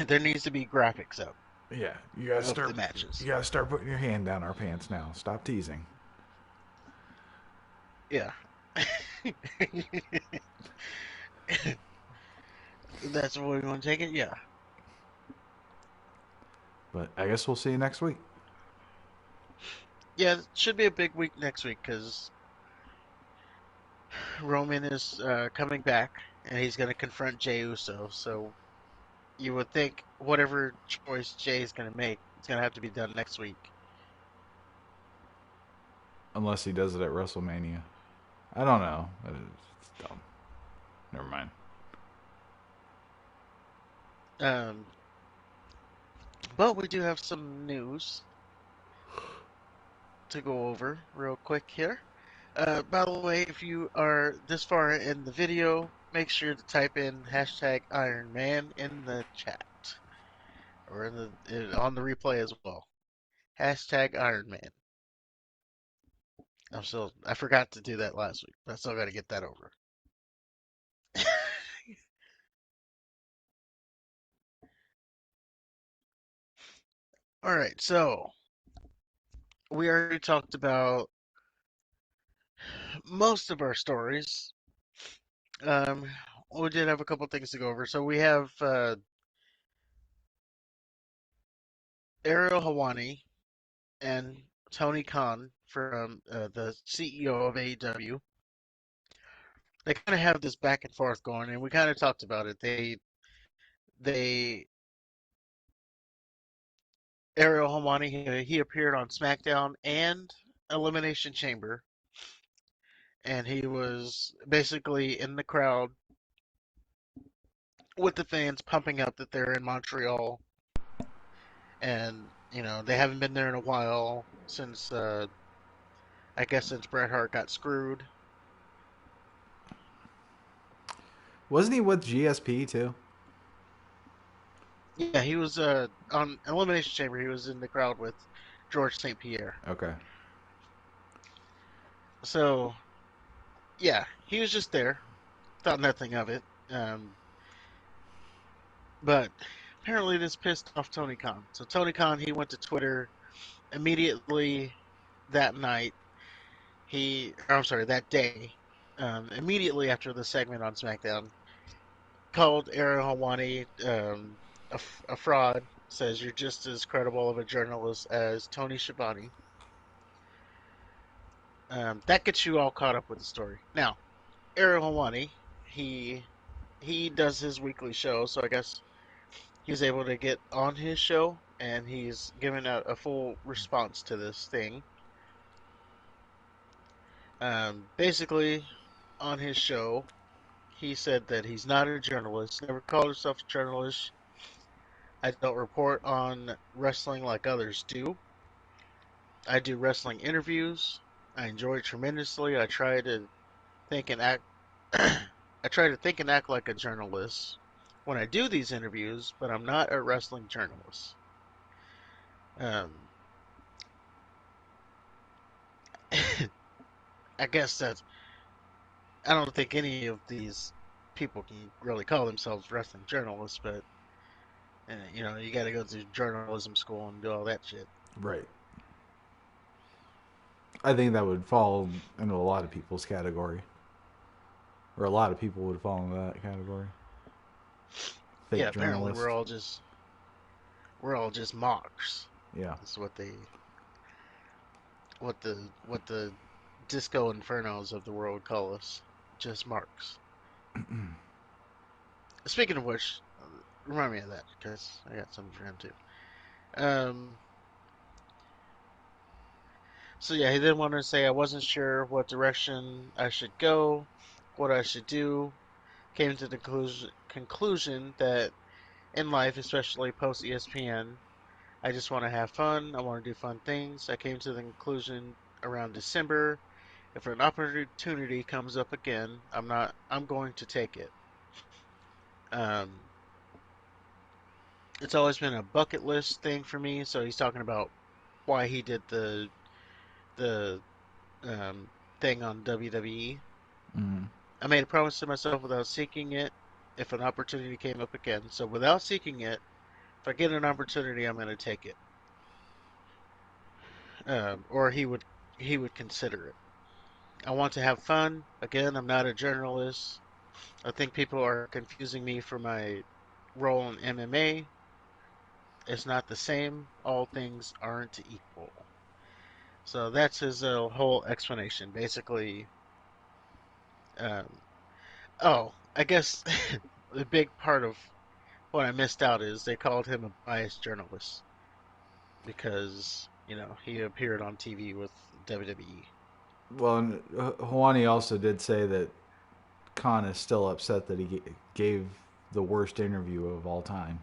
there needs to be graphics up yeah, you gotta of start the matches. putting your hand down our pants now. Stop teasing. Yeah, that's the way we want to take it. Yeah. But I guess we'll see you next week. Yeah, it should be a big week next week because Roman is coming back and he's going to confront Jey Uso. So you would think whatever choice Jey is going to make, it's going to have to be done next week. Unless he does it at WrestleMania. I don't know. It's dumb. Never mind. Um, but we do have some news to go over real quick here. By the way, if you are this far in the video, make sure to type in hashtag Iron Man in the chat or on the replay as well. Hashtag Iron Man. I forgot to do that last week, but I still got to get that over. All right, so we already talked about most of our stories. Um, we did have a couple things to go over. So we have Ariel Hawani and Tony Khan from the CEO of AEW. They kind of have this back and forth going, and we kind of talked about it. They Ariel Hawani he appeared on SmackDown and Elimination Chamber, and he was basically in the crowd with the fans pumping up that they're in Montreal, and they haven't been there in a while since I guess since Bret Hart got screwed. Wasn't he with GSP too? Yeah, he was on Elimination Chamber. He was in the crowd with George St. Pierre. Okay. So yeah, he was just there, thought nothing of it. But apparently this pissed off Tony Khan. So Tony Khan he went to Twitter immediately that night. I'm sorry, that day, immediately after the segment on SmackDown, called Aaron Hawani a fraud. Says you're just as credible of a journalist as Tony Schiavone. That gets you all caught up with the story. Now, Aaron Hawani, he he does his weekly show, so I guess he's able to get on his show, and he's given a full response to this thing. Basically, on his show, he said that he's not a journalist, never called himself a journalist. I don't report on wrestling like others do. I do wrestling interviews. I enjoy it tremendously. I try to think and act. I try to think and act like a journalist when I do these interviews, but I'm not a wrestling journalist. Um, I guess that I don't think any of these people can really call themselves wrestling journalists, but you got to go to journalism school and do all that shit. Right. I think that would fall into a lot of people's category, or a lot of people would fall into that category. Yeah, Fake apparently journalist. we're all just marks. Yeah. That's what the disco infernos of the world call us. Just marks. Speaking of which, remind me of that because I got something for him too. Um, so yeah, he did want to say I wasn't sure what direction I should go, what I should do. Came to the conclusion that in life, especially post ESPN, I just want to have fun. I want to do fun things. I came to the conclusion around December. If an opportunity comes up again, I'm going to take it. Um, it's always been a bucket list thing for me. So he's talking about why he did the thing on WWE. Mm. I made a promise to myself without seeking it. If an opportunity came up again, so without seeking it, if I get an opportunity, I'm going to take it. Or he would consider it. I want to have fun. Again, I'm not a journalist. I think people are confusing me for my role in MMA. It's not the same. All things aren't equal. So that's his whole explanation. Basically, um, oh, I guess the big part of what I missed out is they called him a biased journalist because, he appeared on TV with WWE. Well, and Hawani also did say that Khan is still upset that he gave the worst interview of all time,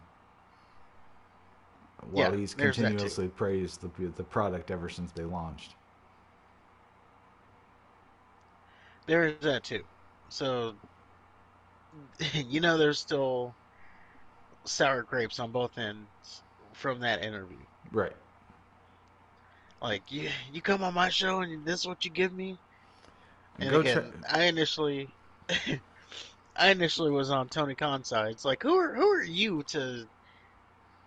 while Yeah, he's there's that too. continuously praised the product ever since they launched. There's that too. So, there's still sour grapes on both ends from that interview. Right. Like, you come on my show and this is what you give me. And And go check. again, I initially was on Tony Khan's side. It's like, who are you to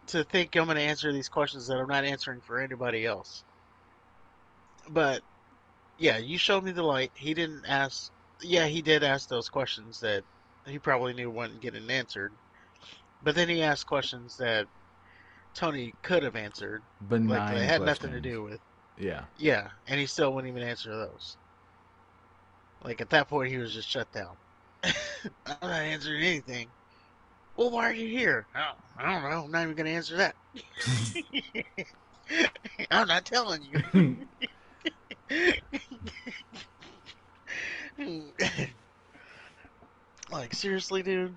think I'm going to answer these questions that I'm not answering for anybody else? But yeah, you showed me the light. He didn't ask. Yeah, he did ask those questions that he probably knew wouldn't get an answered. But then he asked questions that Tony could have answered, like they Benign had nothing to questions. do with. Yeah. Yeah, and he still wouldn't even answer those. Like at that point, he was just shut down. I'm not answering anything. Well, why are you here? I don't know. I'm not even going to answer that. I'm not telling you. Like, seriously, dude?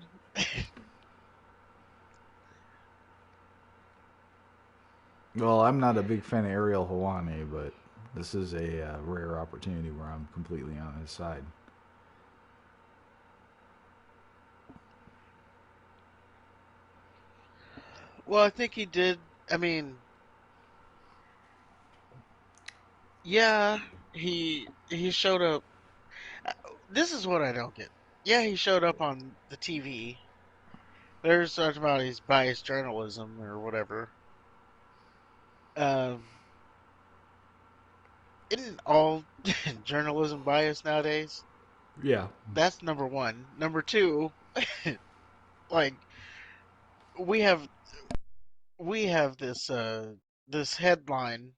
Well, I'm not a big fan of Ariel Hawani, but this is a rare opportunity where I'm completely on his side. Well, I think he did. I mean, yeah, he showed up. uh, This is what I don't get. Yeah, he showed up on the TV. There's talking about his biased journalism or whatever. Um, isn't all journalism biased nowadays? Yeah. That's number one. Number two, like we have we have this headline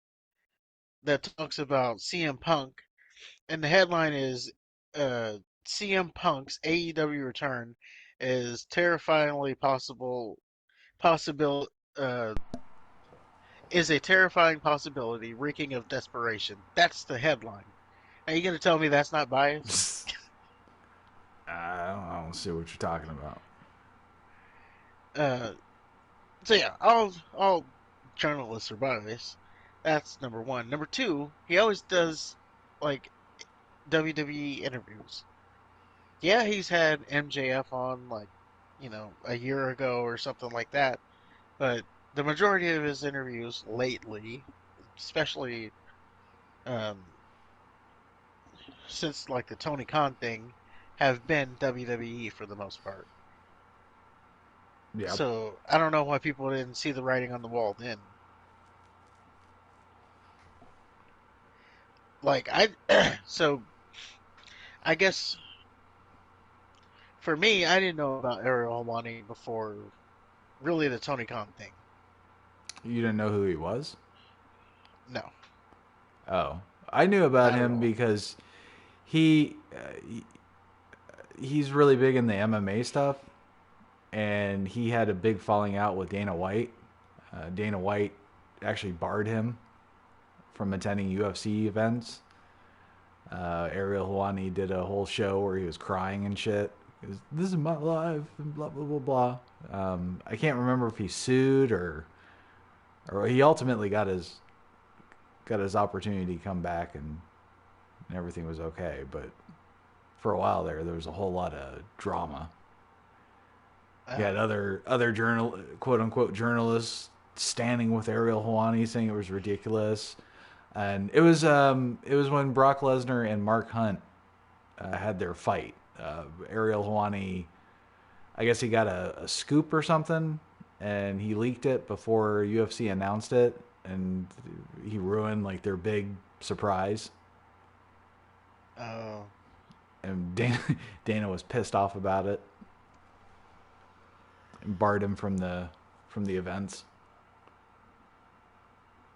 that talks about CM Punk, and the headline is CM Punk's AEW return is terrifyingly possible uh, is a terrifying possibility reeking of desperation. That's the headline. Are you gonna tell me that's not biased? I don't see what you're talking about. Uh, so yeah, all journalists are biased. That's number one. Number two, he always does like WWE interviews. Yeah, he's had MJF on like, a year ago or something like that, but the majority of his interviews lately, especially um since like the Tony Khan thing, have been WWE for the most part. Yeah. So I don't know why people didn't see the writing on the wall then. Like so I guess for me, I didn't know about Ariel Helwani before really the Tony Khan thing. You didn't know who he was? No, Oh, I knew about not at him all. because he's really big in the MMA stuff, and he had a big falling out with Dana White. Dana White actually barred him from attending UFC events. Ariel Helwani did a whole show where he was crying and shit. This is my life and blah blah blah blah. I can't remember if he sued or he ultimately got his opportunity to come back and everything was okay. But for a while there was a whole lot of drama. You had Uh, other quote unquote journalists standing with Ariel Helwani saying it was ridiculous, and it was when Brock Lesnar and Mark Hunt had their fight. Ariel Helwani, I guess he got a scoop or something, and he leaked it before UFC announced it, and he ruined like their big surprise. uh, And Dana, Dana was pissed off about it and barred him from the events.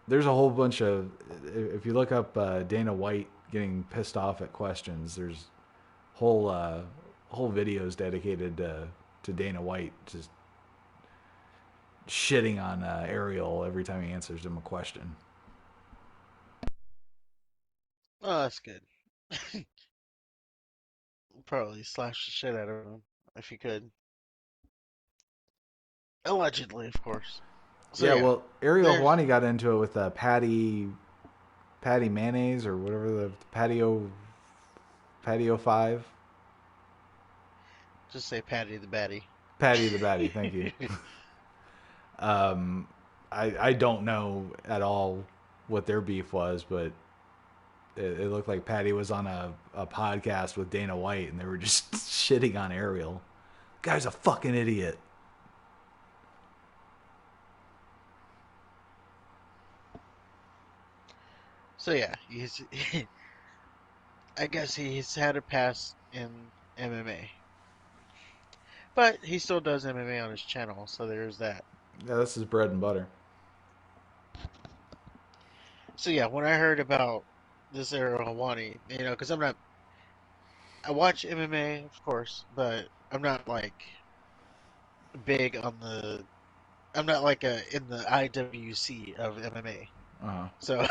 There's a whole bunch of if you look up Dana White getting pissed off at questions, there's whole whole videos dedicated to Dana White just shitting on Ariel every time he answers him a question. oh, that's good. Probably slash the shit out of him if he could. Allegedly, of course. So Yeah, yeah, well, Ariel there's Hawani got into it with Patty Mayonnaise or whatever the Patio 5. just say Patty the Batty. Patty the Batty, thank you. Um, I don't know at all what their beef was, but it looked like Patty was on a podcast with Dana White and they were just shitting on Ariel. Guy's a fucking idiot. So yeah, he's I guess he's had a past in MMA, but he still does MMA on his channel. So there's that. Yeah, this is bread and butter. So yeah, when I heard about this era Hawani, because I watch MMA, of course, but I'm not like big on the, I'm not like in the IWC of MMA. Uh-huh. So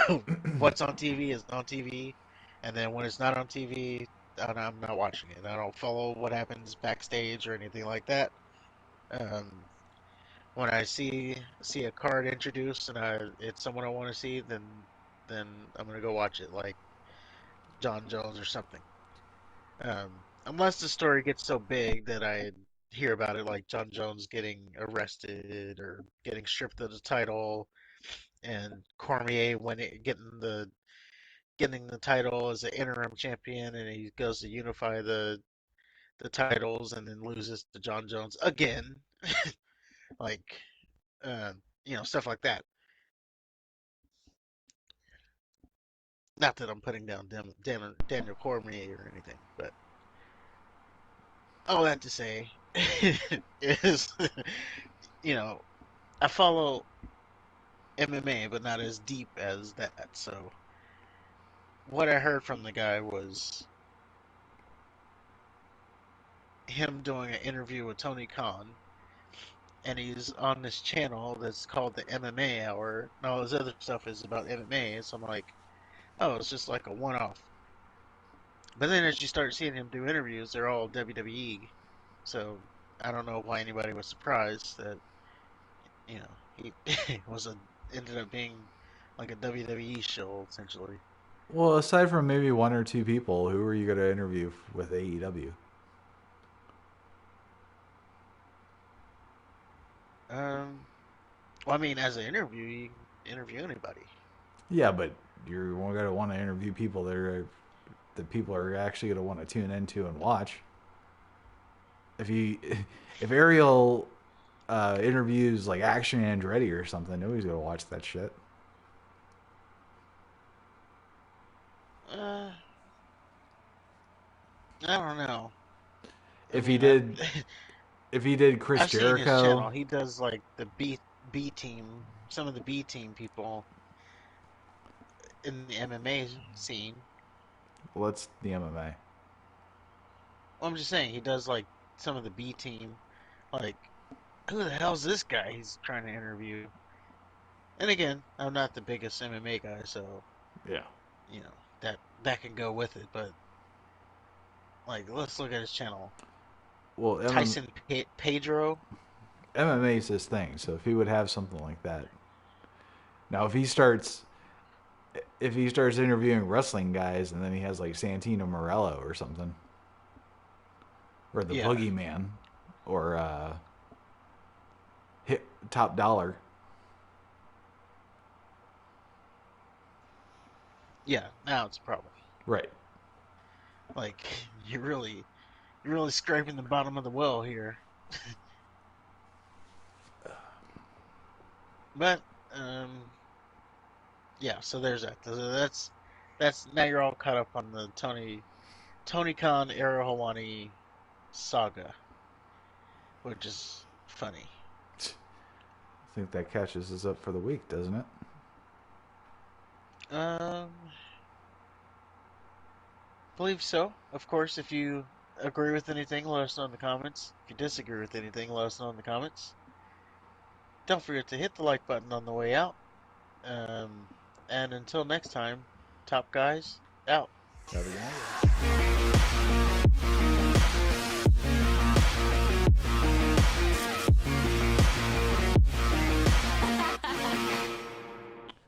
what's on TV is on TV, and then when it's not on TV, I'm not watching it. I don't follow what happens backstage or anything like that. Um, when I see a card introduced and it's someone I want to see, then I'm gonna go watch it, like John Jones or something. Unless the story gets so big that I hear about it, like John Jones getting arrested or getting stripped of the title, and Cormier getting the title as an interim champion, and he goes to unify the titles and then loses to John Jones again, like uh, stuff like that. Not that I'm putting down Daniel Cormier or anything, but all that to say is, you know, I follow MMA, but not as deep as that. So what I heard from the guy was him doing an interview with Tony Khan, and he's on this channel that's called the MMA Hour, and all his other stuff is about MMA. So I'm like, oh, it's just like a one-off. But then as you start seeing him do interviews, they're all WWE. So I don't know why anybody was surprised that he was a ended up being like a WWE show essentially. Well, aside from maybe one or two people, who are you going to interview with AEW? Um, well, I mean, as an interview, you can interview anybody. Yeah, but you're going to want to interview people that are that people are actually going to want to tune into and watch. If you if Ariel interviews like Action Andretti or something, nobody's going to watch that shit. Uh, I don't know. I If he mean, did if he did Chris I've seen his channel. Jericho, He does like the B team, some of the B team people in the MMA scene. well, that's the MMA. Well, I'm just saying he does like some of the B team. Like, who the hell's this guy he's trying to interview? And again, I'm not the biggest MMA guy, so Yeah. that can go with it. But like, let's look at his channel. Well, Tyson Pedro. MMA is his thing. So if he would have something like that, now if he starts interviewing wrestling guys and then he has like Santino Morello or something, or the Yeah, Boogeyman, or hit Top Dollar. yeah. Now it's a problem. Right. Like, you're really scraping the bottom of the well here. But yeah. So there's that. That's now you're all caught up on the Tony Khan Era Hawani saga, which is funny. I think that catches us up for the week, doesn't it? Um, believe so. Of course, if you agree with anything, let us know in the comments. If you disagree with anything, let us know in the comments. Don't forget to hit the like button on the way out. Um, and until next time, top guys out. Have a good night.